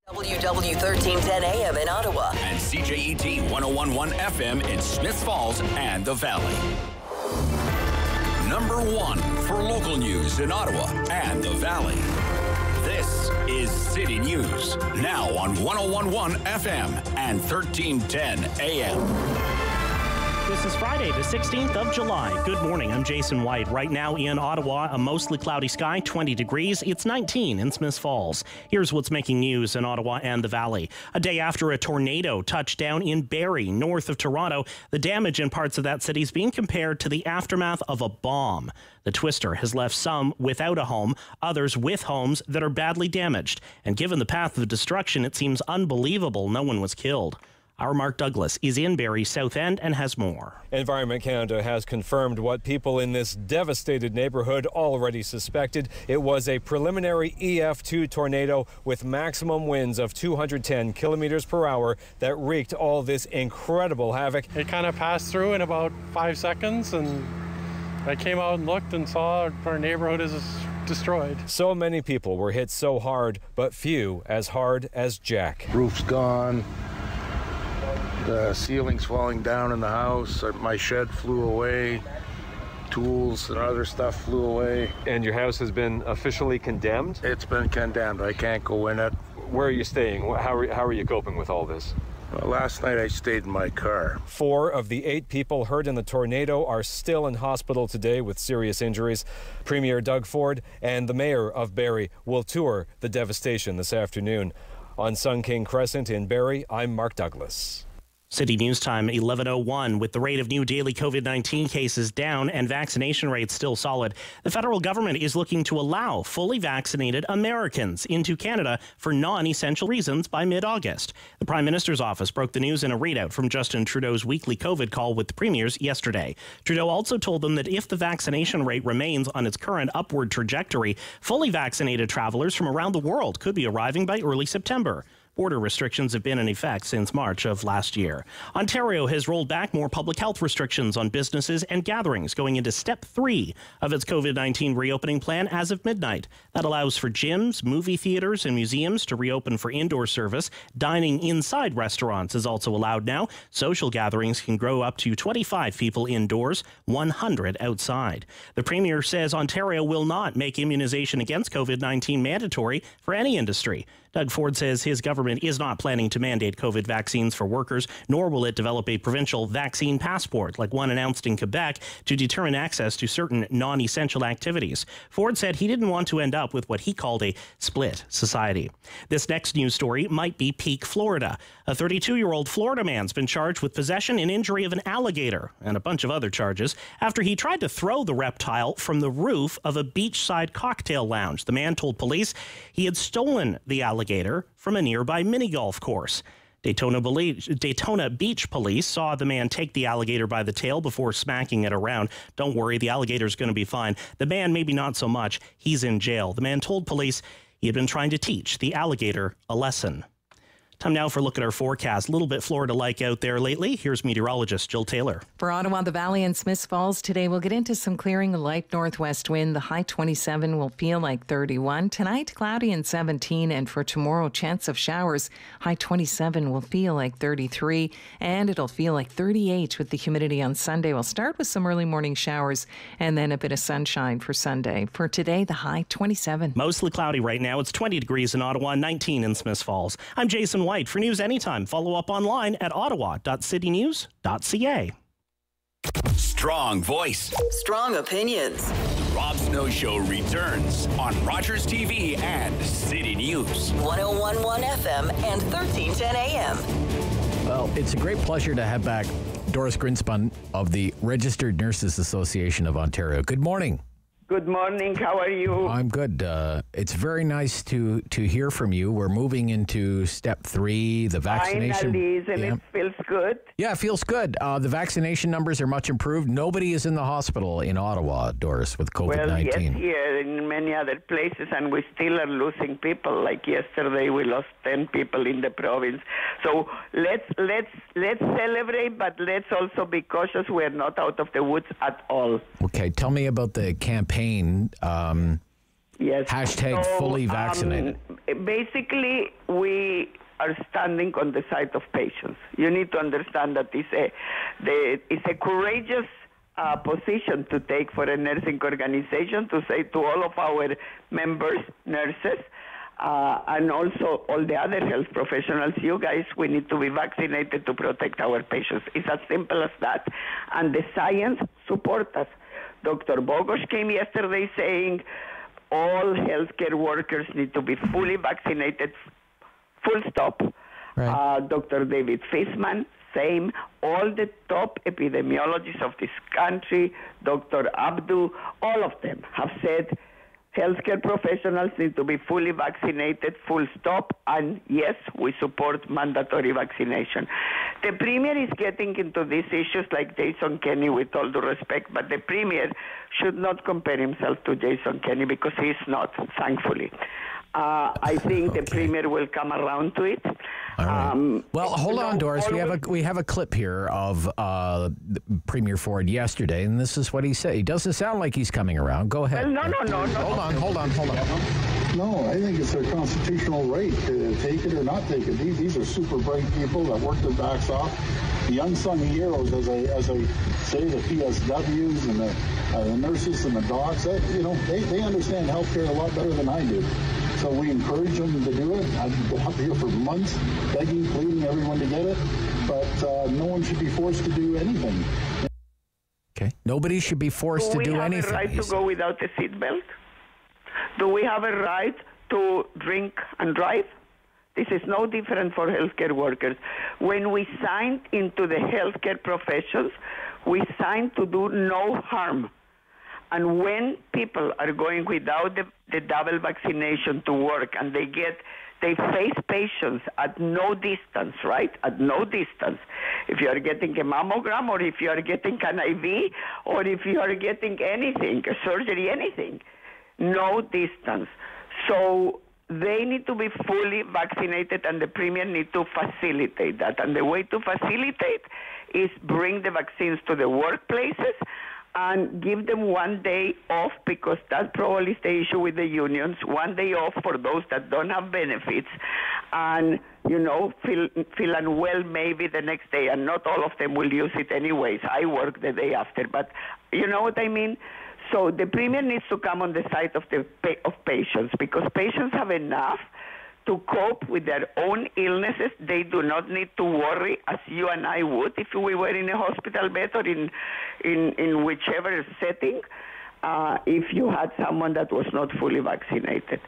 WW 1310 AM in Ottawa. And CJET 1011 FM in Smiths Falls and the Valley. Number one for local news in Ottawa and the Valley. This is City News, now on 1011 FM and 1310 AM. This is Friday, the 16th of July. Good morning. I'm Jason White. Right now in Ottawa, a mostly cloudy sky, 20 degrees. It's 19 in Smiths Falls. Here's what's making news in Ottawa and the Valley. A day after a tornado touched down in Barrie, north of Toronto, the damage in parts of that city is being compared to the aftermath of a bomb. The twister has left some without a home, others with homes that are badly damaged. And given the path of destruction, it seems unbelievable no one was killed. Our Mark Douglas is in Barrie's South End and has more. Environment Canada has confirmed what people in this devastated neighborhood already suspected. It was a preliminary EF2 tornado with maximum winds of 210 kilometers per hour that wreaked all this incredible havoc. It kind of passed through in about 5 seconds, and I came out and looked and saw our neighborhood is destroyed. So many people were hit so hard, but few as hard as Jack. Roof's gone. The ceiling's falling down in the house. My shed flew away. Tools and other stuff flew away. And your house has been officially condemned? It's been condemned. I can't go in it. Where are you staying? How are you coping with all this? Well, last night I stayed in my car. 4 of the 8 people hurt in the tornado are still in hospital today with serious injuries. Premier Doug Ford and the mayor of Barrie will tour the devastation this afternoon. On Sun King Crescent in Barrie, I'm Mark Douglas. City News Time, 11:01. With the rate of new daily COVID-19 cases down and vaccination rates still solid, the federal government is looking to allow fully vaccinated Americans into Canada for non-essential reasons by mid-August. The Prime Minister's office broke the news in a readout from Justin Trudeau's weekly COVID call with the premiers yesterday. Trudeau also told them that if the vaccination rate remains on its current upward trajectory, fully vaccinated travelers from around the world could be arriving by early September. Border restrictions have been in effect since March of last year. Ontario has rolled back more public health restrictions on businesses and gatherings, going into step 3 of its COVID-19 reopening plan as of midnight. That allows for gyms, movie theaters, and museums to reopen for indoor service. Dining inside restaurants is also allowed now. Social gatherings can grow up to 25 people indoors, 100 outside. The Premier says Ontario will not make immunization against COVID-19 mandatory for any industry. Doug Ford says his government is not planning to mandate COVID vaccines for workers, nor will it develop a provincial vaccine passport like one announced in Quebec to determine access to certain non-essential activities. Ford said he didn't want to end up with what he called a split society. This next news story might be peak Florida. A 32-year-old Florida man's been charged with possession and injury of an alligator and a bunch of other charges after he tried to throw the reptile from the roof of a beachside cocktail lounge. The man told police he had stolen the alligator from a nearby mini golf course. Daytona Beach police saw the man take the alligator by the tail before smacking it around. Don't worry, the alligator's going to be fine. The man, maybe not so much. He's in jail. The man told police he had been trying to teach the alligator a lesson. Time now for a look at our forecast. A little bit Florida-like out there lately. Here's meteorologist Jill Taylor. For Ottawa, the Valley, and Smiths Falls today, we'll get into some clearing, a light northwest wind. The high 27 will feel like 31. Tonight, cloudy and 17. And for tomorrow, chance of showers. High 27 will feel like 33. And it'll feel like 38 with the humidity on Sunday. We'll start with some early morning showers and then a bit of sunshine for Sunday. For today, the high 27. Mostly cloudy right now. It's 20 degrees in Ottawa, 19 in Smiths Falls. I'm Jason White. For news anytime, follow up online at ottawa.citynews.ca. Strong voice. Strong opinions. The Rob Snow Show returns on Rogers TV and City News. 101.1 FM and 1310 AM. Well, it's a great pleasure to have back Doris Grinspun of the Registered Nurses Association of Ontario. Good morning. Good morning. How are you? I'm good. It's very nice to hear from you. We're moving into step 3, the vaccination. Finally, and it feels good. Yeah, it feels good. The vaccination numbers are much improved. Nobody is in the hospital in Ottawa, Doris, with COVID-19. Well, yes, here in many other places, and we still are losing people. Like yesterday, we lost 10 people in the province. So let's celebrate, but let's also be cautious. We're not out of the woods at all. Okay, tell me about the campaign. Yes. Hashtag fully vaccinated. Basically, we are standing on the side of patients. You need to understand that it's a courageous position to take for a nursing organization to say to all of our members, nurses, and also all the other health professionals, you guys, we need to be vaccinated to protect our patients. It's as simple as that. And the science supports us. Dr. Bogosh came yesterday saying all healthcare workers need to be fully vaccinated, full stop. Right. Dr. David Fisman, same. All the top epidemiologists of this country, Dr. Abdu, all of them have said healthcare professionals need to be fully vaccinated, full stop, and yes, we support mandatory vaccination. The Premier is getting into these issues like Jason Kenney, with all due respect, but the Premier should not compare himself to Jason Kenney because he's not, thankfully. I think the Premier will come around to it. All right. Well, hold on, Doris. We have a clip here of Premier Ford yesterday, and this is what he said. He doesn't sound like he's coming around. Go ahead. Well, no. Hold on. No, I think it's their constitutional right to take it or not take it. These are super bright people that work their backs off. The unsung heroes, as I say, the PSWs and the nurses and the docs. They understand healthcare a lot better than I do. So we encourage them to do it. I've been up here for months, begging, pleading everyone to get it, but no one should be forced to do anything. Okay. Nobody should be forced to do anything. Do we have a right to go without a seatbelt? Do we have a right to drink and drive? This is no different for healthcare workers. When we signed into the healthcare professions, we signed to do no harm. And when people are going without the double vaccination to work and they face patients at no distance, right? At no distance. If you are getting a mammogram or if you are getting an IV or if you are getting anything, a surgery, anything, no distance. So they need to be fully vaccinated and the Premier need to facilitate that. And the way to facilitate is bring the vaccines to the workplaces and give them 1 day off, because that probably is the issue with the unions, 1 day off for those that don't have benefits and, feel unwell maybe the next day, and not all of them will use it anyways. I work the day after, but you know what I mean? So the Premier needs to come on the side of patients, because patients have enough to cope with their own illnesses. They do not need to worry as you and I would if we were in a hospital bed or in whichever setting if you had someone that was not fully vaccinated.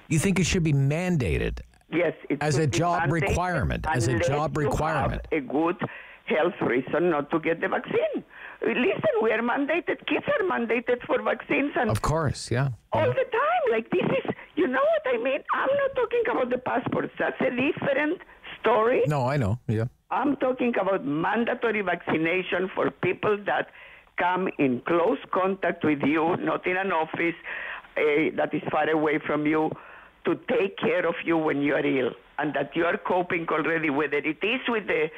You think it should be mandated? Yes. As a job requirement. As a job requirement. A good health reason not to get the vaccine. Listen, we are mandated. Kids are mandated for vaccines. And of course, yeah. All the time. Like, this is, you know what I mean? I'm not talking about the passports. That's a different story. No, I know, yeah. I'm talking about mandatory vaccination for people that come in close contact with you, not in an office that is far away from you, to take care of you when you are ill, and that you are coping already, whether it is with a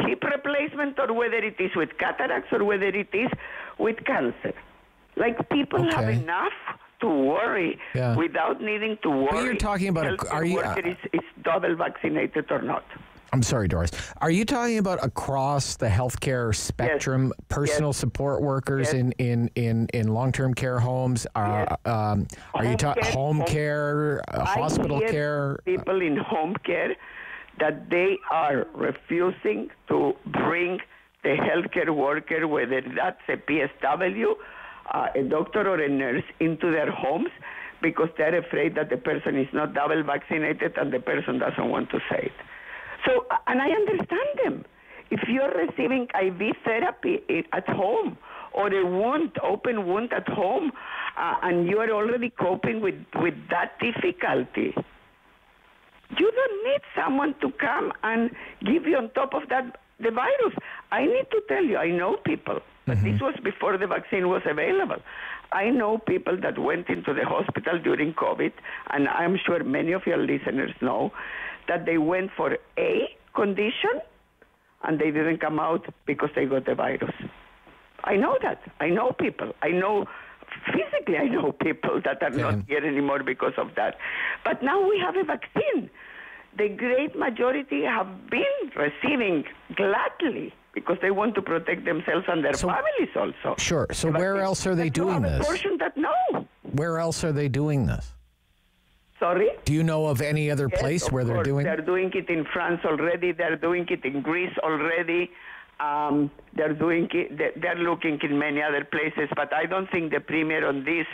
hip replacement or whether it is with cataracts or whether it is with cancer. Like, people have enough to worry without needing to worry. But you're talking about, are you is double vaccinated or not? I'm sorry, Doris. Are you talking about across the healthcare spectrum, personal support workers in long-term care homes? Are you talking home care, hospital care? People in home care that they are refusing to bring the healthcare worker, whether that's a PSW, a doctor or a nurse, into their homes because they're afraid that the person is not double vaccinated and the person doesn't want to say it. So, and I understand them. If you're receiving IV therapy at home or a wound, open wound at home, and you are already coping with that difficulty, you don't need someone to come and give you on top of that the virus. I need to tell you, I know people, but this was before the vaccine was available. I know people that went into the hospital during COVID, and I'm sure many of your listeners know that they went for a condition and they didn't come out because they got the virus. I know that. I know people. I know physically, I know people that are not here anymore because of that. But now we have a vaccine. The great majority have been receiving gladly because they want to protect themselves and their families also. Sure. So where else are they doing this? A portion that no. Where else are they doing this? Sorry? Do you know of any other place where they're doing? They're doing it in France already. They're doing it in Greece already. They're doing it. They're looking in many other places. But I don't think the premier on this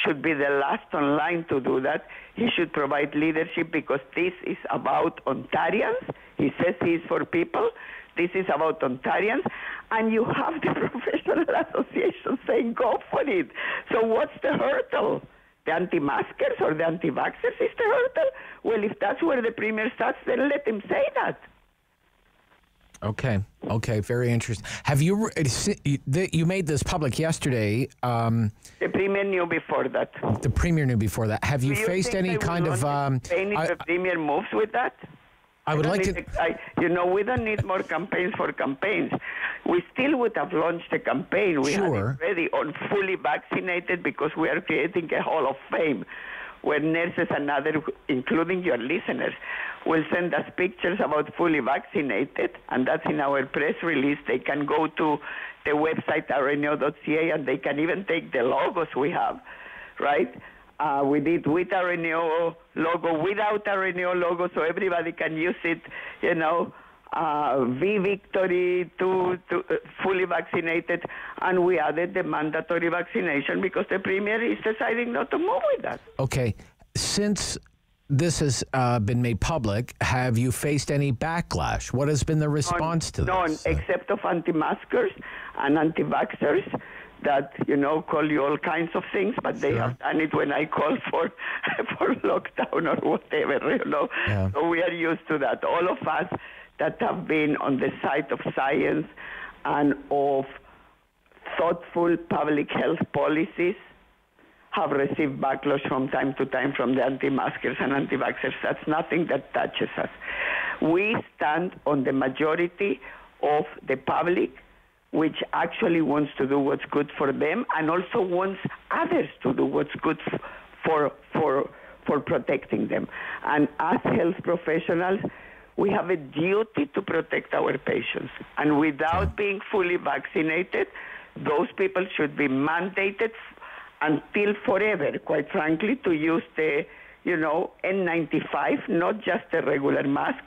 should be the last online to do that. He should provide leadership because this is about Ontarians. He says he is for people. This is about Ontarians. And you have the professional association saying go for it. So what's the hurdle? The anti-maskers or the anti-vaxxers is the hurdle? Well, if that's where the premier starts, then let him say that. Okay, very interesting. Have you made this public yesterday? The premier knew before that. The premier knew before that. Have you faced any kind of? If the premier moves with that. I would like to. We don't need more campaigns for campaigns. We still would have launched a campaign. We had it ready on fully vaccinated because we are creating a hall of fame where nurses and others, including your listeners, will send us pictures about fully vaccinated, and that's in our press release. They can go to the website rno.ca and they can even take the logos we have, right? We did with RNO logo, without RNO logo, so everybody can use it, V Victory to fully vaccinated, and we added the mandatory vaccination because the premier is deciding not to move with that. Okay. Since this has been made public, have you faced any backlash? What has been the response to this? None, except of anti-maskers and anti-vaxxers that, call you all kinds of things, but they have done it when I call for lockdown or whatever, Yeah. So we are used to that. All of us that have been on the side of science and of thoughtful public health policies have received backlash from time to time from the anti-maskers and anti-vaxxers. That's nothing that touches us. We stand on the majority of the public, which actually wants to do what's good for them and also wants others to do what's good for protecting them. And as health professionals, we have a duty to protect our patients. And without being fully vaccinated, those people should be mandated until forever, quite frankly, to use the, N95, not just a regular mask.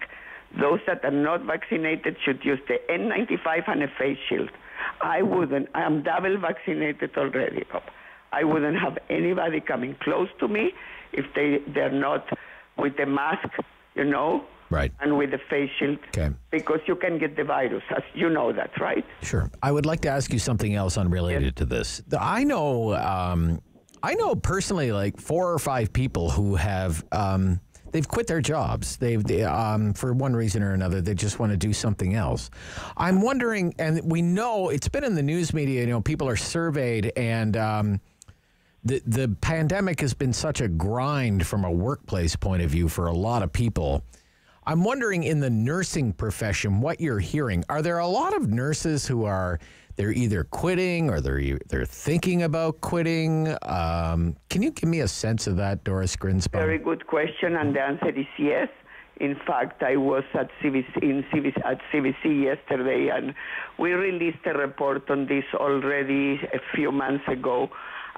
Those that are not vaccinated should use the N95 and a face shield. I wouldn't. I am double vaccinated already. I wouldn't have anybody coming close to me if they're not with a mask, Right. And with the face shield. Okay. Because you can get the virus, as you know that, right? Sure. I would like to ask you something else unrelated to this. I know personally like 4 or 5 people who have they've quit their jobs. They for one reason or another, they just want to do something else. I'm wondering, and we know it's been in the news media, people are surveyed, and the pandemic has been such a grind from a workplace point of view for a lot of people. I'm wondering in the nursing profession, what you're hearing. Are there a lot of nurses who they're either quitting or they're thinking about quitting? Can you give me a sense of that, Doris Grinspun? Very good question, and the answer is yes. In fact, I was at CBC yesterday, and we released a report on this already a few months ago,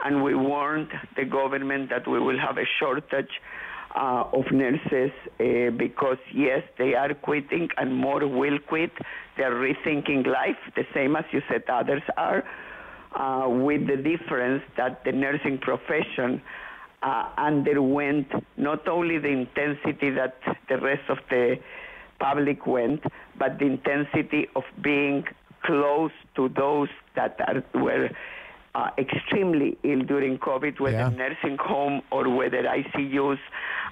and we warned the government that we will have a shortage of nurses because, yes, they are quitting and more will quit. They're rethinking life, the same as you said others are, with the difference that the nursing profession underwent not only the intensity that the rest of the public went, but the intensity of being close to those that were extremely ill during COVID, whether nursing home or whether ICUs,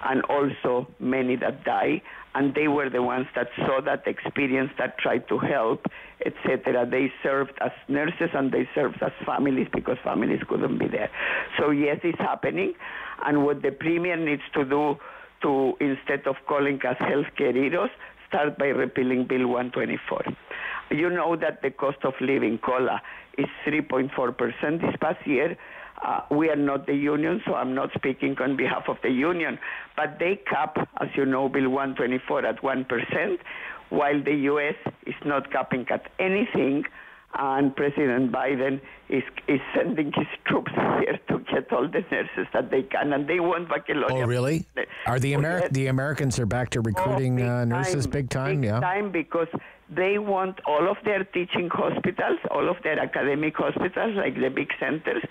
and also many that die. And they were the ones that saw that experience, that tried to help, etc. They served as nurses and they served as families because families couldn't be there. So yes, it's happening. And what the Premier needs to do to, instead of calling us healthcare heroes, start by repealing Bill 124. You know that the cost of living, COLA, is 3.4% this past year. We are not the union, so I'm not speaking on behalf of the union, but they cap, as you know, Bill 124 at 1%, while the U.S. is not capping at anything, And President Biden is sending his troops here to get all the nurses that they can, and they want baccalaureate. Oh, really? Are the Americans are back to recruiting nurses big time? Big time, because they want all of their teaching hospitals, all of their academic hospitals, like the big centers,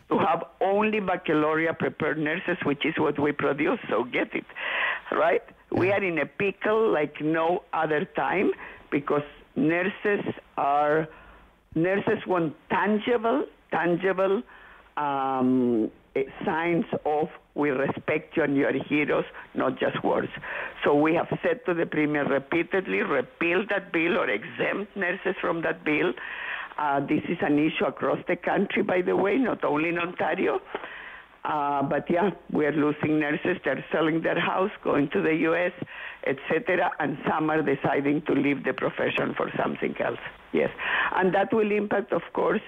to have only baccalaureate-prepared nurses, which is what we produce, so get it, right? Yeah. We are in a pickle like no other time, because nurses want tangible signs of we respect you and you are heroes, not just words. So we have said to the Premier repeatedly, repeal that bill or exempt nurses from that bill. This is an issue across the country, by the way, not only in Ontario. But yeah, we are losing nurses. They're selling their house, going to the U.S., etc., and some are deciding to leave the profession for something else. Yes, and that will impact, of course,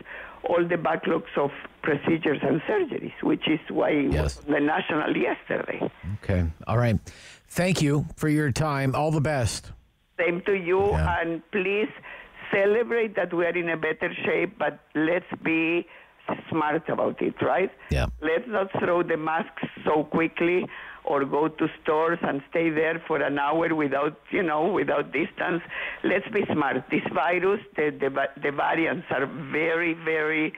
all the backlogs of procedures and surgeries, which is why it was the national yesterday. Okay, all right. Thank you for your time. All the best. Same to you, and please celebrate that we are in a better shape, but let's be smart about it, right? Yeah. Let's not throw the masks so quickly or go to stores and stay there for an hour without distance. Let's be smart. This virus, the variants are very, very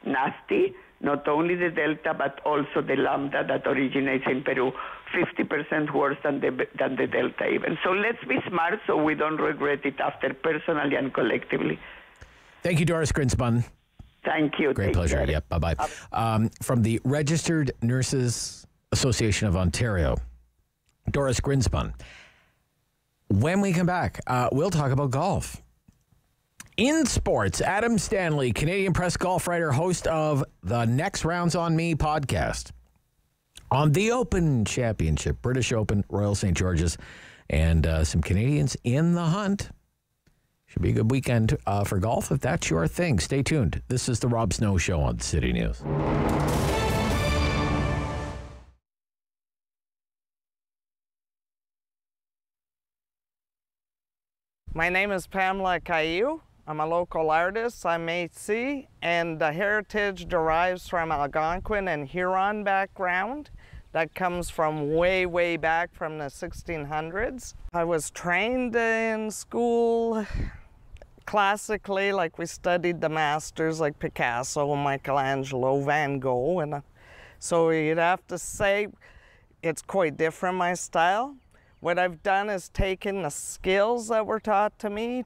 nasty. Not only the Delta, but also the Lambda that originates in Peru, 50% worse than the Delta even. So let's be smart so we don't regret it after, personally and collectively. Thank you, Doris Grinspun. Thank you. Great pleasure. Yep. Bye-bye. From the Registered Nurses Association of Ontario, Doris Grinspun. When we come back, we'll talk about golf. In sports, Adam Stanley, Canadian Press golf writer, host of the Next Rounds on Me podcast on the Open Championship, British Open, Royal St. George's, and some Canadians in the hunt. Should be a good weekend for golf if that's your thing. Stay tuned. This is the Rob Snow Show on City News. My name is Pamela Caillou. I'm a local artist. I'm Métis, and the heritage derives from Algonquin and Huron background. That comes from way, way back from the 1600s. I was trained in school classically, like we studied the masters like Picasso, Michelangelo, Van Gogh, and so you'd have to say it's quite different, my style. What I've done is taken the skills that were taught to me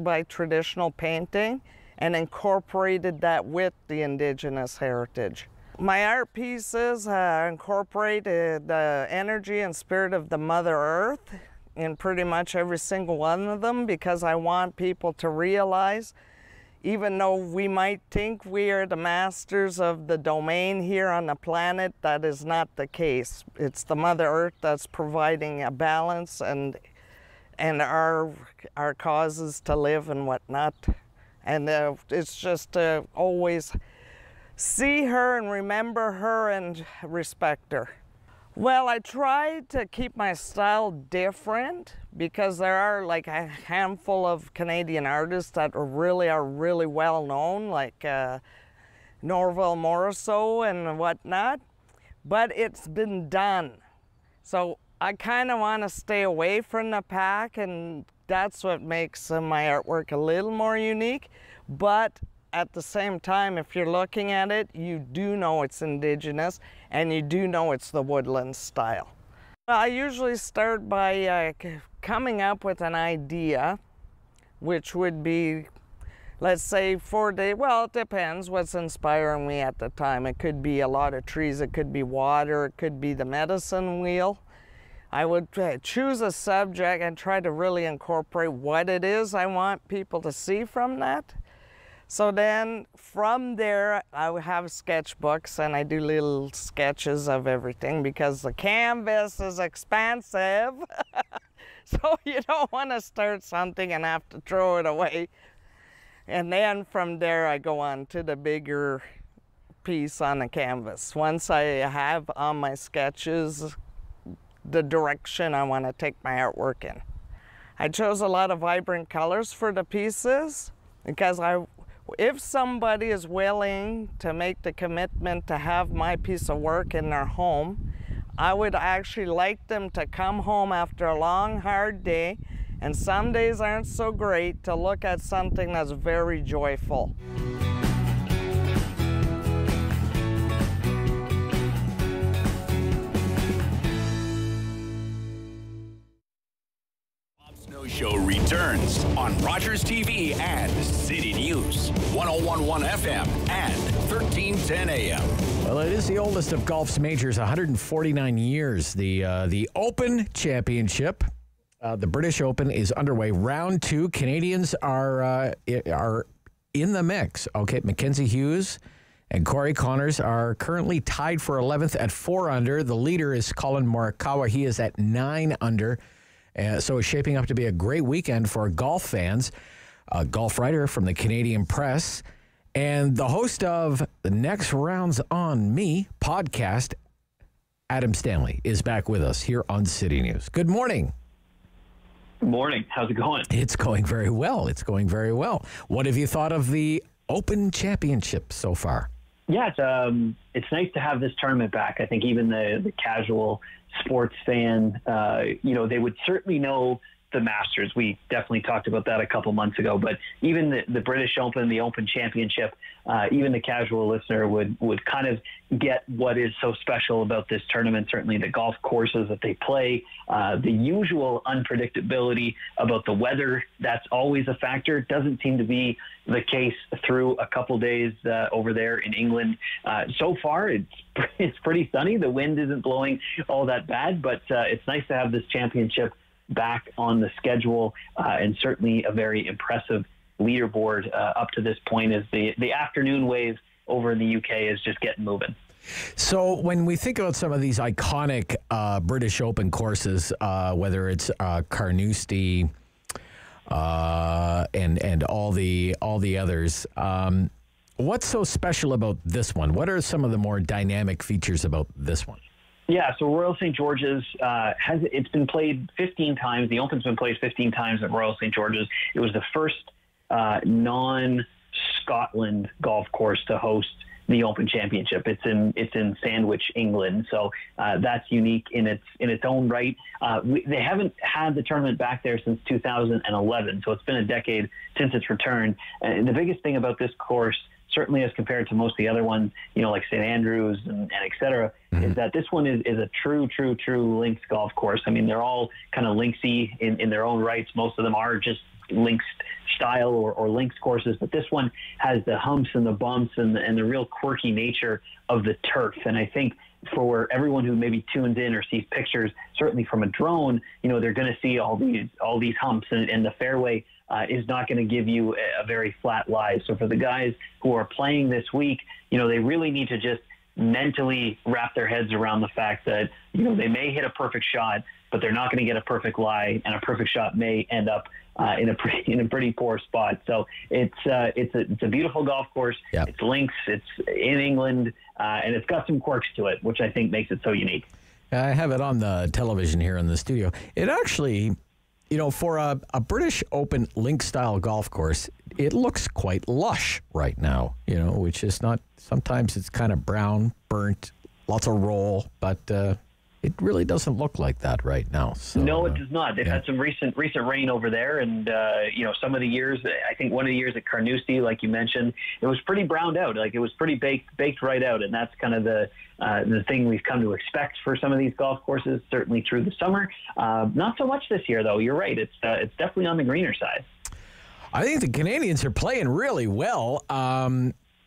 by traditional painting and incorporated that with the Indigenous heritage. My art pieces incorporate the energy and spirit of the Mother Earth in pretty much every single one of them, because I want people to realize, even though we might think we are the masters of the domain here on the planet, that is not the case. It's the Mother Earth that's providing a balance and our causes to live and whatnot. And it's just to always see her and remember her and respect her. Well, I try to keep my style different because there are like a handful of Canadian artists that are really well known, like Norval Morrisseau and whatnot, but it's been done. So I kind of want to stay away from the pack, and that's what makes my artwork a little more unique. But at the same time, if you're looking at it, you do know it's Indigenous and you do know it's the woodland style. I usually start by coming up with an idea, which would be, let's say, 4 days. Well, it depends what's inspiring me at the time. It could be a lot of trees, it could be water, it could be the medicine wheel. I would choose a subject and try to really incorporate what it is I want people to see from that. So then from there, I have sketchbooks and I do little sketches of everything because the canvas is expensive. So you don't want to start something and have to throw it away. And then from there, I go on to the bigger piece on the canvas. Once I have on my sketches the direction I want to take my artwork in. I chose a lot of vibrant colors for the pieces because I if somebody is willing to make the commitment to have my piece of work in their home, I would actually like them to come home after a long, hard day, and some days aren't so great, to look at something that's very joyful. Snow Show returns on Rogers TV and City News, 101.1 FM and 1310 AM. Well, it is the oldest of golf's majors, 149 years. The Open Championship, the British Open, is underway. Round 2, Canadians are in the mix. Okay, Mackenzie Hughes and Corey Connors are currently tied for 11th at 4 under. The leader is Colin Morikawa. He is at 9 under. So it's shaping up to be a great weekend for golf fans. A golf writer from the Canadian Press and the host of the Next Rounds on Me podcast, Adam Stanley, is back with us here on City News. Good morning. Good morning. How's it going? It's going very well. It's going very well. What have you thought of the Open Championship so far? Yeah, it's nice to have this tournament back. I think even the casual sports fan, they would certainly know the Masters. We definitely talked about that a couple months ago, but even the British Open, the Open Championship, even the casual listener would kind of get what is so special about this tournament. Certainly the golf courses that they play, the usual unpredictability about the weather, that's always a factor. It doesn't seem to be the case through a couple days over there in England. So far, it's pretty sunny. The wind isn't blowing all that bad, but it's nice to have this championship back on the schedule, and certainly a very impressive leaderboard up to this point, as the afternoon wave over in the UK is just getting moving. So when we think about some of these iconic British Open courses, whether it's Carnoustie and all the others, what's so special about this one? What are some of the more dynamic features about this one? Yeah, so Royal St. George's it's been played 15 times. The Open's been played 15 times at Royal St. George's. It was the first non-Scotland golf course to host the Open Championship. It's in Sandwich, England, so that's unique in its own right. They haven't had the tournament back there since 2011, so it's been a decade since its return. And the biggest thing about this course, certainly as compared to most of the other ones, like St. Andrews and et cetera, is that this one is a true links golf course. I mean, they're all kind of linksy in their own rights. Most of them are just links style or links courses, but this one has the humps and the bumps and the real quirky nature of the turf. And I think for everyone who maybe tunes in or sees pictures, certainly from a drone, they're going to see all these humps, and the fairway is not going to give you a very flat lie. So for the guys who are playing this week, they really need to just mentally wrap their heads around the fact that, they may hit a perfect shot, but they're not going to get a perfect lie, and a perfect shot may end up in a pretty poor spot. So it's a beautiful golf course. Yep. It's links. It's in England, and it's got some quirks to it, which I think makes it so unique. I have it on the television here in the studio. It actually, for a British Open link-style golf course, it looks quite lush right now, which is not, sometimes it's kind of brown, burnt, lots of roll, but it really doesn't look like that right now. So, no, it does not. They've had some recent rain over there, and some of the years, I think one of the years at Carnoustie, like you mentioned, it was pretty browned out. Like, it was pretty baked right out, and that's kind of the thing we've come to expect for some of these golf courses, certainly through the summer. Not so much this year, though. You're right. It's definitely on the greener side. I think the Canadians are playing really well.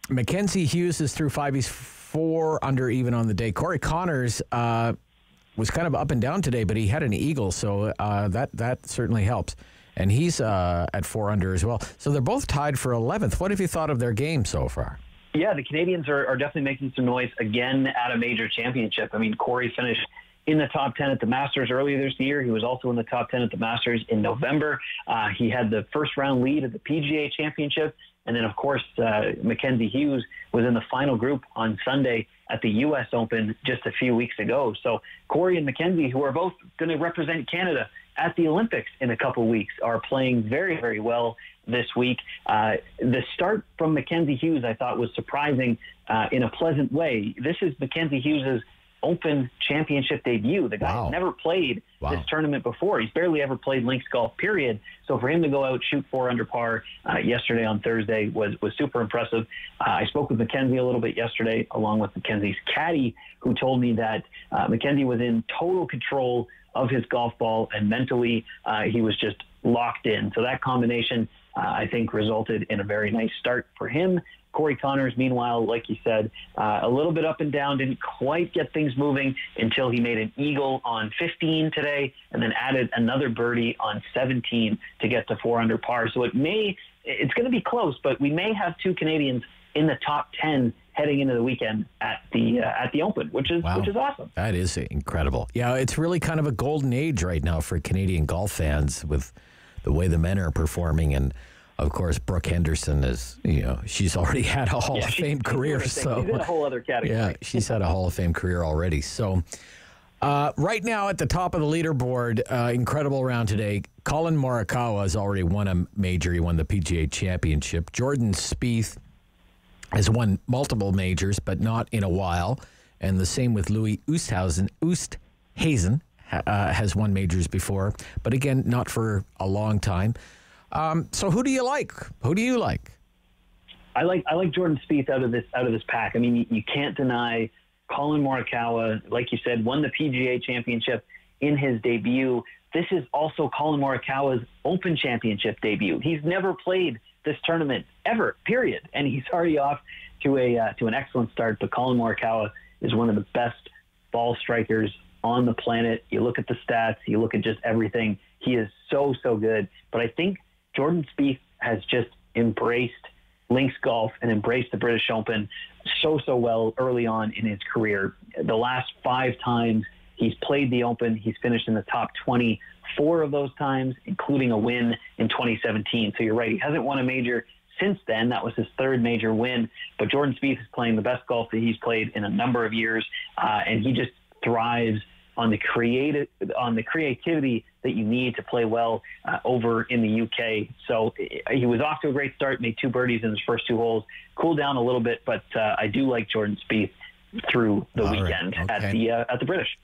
Mackenzie Hughes is through 5. He's 4 under even on the day. Corey Connors was kind of up and down today, but he had an eagle, so that certainly helps. And he's at 4 under as well. So they're both tied for 11th. What have you thought of their game so far? Yeah, the Canadians are definitely making some noise again at a major championship. I mean, Corey finished in the top 10 at the Masters earlier this year. He was also in the top 10 at the Masters in November. He had the first round lead at the PGA Championship. And then, of course, Mackenzie Hughes was in the final group on Sunday at the U.S. Open just a few weeks ago. So Corey and Mackenzie, who are both going to represent Canada at the Olympics in a couple weeks are playing very, very well this week. The start from Mackenzie Hughes, I thought, was surprising in a pleasant way. This is Mackenzie Hughes' Open Championship debut. The guy has never played this tournament before. He's barely ever played links golf, period. So for him to go out, shoot 4 under par yesterday on Thursday was super impressive. I spoke with Mackenzie a little bit yesterday, along with Mackenzie's caddy, who told me that Mackenzie was in total control of his golf ball, and mentally he was just locked in. So that combination, I think, resulted in a very nice start for him. Corey Connors, meanwhile, like you said, a little bit up and down, didn't quite get things moving until he made an eagle on 15 today and then added another birdie on 17 to get to 4 under par. So it's going to be close, but we may have 2 Canadians in the top 10 heading into the weekend at the Open, which is awesome. That is incredible. Yeah, it's really kind of a golden age right now for Canadian golf fans with the way the men are performing. And of course, Brooke Henderson is, she's already had a Hall of Fame career. So she's in a whole other category. Yeah, she's had a Hall of Fame career already. So right now at the top of the leaderboard, incredible round today. Colin Morikawa has already won a major. He won the PGA Championship. Jordan Spieth has won multiple majors, but not in a while. And the same with Louis Oosthuizen has won majors before, but again, not for a long time. So who do you like? Who do you like? I like Jordan Spieth out of this pack. I mean, you can't deny Colin Morikawa, like you said, won the PGA Championship in his debut. This is also Colin Morikawa's Open Championship debut. He's never played this tournament ever, period, and he's already off to an excellent start. But Colin Morikawa is one of the best ball strikers on the planet. You look at the stats, you look at just everything. He is so good. But I think Jordan Spieth has just embraced links golf and embraced the British Open so well early on in his career. The last 5 times he's played the Open, he's finished in the top 24 of those times, including a win in 2017. So you're right, he hasn't won a major since then. That was his 3rd major win. But Jordan Spieth is playing the best golf that he's played in a number of years, and he just thrives on the creativity that you need to play well over in the UK. So he was off to a great start, made 2 birdies in his first 2 holes, cooled down a little bit, but I do like Jordan Spieth through the weekend at the British.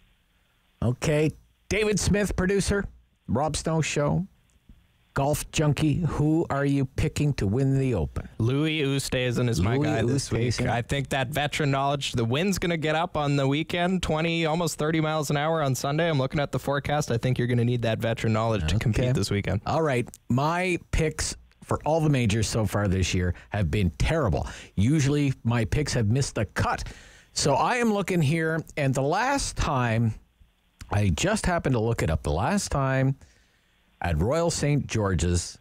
Okay. David Smith, producer, Rob Snow Show, golf junkie. Who are you picking to win the Open? Louis Oosthuizen is my guy this week. I think that veteran knowledge, the wind's going to get up on the weekend, 20, almost 30 miles an hour on Sunday. I'm looking at the forecast. I think you're going to need that veteran knowledge to compete this weekend. All right. My picks for all the majors so far this year have been terrible. Usually my picks have missed the cut. So I am looking here, and the last time, I just happened to look it up, the last time at Royal St. George's,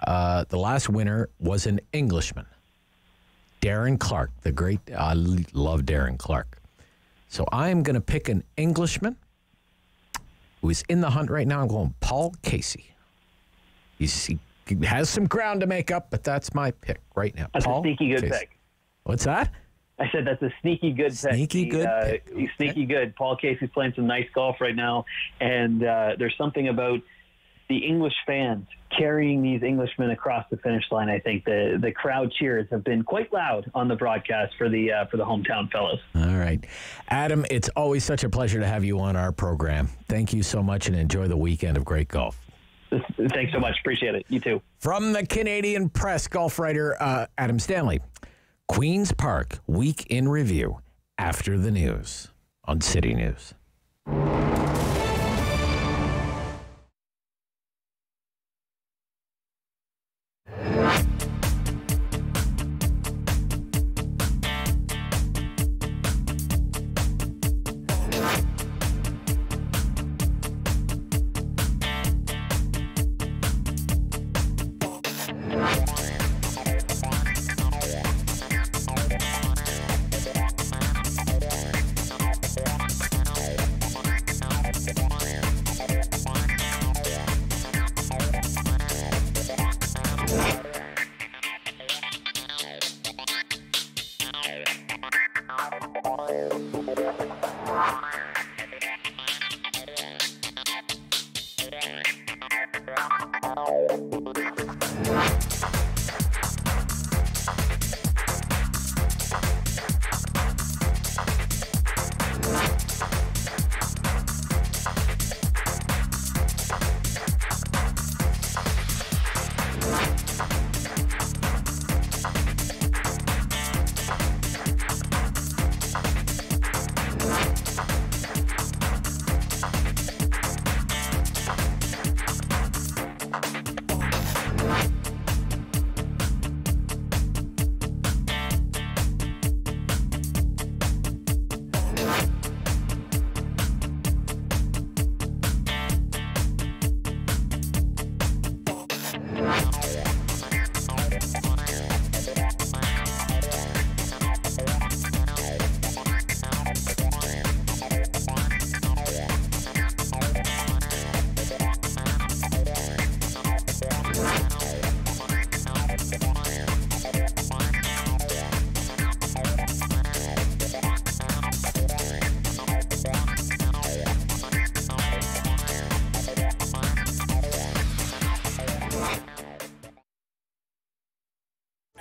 the last winner was an Englishman, Darren Clark, the great, I love Darren Clark. So I am going to pick an Englishman who is in the hunt right now. I'm going Paul Casey. He has some ground to make up, but that's my pick right now. That's Paul a sneaky good Casey. pick. What's that? I said that's a sneaky good pick. Sneaky good pick. He's sneaky good. Paul Casey's playing some nice golf right now, and there's something about the English fans carrying these Englishmen across the finish line. I think the crowd cheers have been quite loud on the broadcast for the hometown fellas. All right. Adam, it's always such a pleasure to have you on our program. Thank you so much, and enjoy the weekend of great golf. Thanks so much. Appreciate it. You too. From the Canadian Press, golf writer Adam Stanley. Queen's Park Week in Review after the news on City News.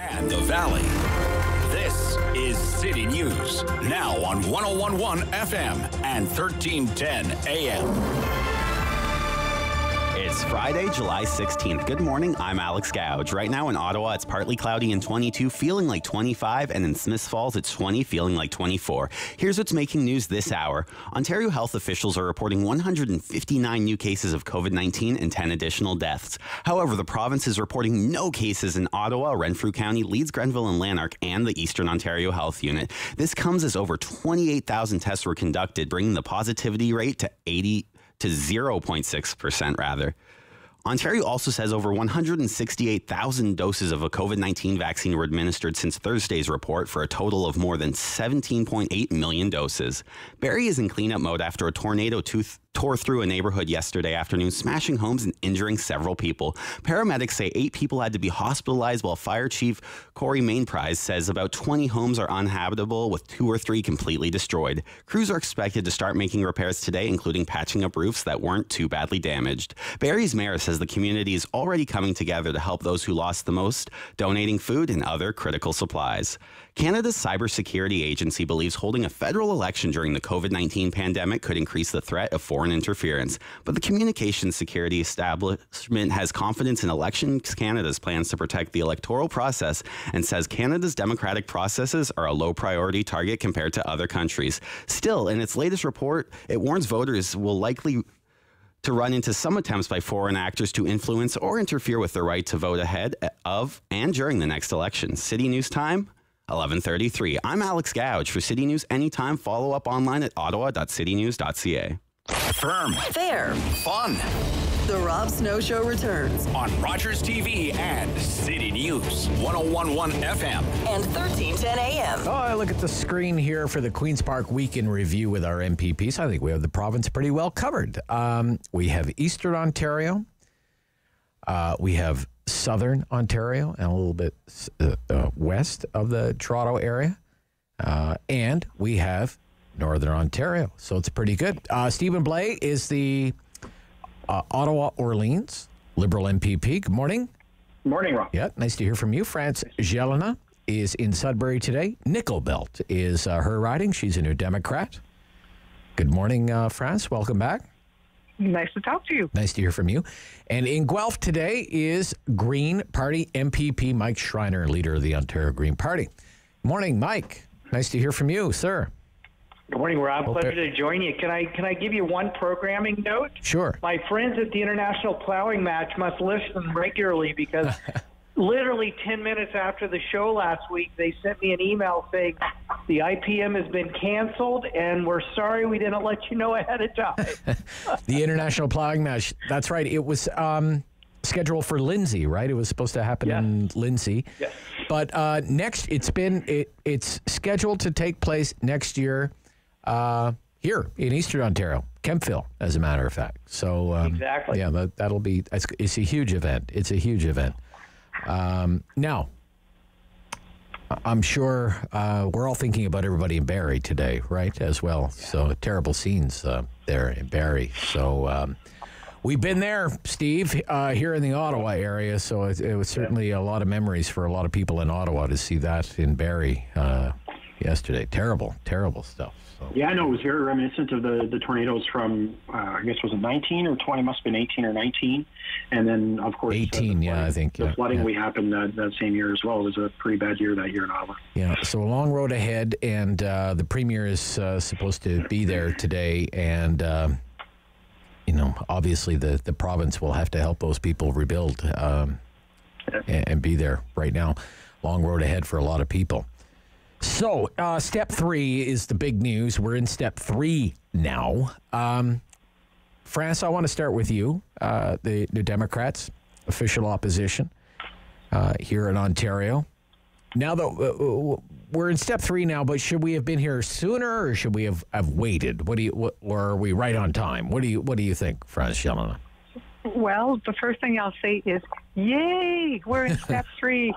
and the Valley. This is City News, now on 101.1 FM and 1310 AM. It's Friday, July 16th. Good morning, I'm Alex Gouge. Right now in Ottawa, it's partly cloudy and 22, feeling like 25, and in Smiths Falls, it's 20, feeling like 24. Here's what's making news this hour. Ontario health officials are reporting 159 new cases of COVID-19 and 10 additional deaths. However, the province is reporting no cases in Ottawa, Renfrew County, Leeds, Grenville, and Lanark, and the Eastern Ontario Health Unit. This comes as over 28,000 tests were conducted, bringing the positivity rate to 0.6% rather. Ontario also says over 168,000 doses of a COVID-19 vaccine were administered since Thursday's report for a total of more than 17.8 million doses. Barrie is in cleanup mode after a tornado tore through a neighborhood yesterday afternoon, smashing homes and injuring several people. Paramedics say 8 people had to be hospitalized, while Fire Chief Corey Mainprize says about 20 homes are uninhabitable, with 2 or 3 completely destroyed. Crews are expected to start making repairs today, including patching up roofs that weren't too badly damaged. Barrie's mayor says the community is already coming together to help those who lost the most, donating food and other critical supplies. Canada's cybersecurity agency believes holding a federal election during the COVID-19 pandemic could increase the threat of foreign interference. But the Communications Security Establishment has confidence in Elections Canada's plans to protect the electoral process and says Canada's democratic processes are a low priority target compared to other countries. Still, in its latest report, it warns voters will likely to run into some attempts by foreign actors to influence or interfere with their right to vote ahead of and during the next election. City News time, 11:33. I'm Alex Gouge. For City News anytime, follow up online at ottawa.citynews.ca. Firm. Fair. Fun. The Rob Snow Show returns on Rogers TV and City News, 101.1 FM and 1310 AM. Oh, I look at the screen here for the Queen's Park Week in Review with our MPPs. I think we have the province pretty well covered. We have Eastern Ontario. We have Southern Ontario and a little bit west of the Toronto area. And we have Northern Ontario. So it's pretty good. Stephen Blais is the Ottawa Orleans Liberal MPP. Good morning. Good morning, Rob. Yeah, nice to hear from you. France Gelinas is in Sudbury today. Nickel Belt is her riding. She's a New Democrat. Good morning, France. Welcome back. Nice to talk to you. Nice to hear from you. And in Guelph today is Green Party MPP Mike Schreiner, leader of the Ontario Green Party. Morning, Mike. Nice to hear from you, sir. Good morning, Rob. Pleasure to join you. Can I give you one programming note? Sure. My friends at the International Plowing Match must listen regularly because literally 10 minutes after the show last week, they sent me an email saying the IPM has been canceled and we're sorry we didn't let you know ahead of time. The International Plowing Match. That's right. It was scheduled for Lindsay, right? It was supposed to happen in Lindsay. Yes. But it's scheduled to take place next year here in Eastern Ontario, Kemptville, as a matter of fact. So exactly. Yeah, that'll be. It's a huge event. It's a huge event. Now, I'm sure we're all thinking about everybody in Barrie today, right? As well. Yeah. So terrible scenes there in Barrie. So we've been there, Steve, here in the Ottawa area. So it was certainly a lot of memories for a lot of people in Ottawa to see that in Barrie yesterday. Terrible, terrible stuff. So. Yeah, I know. It was very reminiscent of the tornadoes from, I guess, was it 19 or 20? Must have been 18 or 19. And then, of course, 18, I think. The flooding we happened that same year as well. It was a pretty bad year that year in Ottawa. Yeah, so a long road ahead, and the Premier is supposed to be there today. And, obviously the province will have to help those people rebuild and be there right now. Long road ahead for a lot of people. So, step 3 is the big news. We're in step 3 now. France, I want to start with you. The Democrats, official opposition here in Ontario. Now that we're in step 3 now, but should we have been here sooner, or should we have waited? Or are we right on time? What do you think, France Gelinas? Well, the first thing I'll say is, yay, we're in step 3.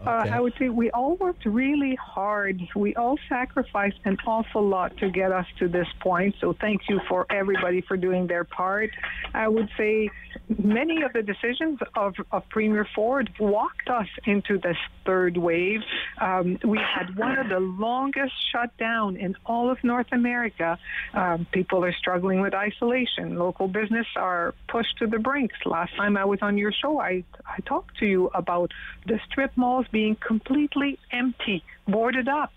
I would say we all worked really hard. We all sacrificed an awful lot to get us to this point. So thank you for everybody for doing their part. I would say many of the decisions of Premier Ford walked us into this third wave. We had one of the longest shutdown in all of North America. People are struggling with isolation. Local business are pushed to the brinks. Last time I was on your show, I talked to you about the strip malls being completely empty, boarded up.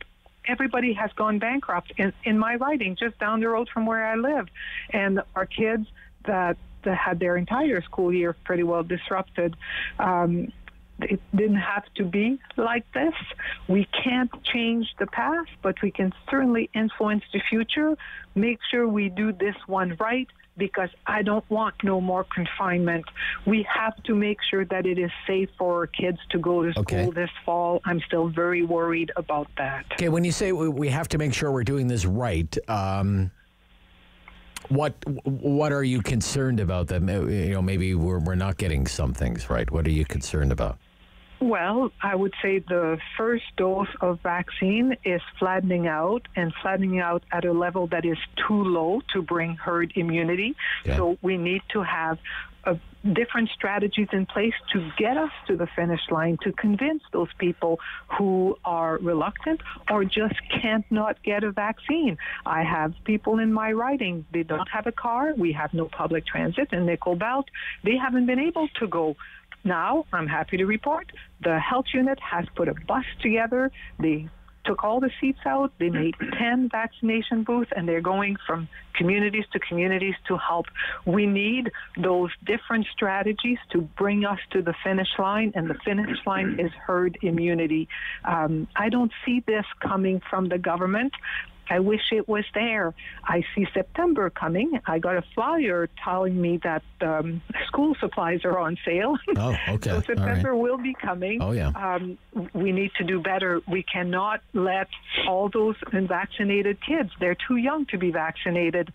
Everybody has gone bankrupt in my riding, just down the road from where I live. And our kids that had their entire school year pretty well disrupted. It didn't have to be like this. We can't change the past, but we can certainly influence the future. Make sure we do this one right, because I don't want no more confinement. We have to make sure that it is safe for our kids to go to school this fall. I'm still very worried about that. Okay, when you say we have to make sure we're doing this right, what are you concerned about? That maybe we're not getting some things right. What are you concerned about? Well, I would say the first dose of vaccine is flattening out at a level that is too low to bring herd immunity. Yeah. So we need to have different strategies in place to get us to the finish line, to convince those people who are reluctant or just can't not get a vaccine. I have people in my riding, they don't have a car, we have no public transit in Nickel Belt, they haven't been able to go. Now, I'm happy to report, the health unit has put a bus together. They took all the seats out. They made 10 vaccination booths, and they're going from communities to help. We need those different strategies to bring us to the finish line, and the finish line is herd immunity. I don't see this coming from the government. I wish it was there. I see September coming. I got a flyer telling me that school supplies are on sale. Oh, okay. So September will be coming. Oh, yeah. We need to do better. We cannot let all those unvaccinated kids, they're too young to be vaccinated,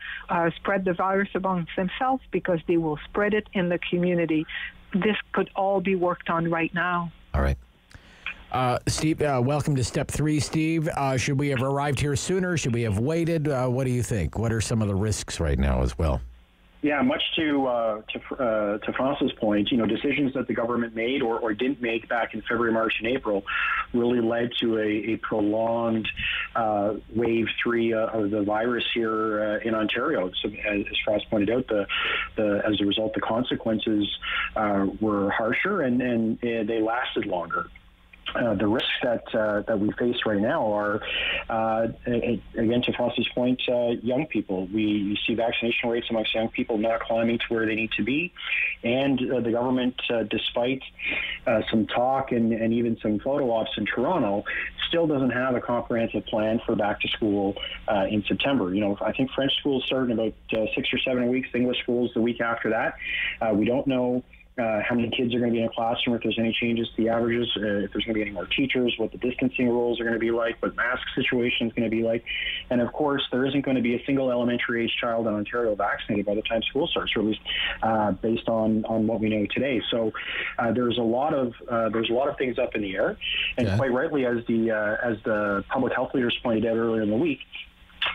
spread the virus amongst themselves, because they will spread it in the community. This could all be worked on right now. All right. Steve, welcome to Step 3, Steve. Should we have arrived here sooner? Should we have waited? What do you think? What are some of the risks right now as well? Yeah, much to France's point, decisions that the government made or didn't make back in February, March, and April really led to a prolonged wave 3 of the virus here in Ontario. So, as France pointed out, as a result, the consequences were harsher and they lasted longer. The risks that we face right now are, again, to Francis' point, young people. We see vaccination rates amongst young people not climbing to where they need to be. And the government, despite some talk and even some photo ops in Toronto, still doesn't have a comprehensive plan for back to school in September. I think French schools start in about 6 or 7 weeks, English schools the week after that. We don't know how many kids are going to be in a classroom, if there's any changes to the averages, if there's going to be any more teachers, what the distancing rules are going to be like, what mask situation is going to be like. And of course, there isn't going to be a single elementary age child in Ontario vaccinated by the time school starts, or at least based on what we know today. So there's a lot of things up in the air, and quite rightly, as the public health leaders pointed out earlier in the week,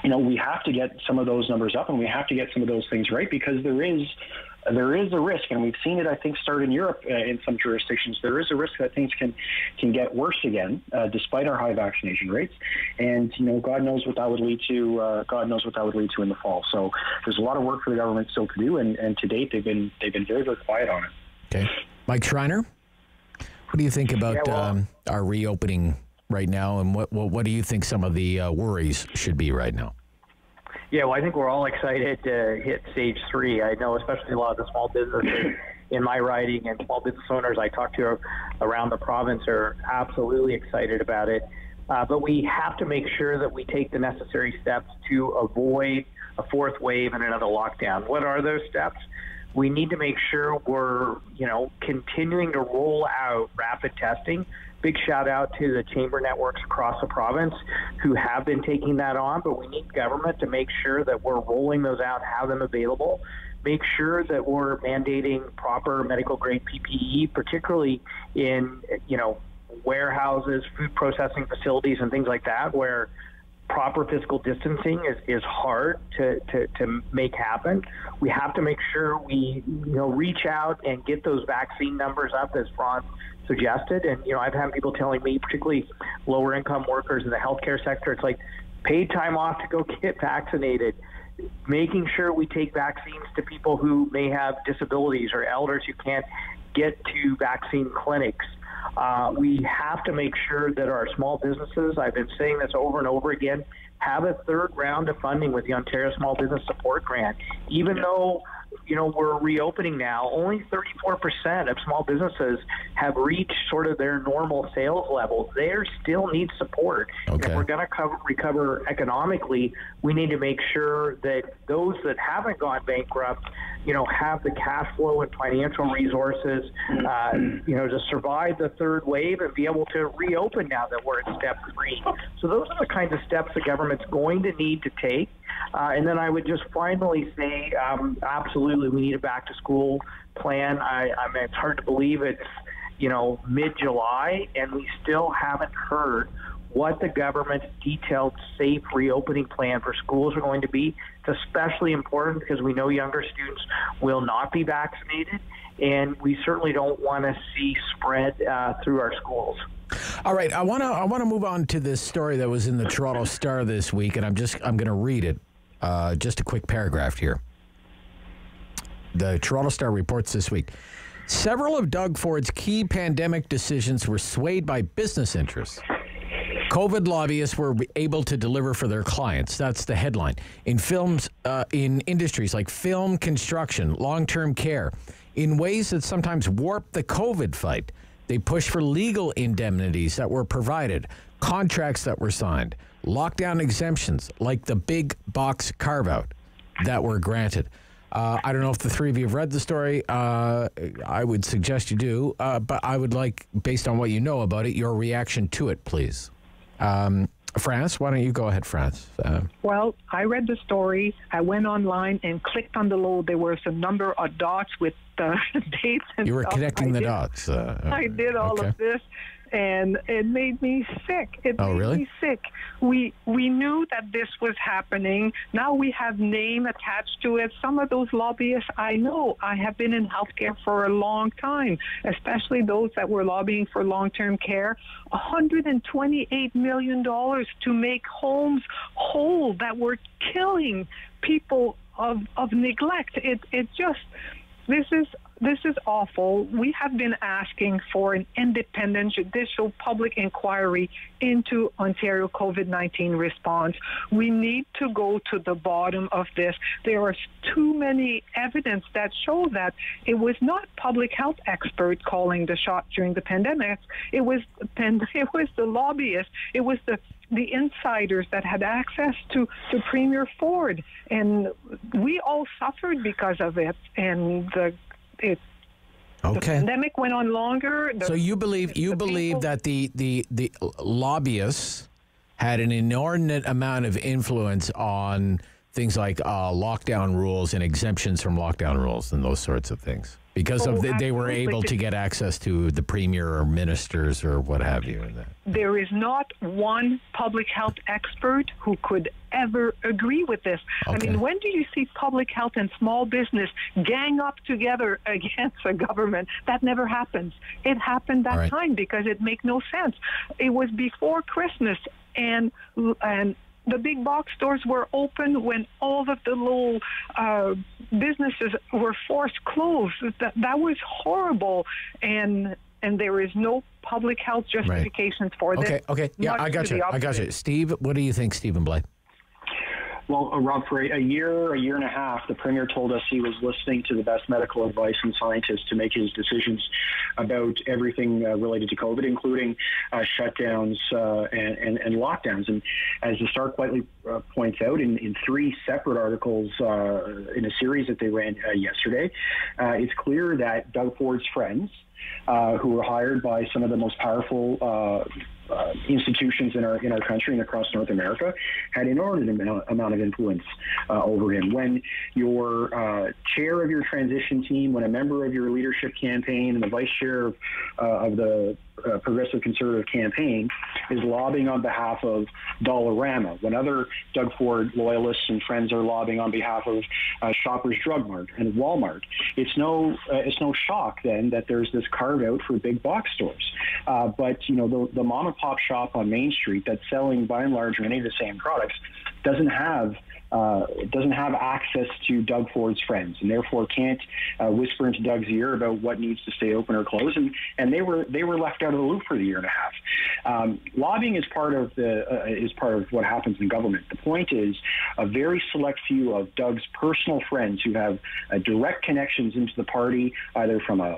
we have to get some of those numbers up, and we have to get some of those things right, because there is a risk, and we've seen it, I think, start in Europe in some jurisdictions. There is a risk that things can get worse again, despite our high vaccination rates. And God knows what that would lead to. God knows what that would lead to in the fall. So there's a lot of work for the government still to do, and to date they've been very, very quiet on it. Okay, Mike Schreiner, what do you think about our reopening right now, and what do you think some of the worries should be right now? Yeah, well, I think we're all excited to hit stage 3. I know especially a lot of the small businesses in my riding and small business owners I talk to around the province are absolutely excited about it. But we have to make sure that we take the necessary steps to avoid a fourth wave and another lockdown. What are those steps? We need to make sure we're, continuing to roll out rapid testing. Big shout out to the chamber networks across the province who have been taking that on, but we need government to make sure that we're rolling those out, have them available, make sure that we're mandating proper medical grade PPE, particularly in, warehouses, food processing facilities and things like that, where proper fiscal distancing is hard to make happen. We have to make sure we reach out and get those vaccine numbers up, as Franz suggested. And I've had people telling me, particularly lower income workers in the healthcare sector, it's like paid time off to go get vaccinated. Making sure we take vaccines to people who may have disabilities or elders who can't get to vaccine clinics. We have to make sure that our small businesses, I've been saying this over and over again, have a third round of funding with the Ontario Small Business Support Grant. Even though, we're reopening now, only 34% of small businesses have reached sort of their normal sales levels. They still need support. Okay. If we're going to recover economically, we need to make sure that those that haven't gone bankrupt, have the cash flow and financial resources, to survive the third wave and be able to reopen now that we're in step 3. So those are the kinds of steps the government's going to need to take. And then I would just finally say, absolutely, we need a back-to-school plan. I mean, it's hard to believe it's, mid-July, and we still haven't heard what the government's detailed, safe reopening plan for schools are going to be. It's especially important because we know younger students will not be vaccinated, and we certainly don't want to see spread through our schools. All right, I want to move on to this story that was in the Toronto Star this week, and I'm going to read it. Just a quick paragraph here. The Toronto Star reports this week, several of Doug Ford's key pandemic decisions were swayed by business interests. COVID lobbyists were able to deliver for their clients. That's the headline. In films, in industries like film, construction, long-term care, in ways that sometimes warp the COVID fight. They pushed for legal indemnities that were provided, contracts that were signed, lockdown exemptions like the big box carve-out that were granted. I don't know if the three of you have read the story. I would suggest you do, but I would like, based on what you know about it, your reaction to it, please. France, why don't you go ahead, France? Well, I read the story. I went online and clicked on the load. There was a number of dots with dates and You were stuff. connecting the dots. I did all of this, and it made me sick. It made me sick. We knew that this was happening. Now we have name attached to it. Some of those lobbyists I know. I have been in healthcare for a long time, especially those that were lobbying for long-term care. $128 million to make homes whole that were killing people of neglect. It just, this is awful. We have been asking for an independent judicial public inquiry into Ontario COVID-19 response. We need to go to the bottom of this. There are too many evidence that show that it was not public health experts calling the shot during the pandemic. It was the lobbyists. It was the insiders that had access to Premier Ford, and we all suffered because of it. And the pandemic went on longer. So you believe that the lobbyists had an inordinate amount of influence on things like lockdown rules and exemptions from lockdown rules and those sorts of things, because they were able to get access to the premier or ministers or what have you. There is not one public health expert who could ever agree with this. Okay. I mean, when do you see public health and small business gang up together against a government? That never happens. It happened that time because it makes no sense. It was before Christmas, and the big box stores were open when all of the little businesses were forced closed. That was horrible, and there is no public health justifications for this. Okay. Yeah, I got you. Steve, what do you think, Stephen Blais? Well, Rob, for a year and a half, the Premier told us he was listening to the best medical advice and scientists to make his decisions about everything related to COVID, including shutdowns and lockdowns. And as the Star quietly points out in three separate articles in a series that they ran yesterday, it's clear that Doug Ford's friends, who were hired by some of the most powerful institutions in our country and across North America, had an inordinate amount of influence over him. When your chair of your transition team, when a member of your leadership campaign and the vice chair of the Progressive Conservative campaign is lobbying on behalf of Dollarama, when other Doug Ford loyalists and friends are lobbying on behalf of Shoppers Drug Mart and Walmart. It's no shock then that there's this carve out for big box stores. But the mom and pop shop on Main Street that's selling by and large many of the same products doesn't have access to Doug Ford's friends, and therefore can't whisper into Doug's ear about what needs to stay open or close. And they were left out of the loop for the year and a half. Lobbying is part of what happens in government. The point is, a very select few of Doug's personal friends who have direct connections into the party, either from a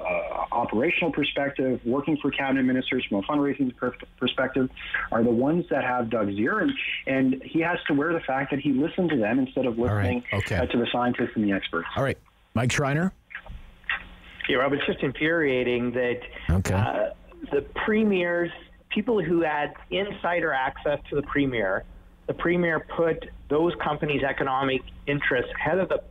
operational perspective, working for cabinet ministers, from a fundraising perspective, are the ones that have Doug's ear, and he has to wear the fact that he listened to them instead of listening to the scientists and the experts. All right. Mike Schreiner? Yeah, Rob, it's just infuriating that the premiers, people who had insider access to the premier put those companies' economic interests ahead of the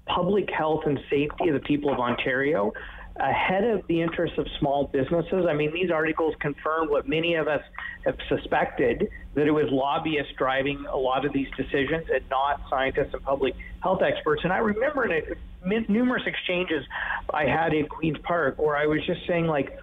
public health and safety of the people of Ontario, ahead of the interests of small businesses. I mean, these articles confirm what many of us have suspected, that it was lobbyists driving a lot of these decisions and not scientists and public health experts. And I remember in numerous exchanges I had in Queen's Park where I was just saying, like,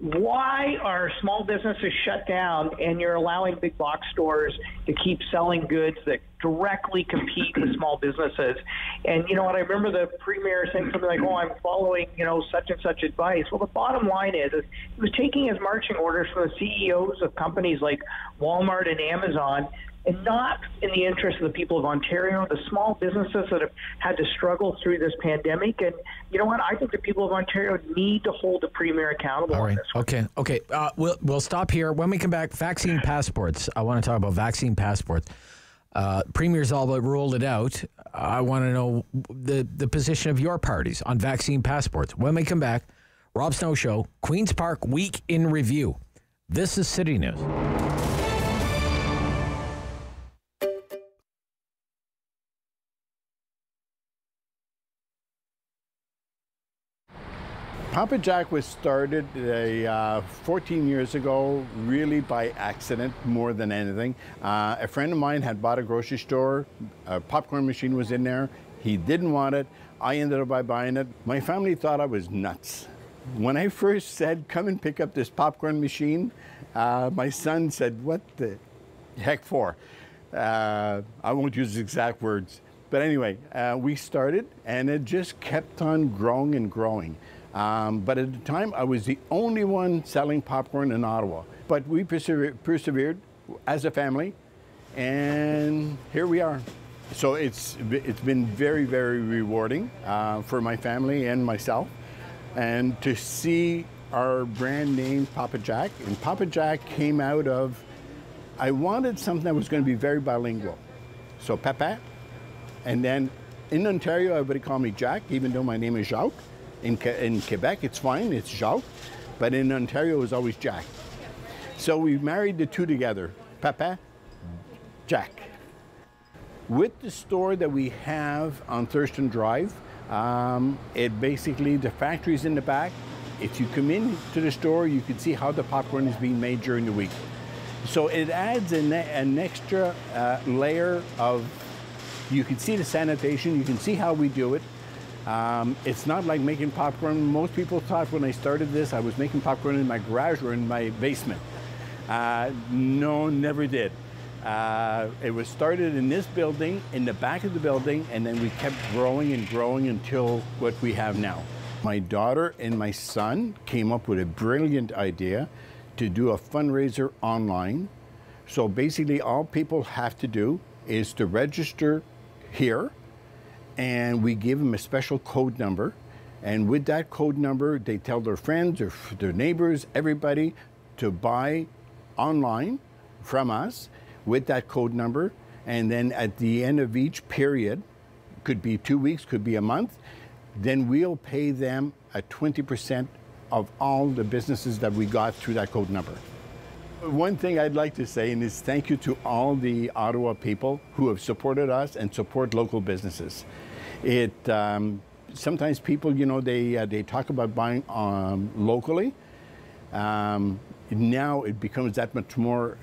why are small businesses shut down and you're allowing big box stores to keep selling goods that directly compete with small businesses? And you know what, I remember the premier saying something like, oh, I'm following, such and such advice. Well, the bottom line is he was taking his marching orders from the CEOs of companies like Walmart and Amazon, and not in the interest of the people of Ontario, the small businesses that have had to struggle through this pandemic. And you know what? I think the people of Ontario need to hold the premier accountable. All right. On this one. Okay. We'll stop here. When we come back, vaccine passports. I want to talk about vaccine passports. Premier's all but ruled it out. I want to know the position of your parties on vaccine passports. When we come back, Rob Snow Show, Queen's Park Week in Review. This is City News. Papa Jack was started 14 years ago, really by accident more than anything. A friend of mine had bought a grocery store, a popcorn machine was in there, he didn't want it, I ended up by buying it. My family thought I was nuts. When I first said, come and pick up this popcorn machine, my son said, what the heck for? I won't use exact words. But anyway, we started and it just kept on growing and growing. But at the time, I was the only one selling popcorn in Ottawa. But we persevered as a family, and here we are. So it's been very, very rewarding for my family and myself. And to see our brand name, Papa Jack, and Papa Jack came out of, I wanted something that was going to be very bilingual. So Papa, and then in Ontario, everybody called me Jack, even though my name is Jacques. In Quebec, it's fine, it's Jacques, but in Ontario, it was always Jack. So we married the two together, Papa, Jack. With the store that we have on Thurston Drive, it basically, the factory's in the back. If you come into the store, you can see how the popcorn is being made during the week. So it adds an extra layer of, you can see the sanitation, you can see how we do it. It's not like making popcorn. Most people thought when I started this, I was making popcorn in my garage or in my basement. No, never did. It was started in this building, in the back of the building, and then we kept growing and growing until what we have now. My daughter and my son came up with a brilliant idea to do a fundraiser online. So basically all people have to do is to register here, and we give them a special code number. And with that code number, they tell their friends or their neighbors, everybody, to buy online from us with that code number. And then at the end of each period, could be 2 weeks, could be a month, then we'll pay them a 20% of all the businesses that we got through that code number. One thing I'd like to say is thank you to all the Ottawa people who have supported us and support local businesses. Sometimes people, they talk about buying locally, now it becomes that much more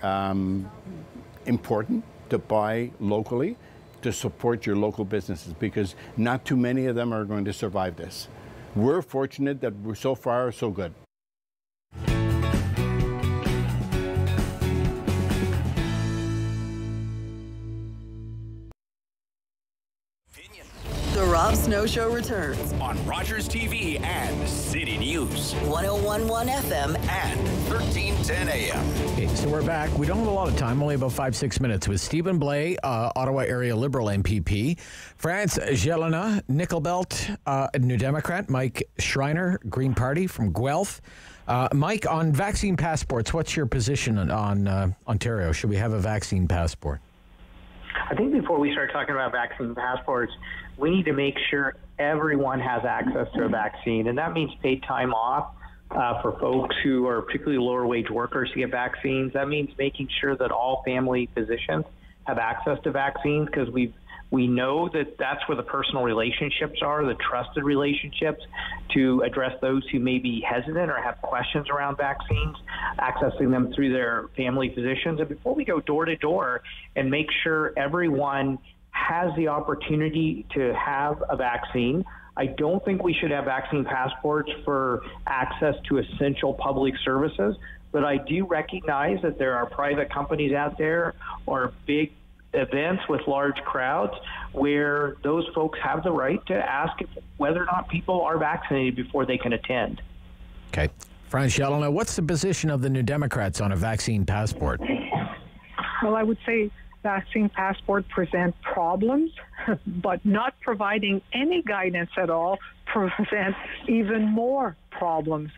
important to buy locally, to support your local businesses, because not too many of them are going to survive this. We're fortunate that we're so far so good. The Rob Snow Show returns on Rogers TV and City News. 101.1 FM and 1310 AM. Okay, so we're back. We don't have a lot of time, only about 5-6 minutes, with Stephen Blais, Ottawa area Liberal MPP, France Gelinas, Nickel Belt, New Democrat, Mike Schreiner, Green Party from Guelph. Mike, on vaccine passports, what's your position on Ontario? Should we have a vaccine passport? I think before we start talking about vaccine passports, we need to make sure everyone has access to a vaccine, and that means paid time off for folks who are particularly lower wage workers to get vaccines. That means making sure that all family physicians have access to vaccines, because we know that that's where the personal relationships are, the trusted relationships, to address those who may be hesitant or have questions around vaccines, accessing them through their family physicians. And before we go door to door and make sure everyone has the opportunity to have a vaccine, I don't think we should have vaccine passports for access to essential public services. But I do recognize that there are private companies out there or big events with large crowds where those folks have the right to ask whether or not people are vaccinated before they can attend. Okay. France Gelinas, what's the position of the New Democrats on a vaccine passport? Well, I would say vaccine passport present problems, but not providing any guidance at all presents even more problems.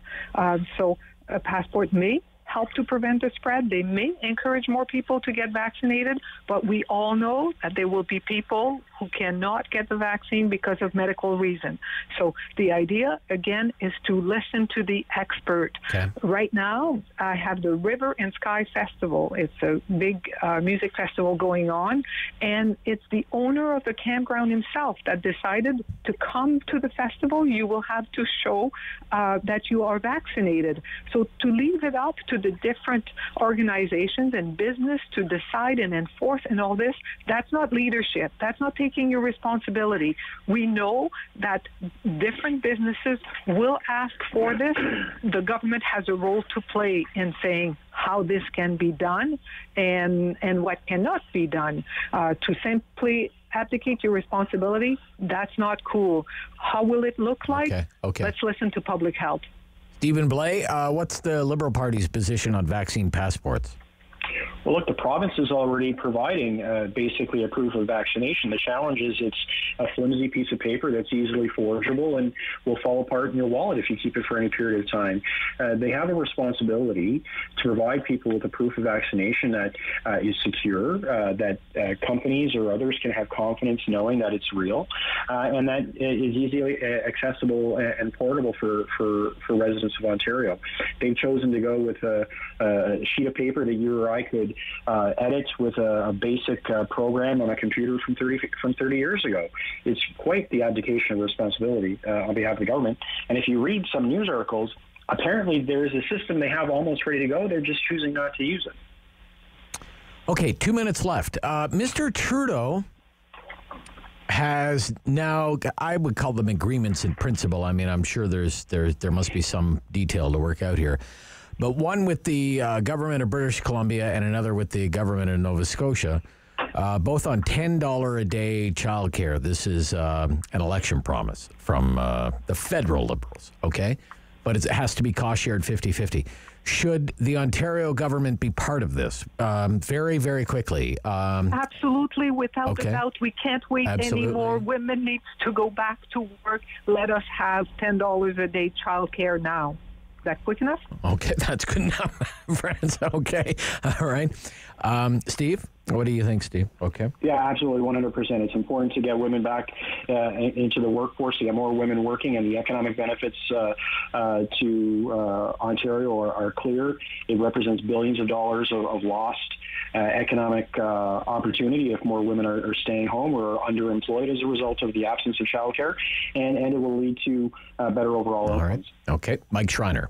So a passport may help to prevent the spread. They may encourage more people to get vaccinated, but we all know that there will be people who cannot get the vaccine because of medical reason. So the idea, again, is to listen to the expert. Okay. Right now, I have the River and Sky Festival. It's a big music festival going on, and it's the owner of the campground himself that decided to come to the festival. You will have to show that you are vaccinated. So to leave it up to the different organizations and business to decide and enforce and all this, that's not leadership. That's not taking your responsibility. We know that different businesses will ask for this. The government has a role to play in saying how this can be done and what cannot be done. To simply abdicate your responsibility, that's not cool. How will it look like? Okay. Let's listen to public health. Stephen Blais, what's the Liberal Party's position on vaccine passports? Well, look, the province is already providing basically a proof of vaccination. The challenge is it's a flimsy piece of paper that's easily forgeable and will fall apart in your wallet if you keep it for any period of time. They have a responsibility to provide people with a proof of vaccination that is secure, that companies or others can have confidence knowing that it's real, and that is easily accessible and portable for residents of Ontario. They've chosen to go with a sheet of paper that you or I could edit with a basic program on a computer from 30 years ago. It's quite the abdication of responsibility on behalf of the government. And if you read some news articles, apparently there's a system they have almost ready to go. They're just choosing not to use it. Okay, 2 minutes left. Mr. Trudeau has now, I would call them agreements in principle. I mean, I'm sure there must be some detail to work out here. But one with the government of British Columbia and another with the government of Nova Scotia, both on $10 a day childcare. This is an election promise from the federal Liberals, okay? But it has to be cost-shared 50-50. Should the Ontario government be part of this? Very, very quickly. Absolutely, without a doubt. We can't wait anymore. Women need to go back to work. Let us have $10 a day childcare now. Is that quick enough? Okay, that's good enough, friends. Okay, all right. Steve, what do you think, Steve? Okay. Yeah, absolutely, 100%. It's important to get women back into the workforce, to get more women working, and the economic benefits to Ontario are clear. It represents billions of dollars of lost economic opportunity if more women are staying home or are underemployed as a result of the absence of childcare, and it will lead to better overall outcomes. Right. Okay. Mike Schreiner.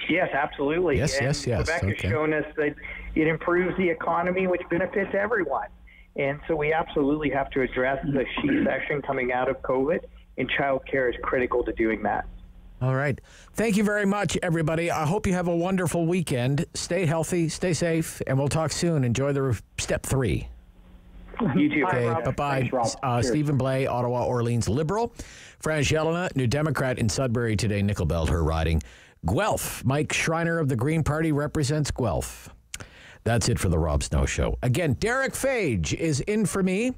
Yes, absolutely. Yes, and yes, yes. Quebec has shown us that it improves the economy, which benefits everyone. And so we absolutely have to address the recession coming out of COVID, and childcare is critical to doing that. All right. Thank you very much, everybody. I hope you have a wonderful weekend. Stay healthy, stay safe, and we'll talk soon. Enjoy the step 3. You too. Okay, bye-bye. Stephen Blais, Ottawa, Orleans Liberal. Fran Gelina, New Democrat in Sudbury today. Nickel Belt, her riding. Guelph, Mike Schreiner of the Green Party represents Guelph. That's it for the Rob Snow Show. Again, Derek Fage is in for me.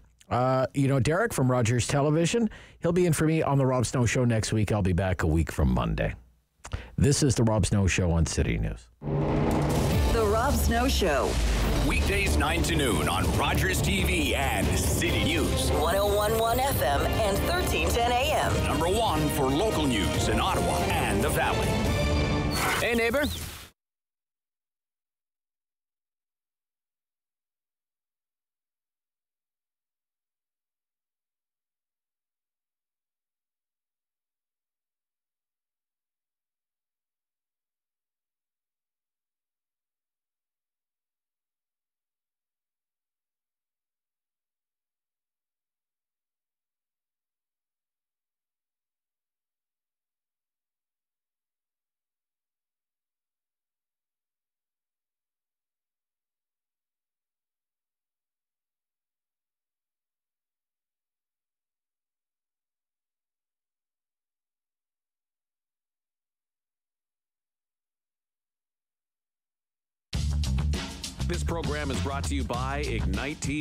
You know Derek from Rogers Television. He'll be in for me on the Rob Snow Show next week. I'll be back a week from Monday. This is the Rob Snow Show on City News. The Rob Snow Show. Weekdays 9 to noon on Rogers TV and City News. 101.1 FM and 1310 AM. Number 1 for local news in Ottawa and the Valley. Hey, neighbor. This program is brought to you by Ignite TV.